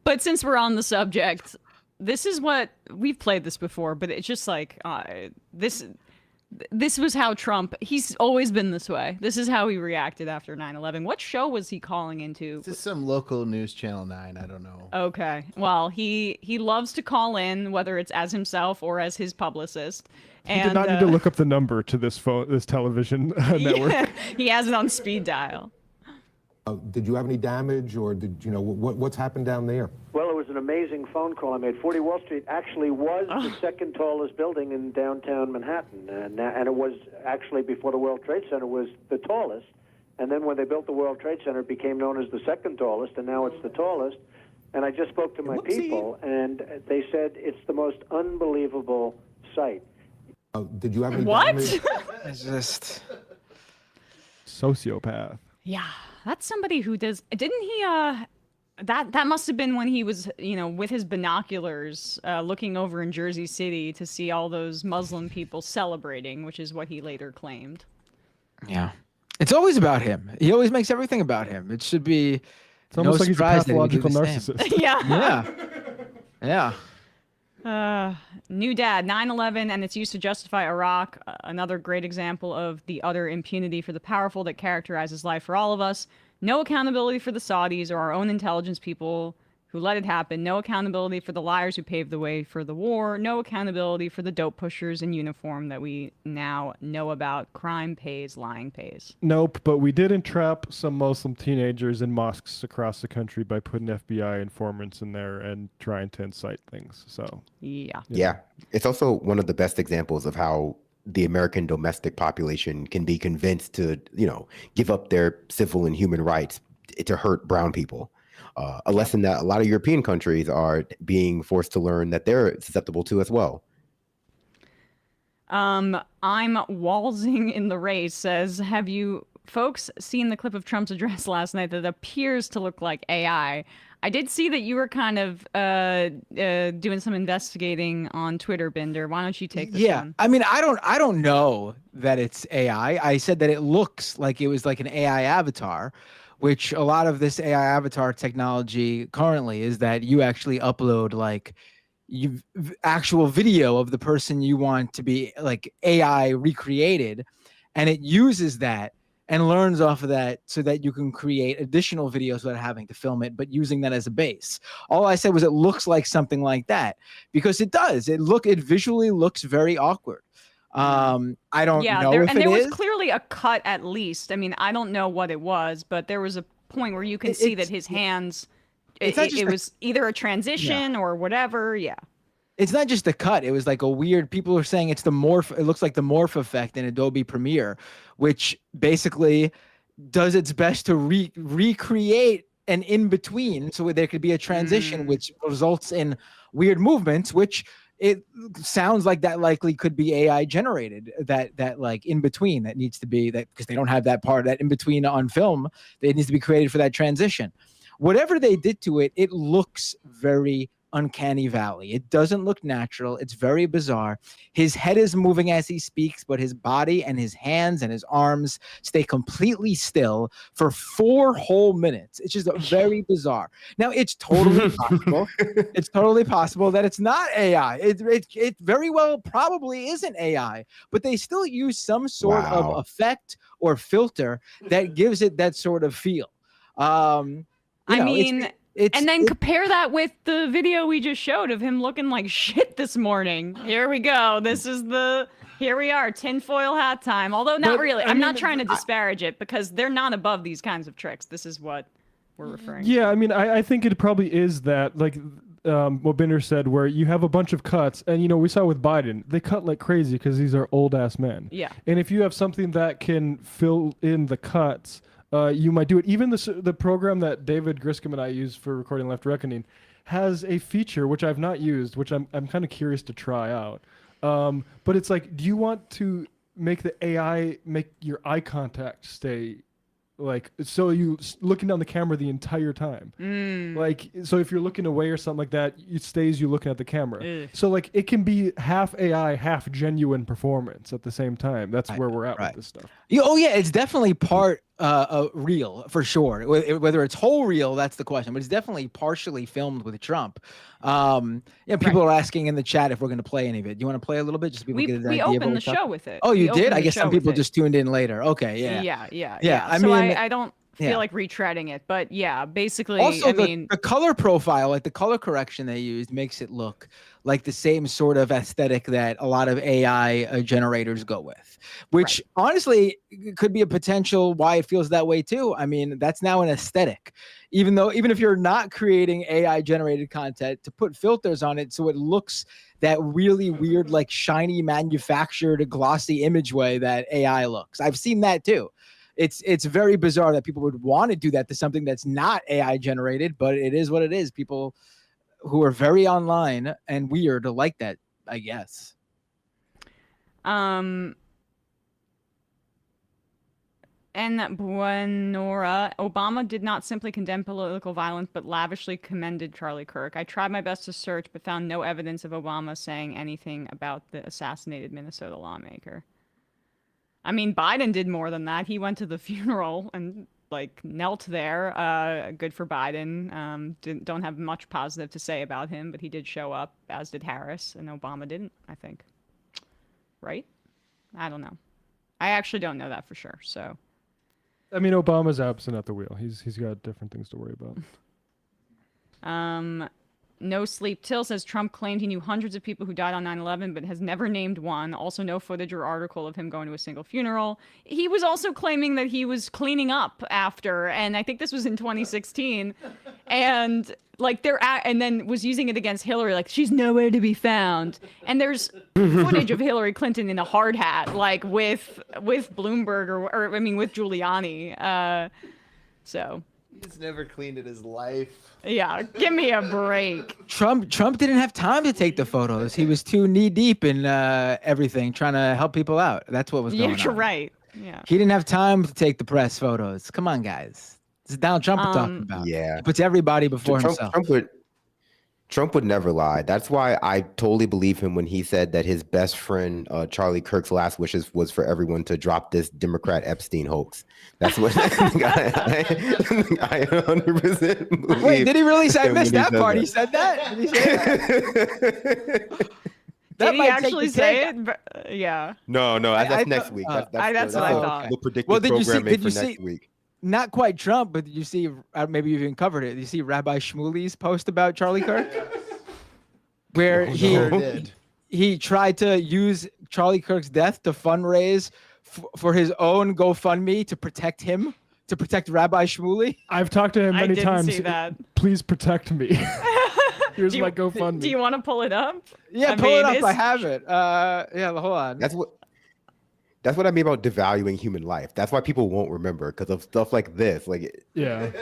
But since we're on the subject, this is what we've played this before, but it's just like this was how Trump, he's always been this way. This is how he reacted after 9/11. What show was he calling into? This is some local news channel 9, I don't know. Okay. Well, he loves to call in, whether it's as himself or as his publicist. He did not need to look up the number to this television network. Yeah, he has it on speed dial. Did you have any damage, or did you know what's happened down there? Well, it was an amazing phone call I made. 40 Wall Street actually was the second tallest building in downtown Manhattan, and it was actually, before the World Trade Center, was the tallest. And then when they built the World Trade Center, it became known as the second tallest, and now it's the tallest. And I just spoke to my people, and they said it's the most unbelievable sight. Did you have any What? damage? It's just sociopath. Yeah, that's somebody who does. Didn't he? That must have been when he was, with his binoculars, looking over in Jersey City to see all those Muslim people celebrating, which is what he later claimed. Yeah. It's always about him. He always makes everything about him. It should be. It's almost like he's a pathological narcissist. narcissist. Yeah. Yeah. New dad, 9/11 and its use to justify Iraq, another great example of the utter impunity for the powerful that characterizes life for all of us. No accountability for the Saudis or our own intelligence people who let it happen. No accountability for the liars who paved the way for the war. No accountability for the dope pushers in uniform that we now know about. Crime pays, lying pays. Nope, but we did entrap some Muslim teenagers in mosques across the country by putting FBI informants in there and trying to incite things. So Yeah. It's also one of the best examples of how the American domestic population can be convinced to, give up their civil and human rights to hurt brown people. A lesson that a lot of European countries are being forced to learn that they're susceptible to as well. I'm Walzing in the Race says, have you folks seen the clip of Trump's address last night that appears to look like AI? I did see that you were kind of doing some investigating on Twitter, Binder. Why don't you take this one? I mean, I don't know that it's AI. I said that it looks like it was like an AI avatar, which a lot of this AI avatar technology currently is that you actually upload actual video of the person you want to be like AI recreated, and it uses that and learns off of that so that you can create additional videos without having to film it, but using that as a base. All I said was it looks like something like that, because it does. It visually looks very awkward. I don't know if and it there was is. clearly a cut at least. I mean, I don't know what it was, but there was a point where you can see that his hands, it was either a transition or whatever. Yeah. It's not just a cut. It was like a weird, people are saying it's the morph. It looks like the morph effect in Adobe Premiere, which basically does its best to recreate an in-between so there could be a transition, which results in weird movements, which it sounds like that likely could be AI generated, that like in between that needs to be that, because they don't have that part, that in between on film, it needs to be created for that transition. Whatever they did to it, it looks very uncanny valley. It doesn't look natural. It's very bizarre. His head is moving as he speaks, but his body and his hands and his arms stay completely still for 4 whole minutes. It's just very bizarre. Now, it's totally possible. It's totally possible that it's not AI. It very well probably isn't AI, but they still use some sort of effect or filter that gives it that sort of feel. And then compare that with the video we just showed of him looking like shit this morning. Here we go. Here we are, tinfoil hat time. Although not really. I'm not trying to disparage it because they're not above these kinds of tricks. This is what we're referring to. Yeah, I mean, I think it probably is that, like what Binder said, where you have a bunch of cuts, and we saw with Biden, they cut like crazy because these are old ass men. Yeah. And if you have something that can fill in the cuts, you might do it. Even the program that David Griscom and I use for recording Left Reckoning has a feature which I've not used, which I'm kind of curious to try out. But it's like, do you want to make the AI make your eye contact stay like, so you looking down the camera the entire time? Like, so if you're looking away or something like that, it stays you looking at the camera. So like, it can be half AI, half genuine performance at the same time. That's where we're at with this stuff. Oh yeah, it's definitely part real for sure. Whether it's whole real, that's the question. But it's definitely partially filmed with Trump. People are asking in the chat if we're going to play any of it. Do you want to play a little bit just so people get an idea? We opened the show with it. Oh, you did? I guess some people just tuned in later. Okay, Yeah. I mean, I don't feel like retreading it, but yeah, basically. Also, the color profile, like the color correction they used, makes it look like the same sort of aesthetic that a lot of AI generators go with, which honestly could be a potential why it feels that way too. I mean, that's now an aesthetic, even if you're not creating AI generated content, to put filters on it so it looks that really weird, like shiny, manufactured, glossy image way that AI looks. I've seen that too. It's very bizarre that people would want to do that to something that's not AI generated, but it is what it is. People who are very online and weird like that, I guess. And Buenora, Obama did not simply condemn political violence, but lavishly commended Charlie Kirk. I tried my best to search, but found no evidence of Obama saying anything about the assassinated Minnesota lawmaker. I mean, Biden did more than that. He went to the funeral and like knelt there. Good for Biden. Don't have much positive to say about him, but he did show up, as did Harris, and Obama didn't, I think. Right? I don't know. I actually don't know that for sure. So, I mean, Obama's absent at the wheel. He's got different things to worry about. No Sleep Till says Trump claimed he knew hundreds of people who died on 9/11, but has never named one. Also, no footage or article of him going to a single funeral. He was also claiming that he was cleaning up after, and I think this was in 2016, and like and then was using it against Hillary, like she's nowhere to be found. And there's footage of Hillary Clinton in a hard hat, like with Bloomberg or I mean with Giuliani. So. He's never cleaned in his life. Yeah, give me a break. Trump didn't have time to take the photos. He was too knee deep in everything, trying to help people out. That's what was going on. You're right. Yeah. He didn't have time to take the press photos. Come on, guys. This is Donald Trump we're talking about. Yeah. He puts everybody before himself. Trump would never lie. That's why I totally believe him when he said that his best friend Charlie Kirk's last wishes was for everyone to drop this Democrat Epstein hoax. That's what I 100% believe. Wait, did he really say? I missed that part. He said that? Did he say that? Did he actually say it? Yeah. No, that's next week. That's what I thought. The predictive programming for next week. Not quite Trump, but did you see, maybe you even covered it, did you see Rabbi Shmuley's post about Charlie Kirk? Where he tried to use Charlie Kirk's death to fundraise for his own GoFundMe to protect him, to protect Rabbi Shmuley? I've talked to him many times. See that. Please protect me. Here's my GoFundMe. Do you want to pull it up? Yeah, pull it up. I have it. Yeah, hold on. That's what I mean about devaluing human life. That's why people won't remember, because of stuff like this. Yeah.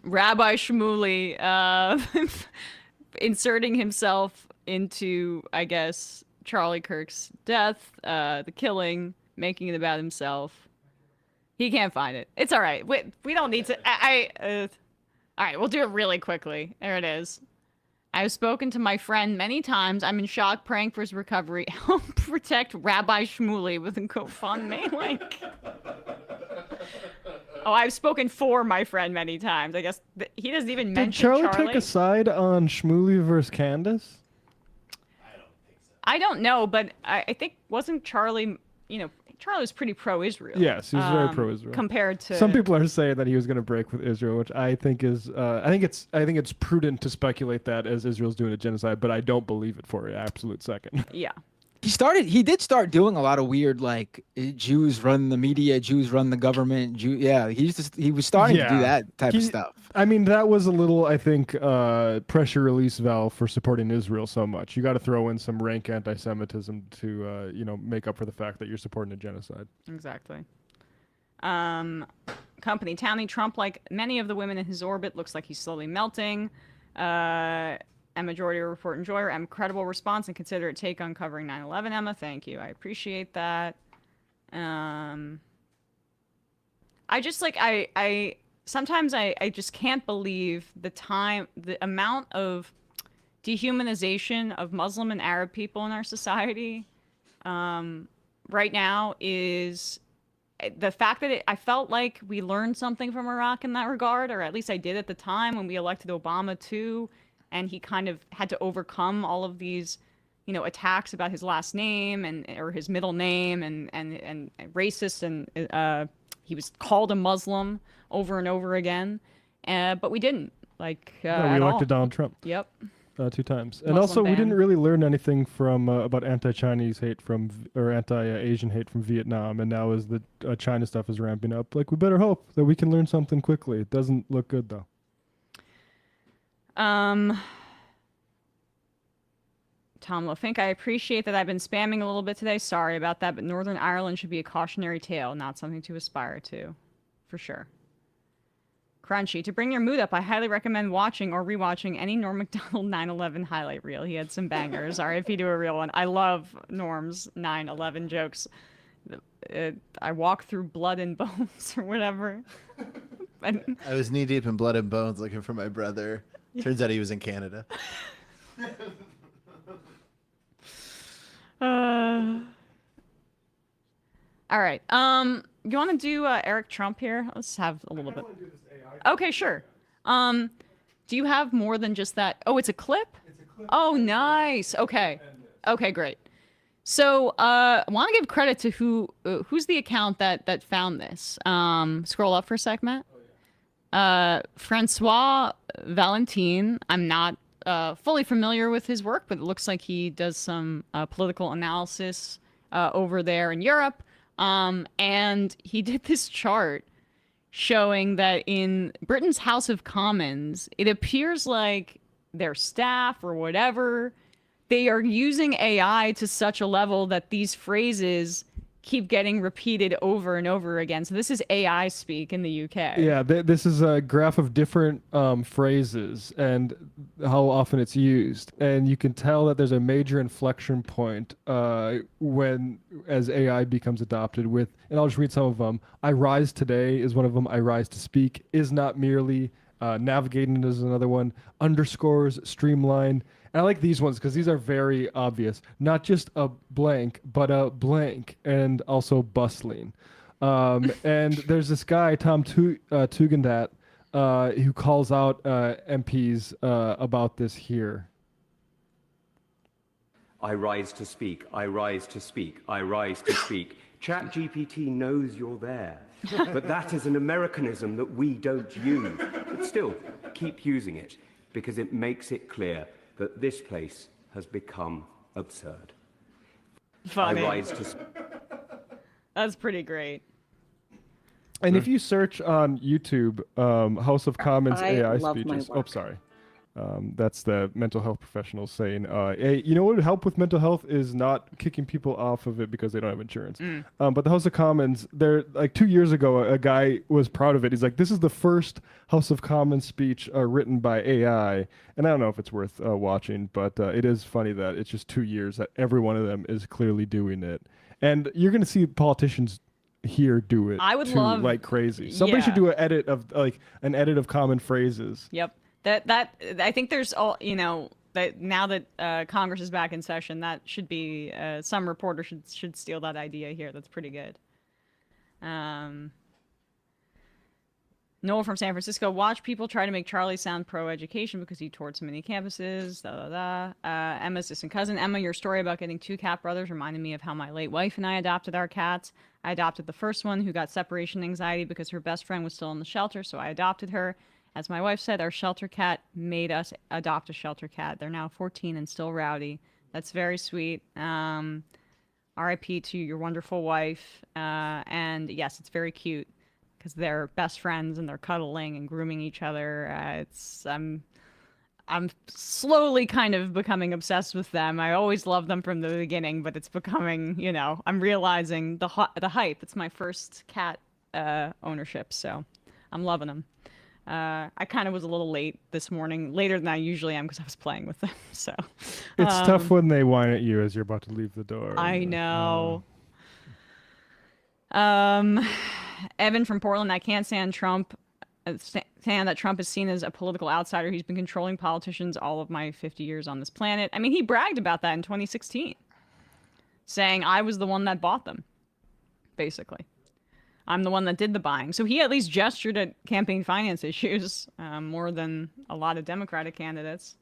Rabbi Shmuley inserting himself into, I guess, Charlie Kirk's death, the killing, making it about himself. He can't find it. It's all right. We don't need to. All right, we'll do it really quickly. There it is. I've spoken to my friend many times. I'm in shock, praying for his recovery. Help protect Rabbi Shmuley with a GoFundMe link. Oh, I've spoken for my friend many times. I guess he doesn't even mention Charlie. Did Charlie take a side on Shmuley versus Candace? I don't know, but I think wasn't Charlie, Charlie was pretty pro-Israel. Yes, he was very pro-Israel. Compared to some people are saying that he was going to break with Israel, which I think is I think it's prudent to speculate that as Israel's doing a genocide, but I don't believe it for an absolute second. Yeah. He did start doing a lot of weird, like, Jews run the media, Jews run the government. He was starting to do that type of stuff. I mean, that was a little, I think, pressure release valve for supporting Israel so much. You got to throw in some rank anti-Semitism to, make up for the fact that you're supporting a genocide. Exactly. Company Townie Trump, like many of the women in his orbit, looks like he's slowly melting. And majority report enjoyer, incredible response and considerate take on covering 9/11. Emma, thank you. I appreciate that. I just sometimes I just can't believe the amount of dehumanization of Muslim and Arab people in our society right now is the fact that I felt like we learned something from Iraq in that regard, or at least I did at the time when we elected Obama too. And he kind of had to overcome all of these, attacks about his last name or his middle name and racist, and he was called a Muslim over and over again, but we didn't we elected Donald Trump. Yep. 2 times, and Muslim also we ban. didn't really learn anything from about anti-Chinese hate or anti-Asian hate from Vietnam, and now as the China stuff is ramping up, we better hope that we can learn something quickly. It doesn't look good though. Tom Lofink, I appreciate that I've been spamming a little bit today. Sorry about that, but Northern Ireland should be a cautionary tale, not something to aspire to, for sure. Crunchy, to bring your mood up, I highly recommend watching or rewatching any Norm Macdonald 9/11 highlight reel. He had some bangers. RIP to a real one. I love Norm's 9/11 jokes. I walk through blood and bones or whatever. I was knee deep in blood and bones looking for my brother. Turns out he was in Canada. All right. You want to do Eric Trump here? Let's have a little bit. Okay, sure. Do you have more than just that? Oh, it's a clip? It's a clip. Oh, nice. Okay. Okay, great. So, I want to give credit to who's the account that found this. Scroll up for a sec, Matt. Francois Valentin. I'm not fully familiar with his work, but it looks like he does some political analysis over there in Europe. And he did this chart showing that in Britain's House of Commons, it appears like their staff or whatever, they are using AI to such a level that these phrases keep getting repeated over and over again. So this is AI speak in the UK. Yeah, this is a graph of different phrases and how often it's used. And you can tell that there's a major inflection point as AI becomes adopted with, and I'll just read some of them. I rise today is one of them. I rise to speak is not merely. Navigating is another one. Underscores, streamline. And I like these ones because these are very obvious. Not just a blank, but a blank, and also bustling. And there's this guy, Tom Tugendhat, who calls out MPs about this here. I rise to speak. I rise to speak. I rise to speak. ChatGPT knows you're there. But that is an Americanism that we don't use. But still, keep using it because it makes it clear that this place has become absurd. Funny. I rise to That's pretty great. And if you search on YouTube, House of Commons I AI love my speeches. work. Oh, sorry. That's the mental health professionals saying, hey, you know what would help with mental health is not kicking people off of it because they don't have insurance. But the House of Commons, they're like 2 years ago, a guy was proud of it. He's like, this is the first House of Commons speech written by AI. And I don't know if it's worth watching, but it is funny that it's just 2 years that every one of them is clearly doing it. And you're going to see politicians here do it I would too, love- like crazy. Somebody yeah. should do an edit of common phrases. Yep. That I think there's all, that now that Congress is back in session, that should be some reporter should steal that idea here. That's pretty good. Noel from San Francisco, watch people try to make Charlie sound pro-education because he toured so many campuses. Emma's distant cousin. Emma, your story about getting 2 cat brothers reminded me of how my late wife and I adopted our cats. I adopted the first one who got separation anxiety because her best friend was still in the shelter, so I adopted her. As my wife said, our shelter cat made us adopt a shelter cat. They're now 14 and still rowdy. That's very sweet. RIP to your wonderful wife. And yes, it's very cute because they're best friends and they're cuddling and grooming each other. I'm slowly kind of becoming obsessed with them. I always loved them from the beginning, but it's becoming, you know, I'm realizing the hype. It's my first cat ownership, so I'm loving them. I kind of was a little late this morning, later than I usually am because I was playing with them. So it's tough when they whine at you as you're about to leave the door. I know. Evan from Portland, I can't stand Trump. Stand that Trump is seen as a political outsider. He's been controlling politicians all of my 50 years on this planet. I mean, he bragged about that in 2016, saying I was the one that bought them, basically. I'm the one that did the buying. So he at least gestured at campaign finance issues more than a lot of Democratic candidates.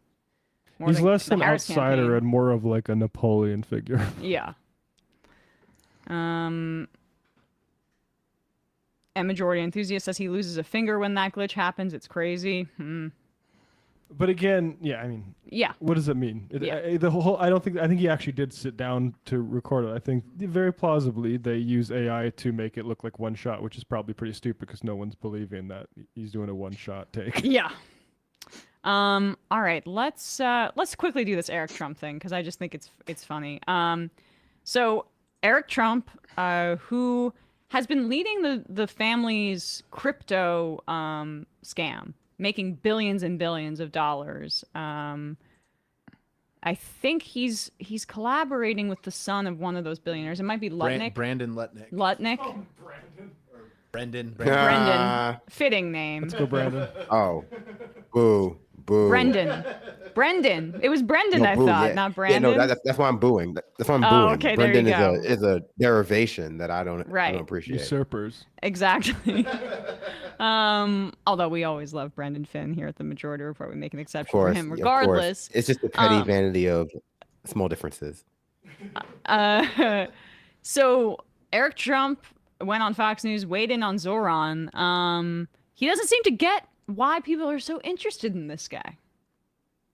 He's less an outsider and more of like a Napoleon figure. Yeah. Majority enthusiast says he loses a finger when that glitch happens. It's crazy. But again, yeah, I mean, yeah. What does it mean? I think he actually did sit down to record it. I think very plausibly they use AI to make it look like one shot, which is probably pretty stupid because no one's believing that he's doing a one shot take. Yeah. All right, let's quickly do this Eric Trump thing because I just think it's funny. So Eric Trump, who has been leading the family's crypto scam, making billions and billions of dollars. I think he's collaborating with the son of one of those billionaires. It might be Lutnick. Brandon Lutnick. Lutnick. Oh, Brendan. Brendan. Fitting name. Let's go, Brandon. Oh. Boo. Boo. Brendan. It was Brendan, No, I boo, thought, yeah. not Brandon. Yeah, no, that's why I'm booing. That's why I'm booing. Okay, there Brendan you go. is a derivation that I don't appreciate. Usurpers. Exactly. Although we always love Brendan Finn here at the Majority Report. We make an exception for him regardless. It's just the petty vanity of small differences. So Eric Trump went on Fox News, weighed in on Zoran. He doesn't seem to get why people are so interested in this guy.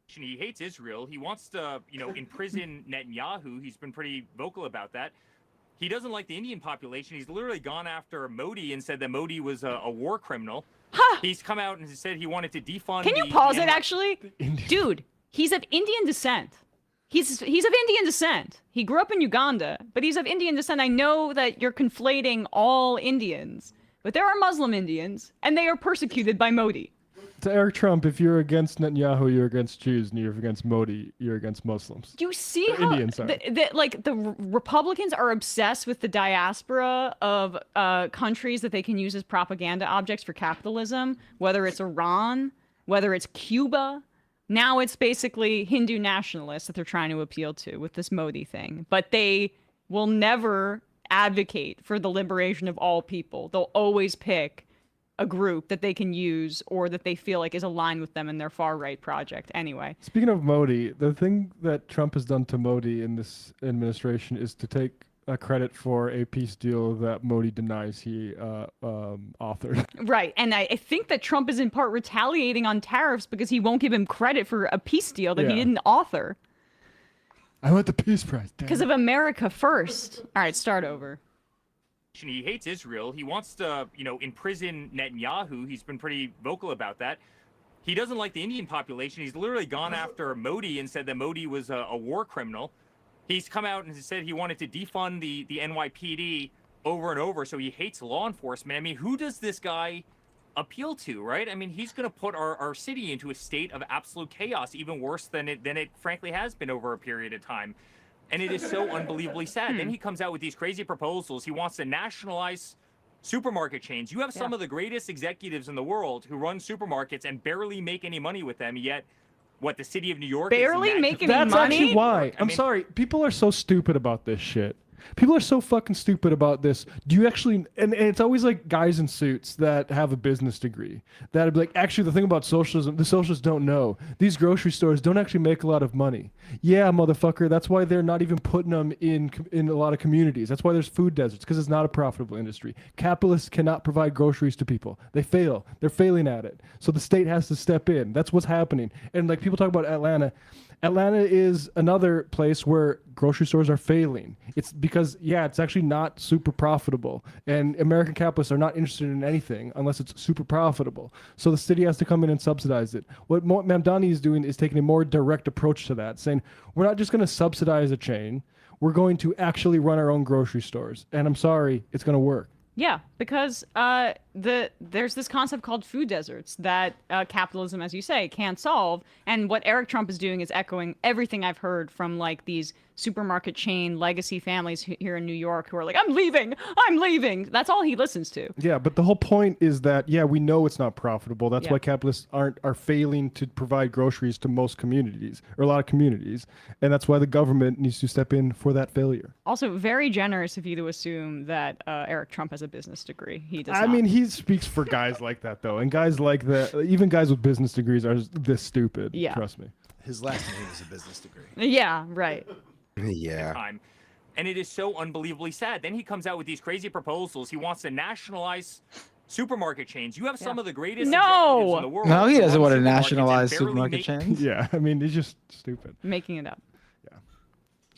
He hates Israel. He wants to, imprison Netanyahu. He's been pretty vocal about that. He doesn't like the Indian population. He's literally gone after Modi and said that Modi was a war criminal. Huh. He's come out and said he wanted to defund. Can you pause it, actually? Dude, he's of Indian descent. He's of Indian descent. He grew up in Uganda, but he's of Indian descent. I know that you're conflating all Indians, but there are Muslim Indians, and they are persecuted by Modi. To Eric Trump, if you're against Netanyahu, you're against Jews, and you're against Modi, you're against Muslims. Do you see Or how Indians, sorry. the Republicans are obsessed with the diaspora of countries that they can use as propaganda objects for capitalism, whether it's Iran, whether it's Cuba. Now it's basically Hindu nationalists that they're trying to appeal to with this Modi thing. But they will never advocate for the liberation of all people. They'll always pick a group that they can use or that they feel like is aligned with them in their far-right project. Anyway. Speaking of Modi, the thing that Trump has done to Modi in this administration is to take credit for a peace deal that Modi denies he authored. Right. And I think that Trump is in part retaliating on tariffs because he won't give him credit for a peace deal that he didn't author. I want the peace prize. Because of America first. All right, start over. He hates Israel. He wants to, imprison Netanyahu. He's been pretty vocal about that. He doesn't like the Indian population. He's literally gone after Modi and said that Modi was a war criminal. He's come out and said he wanted to defund the NYPD over and over, so he hates law enforcement. I mean, who does this guy appeal to, right? I mean, he's going to put our city into a state of absolute chaos, even worse than it frankly has been over a period of time. And it is so unbelievably sad. Then he comes out with these crazy proposals. He wants to nationalize supermarket chains. You have some of the greatest executives in the world who run supermarkets and barely make any money with them, yet what the city of New York barely make any That's money? actually why. I'm sorry. People are so stupid about this shit. People are so fucking stupid about this. Do you actually, and it's always like guys in suits that have a business degree that'd be like, actually, the thing about socialism, the socialists don't know. These grocery stores don't actually make a lot of money. Yeah, motherfucker. That's why they're not even putting them in a lot of communities. That's why there's food deserts, because it's not a profitable industry. Capitalists cannot provide groceries to people. They fail. They're failing at it. So the state has to step in. That's what's happening. And like people talk about Atlanta. Atlanta is another place where grocery stores are failing. It's because, yeah, it's actually not super profitable. And American capitalists are not interested in anything unless it's super profitable. So the city has to come in and subsidize it. What Mamdani is doing is taking a more direct approach to that, saying, we're not just going to subsidize a chain. We're going to actually run our own grocery stores. And I'm sorry, it's going to work. Yeah, because there's this concept called food deserts that capitalism, as you say, can't solve. And what Eric Trump is doing is echoing everything I've heard from like these supermarket chain legacy families here in New York who are like, I'm leaving. That's all he listens to. Yeah, but the whole point is that, yeah, we know it's not profitable. That's Yeah. why capitalists are failing to provide groceries to most communities, or a lot of communities. And that's why the government needs to step in for that failure. Also, very generous of you to assume that Eric Trump has a business degree. He does I not. mean, he speaks for guys like that, though. And guys like that, even guys with business degrees are this stupid. Yeah. Trust me. His last name is a business degree. Yeah, right. Yeah. Time. And it is so unbelievably sad. Then he comes out with these crazy proposals. He wants to nationalize supermarket chains. You have some of the greatest executives in the world. No, he doesn't who want to run supermarkets and nationalize barely supermarket make- chains. Yeah, I mean, he's just stupid. Making it up. Yeah.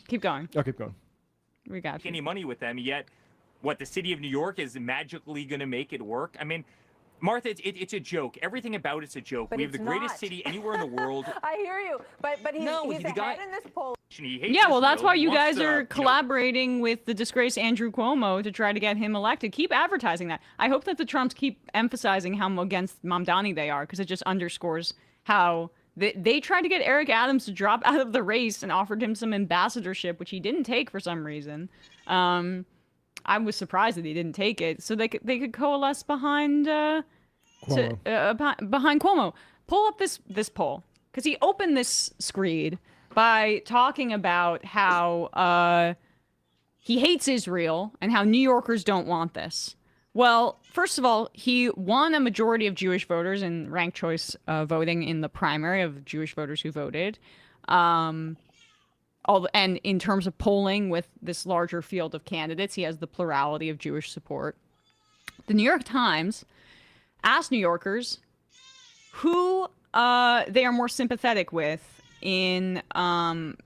Keep going. I'll keep going. We got Make any money with them, yet what the city of New York is magically going to make it work. I mean, Martha, it's a joke. Everything about it's a joke. But We have the it's greatest not. city anywhere in the world. I hear you, but he's, No, he's the ahead guy- in this poll. He hates Yeah, well, that's Israel. why He you wants guys to, are collaborating with the disgraced Andrew Cuomo to try to get him elected. Keep advertising that. I hope that the Trumps keep emphasizing how against Mamdani they are, because it just underscores how they tried to get Eric Adams to drop out of the race and offered him some ambassadorship, which he didn't take for some reason. I was surprised that he didn't take it, so they could coalesce behind behind Cuomo. Pull up this poll, because he opened this screed by talking about how he hates Israel and how New Yorkers don't want this. Well, first of all, he won a majority of Jewish voters in ranked choice voting in the primary of Jewish voters who voted. And in terms of polling with this larger field of candidates, he has the plurality of Jewish support. The New York Times asked New Yorkers who they are more sympathetic with in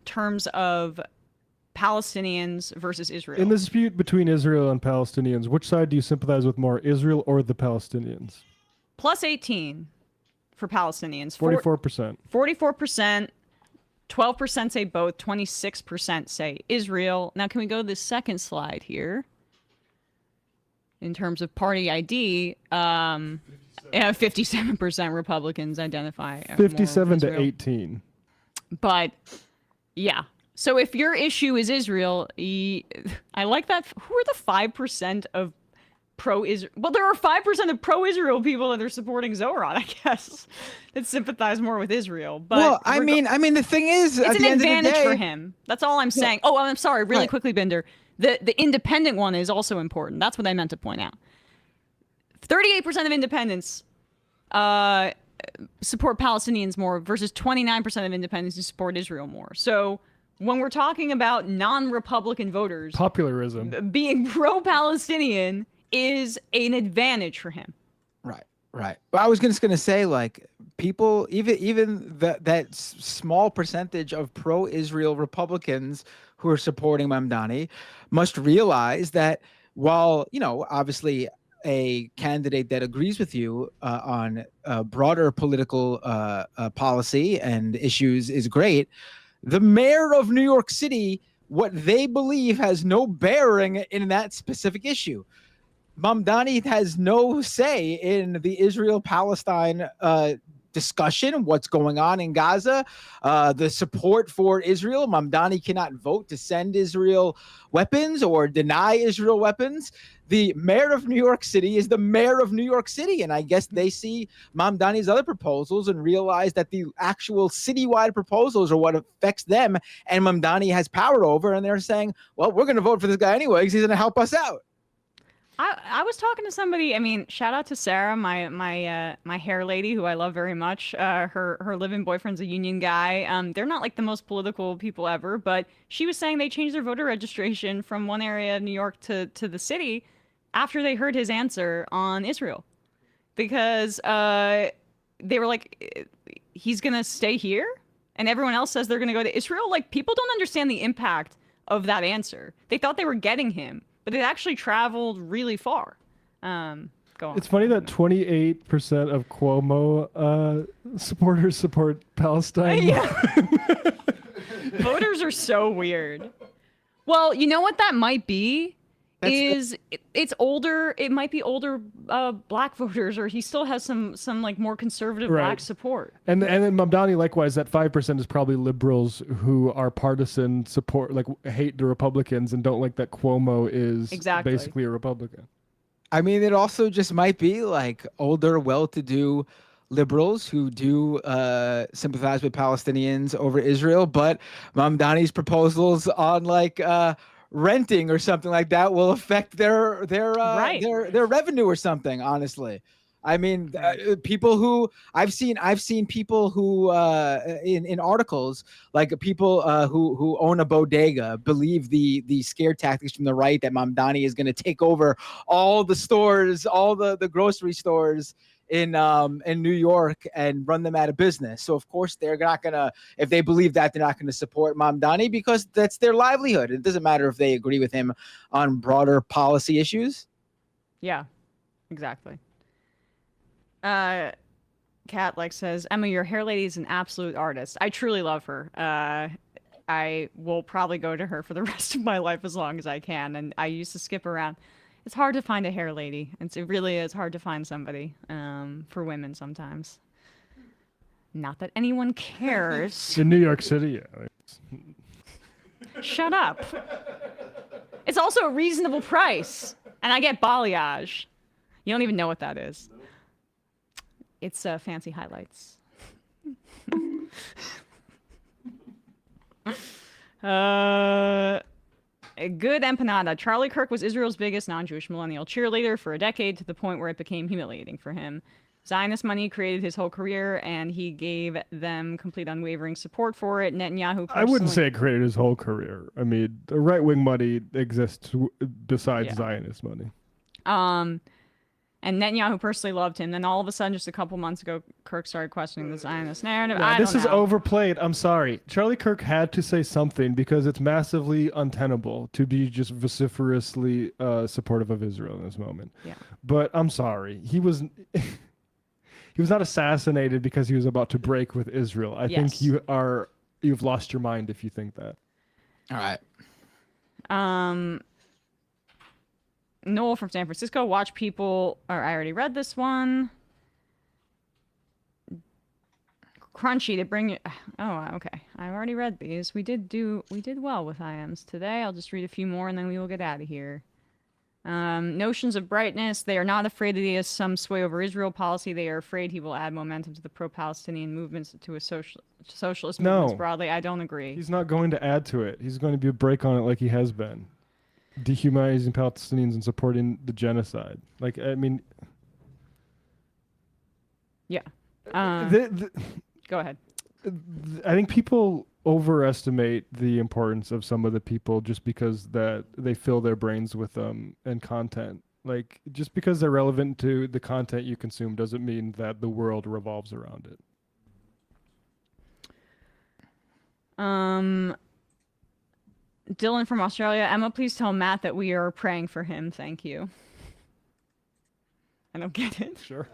terms of Palestinians versus Israel. In the dispute between Israel and Palestinians, which side do you sympathize with more, Israel or the Palestinians? Plus 18 for Palestinians. 44%. 44%. 12% say both. 26% say Israel. Now, can we go to the second slide here? In terms of party ID, 57% Republicans identify. more with 57 to Israel. 18. But yeah. So if your issue is Israel, I like that. Who are the 5% of pro-Israel? Well, there are 5% of pro-Israel people that are supporting Zoran, I guess, that sympathize more with Israel. But Well, I mean, the thing is, it's at an the end of the advantage day, for him. That's all I'm saying. Oh, I'm sorry. Really quickly, Binder. The independent one is also important. That's what I meant to point out. 38% of independents support Palestinians more versus 29% of independents who support Israel more. So when we're talking about non-Republican voters, Popularism. being pro-Palestinian is an advantage for him. Right. But I was just going to say, like, people, even that small percentage of pro-Israel Republicans who are supporting Mamdani must realize that while, obviously a candidate that agrees with you on broader political policy and issues is great, the mayor of New York City, what they believe has no bearing in that specific issue. Mamdani has no say in the Israel-Palestine discussion, what's going on in Gaza, the support for Israel. Mamdani cannot vote to send Israel weapons or deny Israel weapons. the mayor of New York City is the mayor of New York City. And I guess they see Mamdani's other proposals and realize that the actual citywide proposals are what affects them. And Mamdani has power over, and they're saying, well, we're going to vote for this guy anyway because he's going to help us out. I was talking to somebody. I mean, shout out to Sarah, my hair lady, who I love very much. Her live-in boyfriend's a union guy. They're not like the most political people ever, but she was saying they changed their voter registration from one area of New York to the city after they heard his answer on Israel, because they were like, he's gonna stay here, and everyone else says they're gonna go to Israel. Like, people don't understand the impact of that answer. They thought they were getting him, but it actually traveled really far. Go on. It's funny that 28% of Cuomo supporters support Palestine. Yeah. Voters are so weird. Well, you know what that might be? It's older. It might be older black voters, or he still has some like more conservative black support. And then Mamdani, likewise, that 5% is probably liberals who are partisan, support, like hate the Republicans and don't like that Cuomo is basically a Republican. I mean, it also just might be like older, well-to-do liberals who do sympathize with Palestinians over Israel, but Mamdani's proposals on like renting or something like that will affect their revenue or something. Honestly, I mean, people who I've seen people who in articles, like people who own a bodega, believe the scare tactics from the right that Mamdani is going to take over all the stores, all the grocery stores in New York and run them out of business. So of course they're not gonna, if they believe that, they're not gonna support Mamdani because that's their livelihood. It doesn't matter if they agree with him on broader policy issues. Yeah, exactly. Kat says, Emma, your hair lady is an absolute artist. I truly love her. I will probably go to her for the rest of my life as long as I can. And I used to skip around. It's hard to find a hair lady. It really is hard to find somebody for women sometimes. Not that anyone cares. In New York City, yeah. Shut up. It's also a reasonable price. And I get balayage. You don't even know what that is. It's fancy highlights. A good empanada. Charlie Kirk was Israel's biggest non-Jewish millennial cheerleader for a decade, to the point where it became humiliating for him. Zionist money created his whole career, and he gave them complete unwavering support for it. Netanyahu personally... I wouldn't say it created his whole career. I mean, the right-wing money exists besides Zionist money. And Netanyahu personally loved him. Then all of a sudden, just a couple months ago, Kirk started questioning the Zionist narrative. This is overplayed. I'm sorry. Charlie Kirk had to say something because it's massively untenable to be just vociferously supportive of Israel in this moment. Yeah. But I'm sorry. He was he was not assassinated because he was about to break with Israel. I think you've lost your mind if you think that. All right. Noel from San Francisco, watch people, or I already read this one. Crunchy to bring you, oh, okay. I've already read these. We did well with IMs today. I'll just read a few more and then we will get out of here. Notions of brightness. They are not afraid that he has some sway over Israel policy. They are afraid he will add momentum to the pro-Palestinian movements, to a socialist movements broadly. I don't agree. He's not going to add to it. He's going to be a break on it like he has been. Dehumanizing Palestinians and supporting the genocide. Like, I mean... Yeah. Go ahead. I think people overestimate the importance of some of the people just because that they fill their brains with and content. Like, just because they're relevant to the content you consume doesn't mean that the world revolves around it. Dylan from Australia. Emma, please tell Matt that we are praying for him. Thank you. I don't get it. Sure.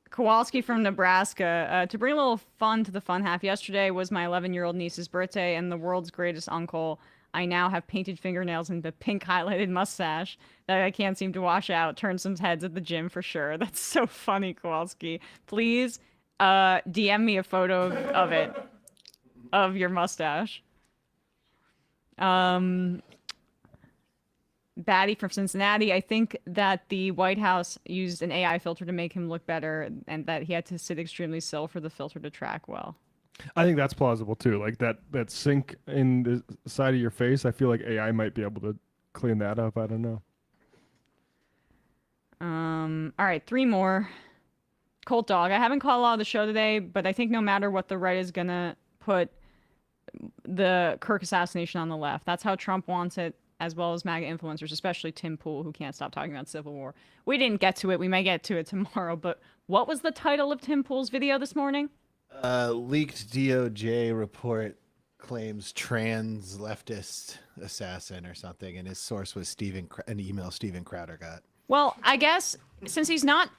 Kowalski from Nebraska. To bring a little fun to the fun half, yesterday was my 11-year-old niece's birthday, and the world's greatest uncle. I now have painted fingernails and the pink highlighted mustache that I can't seem to wash out. Turn some heads at the gym for sure. That's so funny, Kowalski. Please DM me a photo of it. of your mustache. Batty from Cincinnati, I think that the White House used an AI filter to make him look better and that he had to sit extremely still for the filter to track well. I think that's plausible too. Like that sink in the side of your face, I feel like AI might be able to clean that up. I don't know. All right, 3 more. Colt Dog. I haven't caught a lot of the show today, but I think no matter what, the right is gonna put the Kirk assassination on the left. That's how Trump wants it, as well as MAGA influencers, especially Tim Pool, who can't stop talking about Civil War. We didn't get to it. We may get to it tomorrow, but what was the title of Tim Pool's video this morning? Leaked DOJ report claims trans leftist assassin or something, and his source was an email Steven Crowder got. Well, I guess since he's not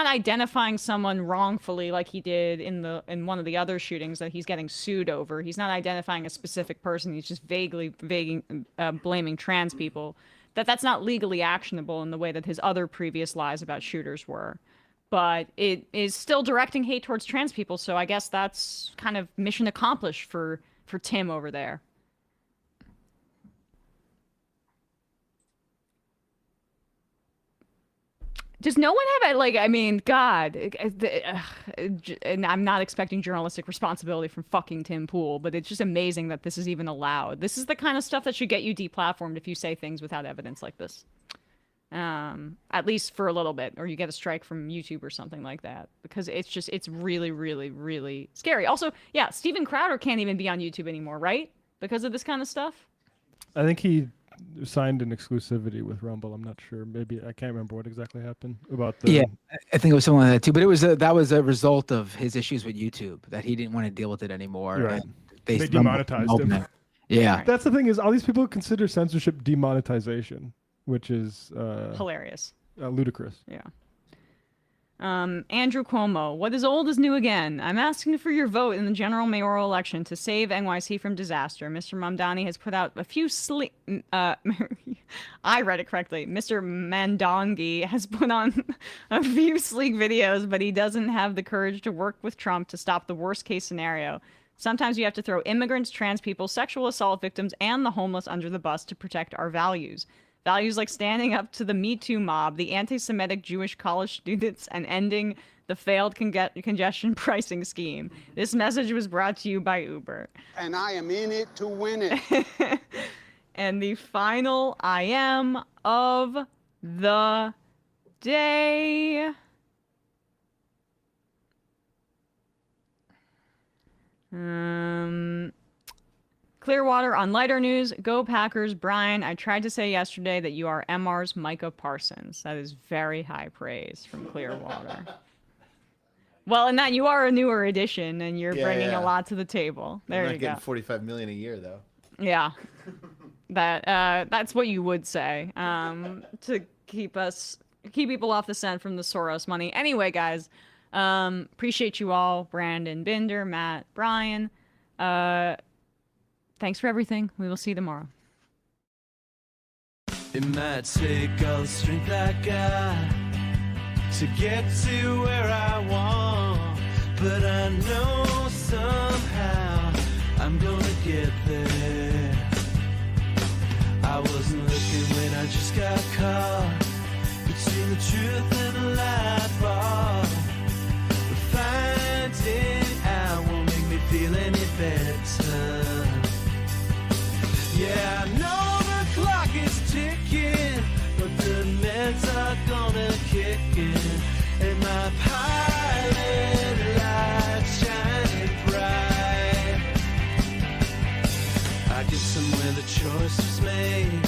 identifying someone wrongfully like he did in one of the other shootings that he's getting sued over, he's not identifying a specific person. He's just vaguely blaming trans people. That's not legally actionable in the way that his other previous lies about shooters were. But it is still directing hate towards trans people, so I guess that's kind of mission accomplished for Tim over there. Does no one have God, and I'm not expecting journalistic responsibility from fucking Tim Pool, but it's just amazing that this is even allowed. This is the kind of stuff that should get you deplatformed if you say things without evidence like this. At least for a little bit, or you get a strike from YouTube or something like that, because it's really, really, really scary. Also, yeah, Steven Crowder can't even be on YouTube anymore, right? Because of this kind of stuff? I think he signed an exclusivity with Rumble. I'm not sure. Maybe I can't remember what exactly happened about the. Yeah, I think it was something like that too. But it was that was a result of his issues with YouTube, that he didn't want to deal with it anymore. Right. And they demonetized him. Yeah, that's the thing is all these people consider censorship demonetization, which is hilarious, ludicrous. Yeah. Andrew Cuomo, what is old is new again. I'm asking for your vote in the general mayoral election to save NYC from disaster. Mr. Mamdani has put out a few I read it correctly. Mr. Mandongi has put on a few sleek videos, but he doesn't have the courage to work with Trump to stop the worst case scenario. Sometimes you have to throw immigrants, trans people, sexual assault victims, and the homeless under the bus to protect our values. Values like standing up to the Me Too mob, the anti-Semitic Jewish college students, and ending the failed congestion pricing scheme. This message was brought to you by Uber. And I am in it to win it. And the final I am of the day. Clearwater on lighter news. Go Packers. Brian, I tried to say yesterday that you are MR's Micah Parsons. That is very high praise from Clearwater. Well, and that you are a newer addition, and you're bringing a lot to the table. There you go. Getting $45 million a year, though. Yeah, that's what you would say to keep people off the scent from the Soros money. Anyway, guys, appreciate you all. Brandon, Binder, Matt, Brian. Thanks for everything. We will see you tomorrow. It might take all the strength I got to get to where I want, but I know somehow I'm gonna get there. I wasn't looking when I just got caught between the truth and the lie bar, but finding out won't make me feel any better. Yeah, I know the clock is ticking, but the meds are gonna kick in, and my pilot light shining bright. I get somewhere the choice was made,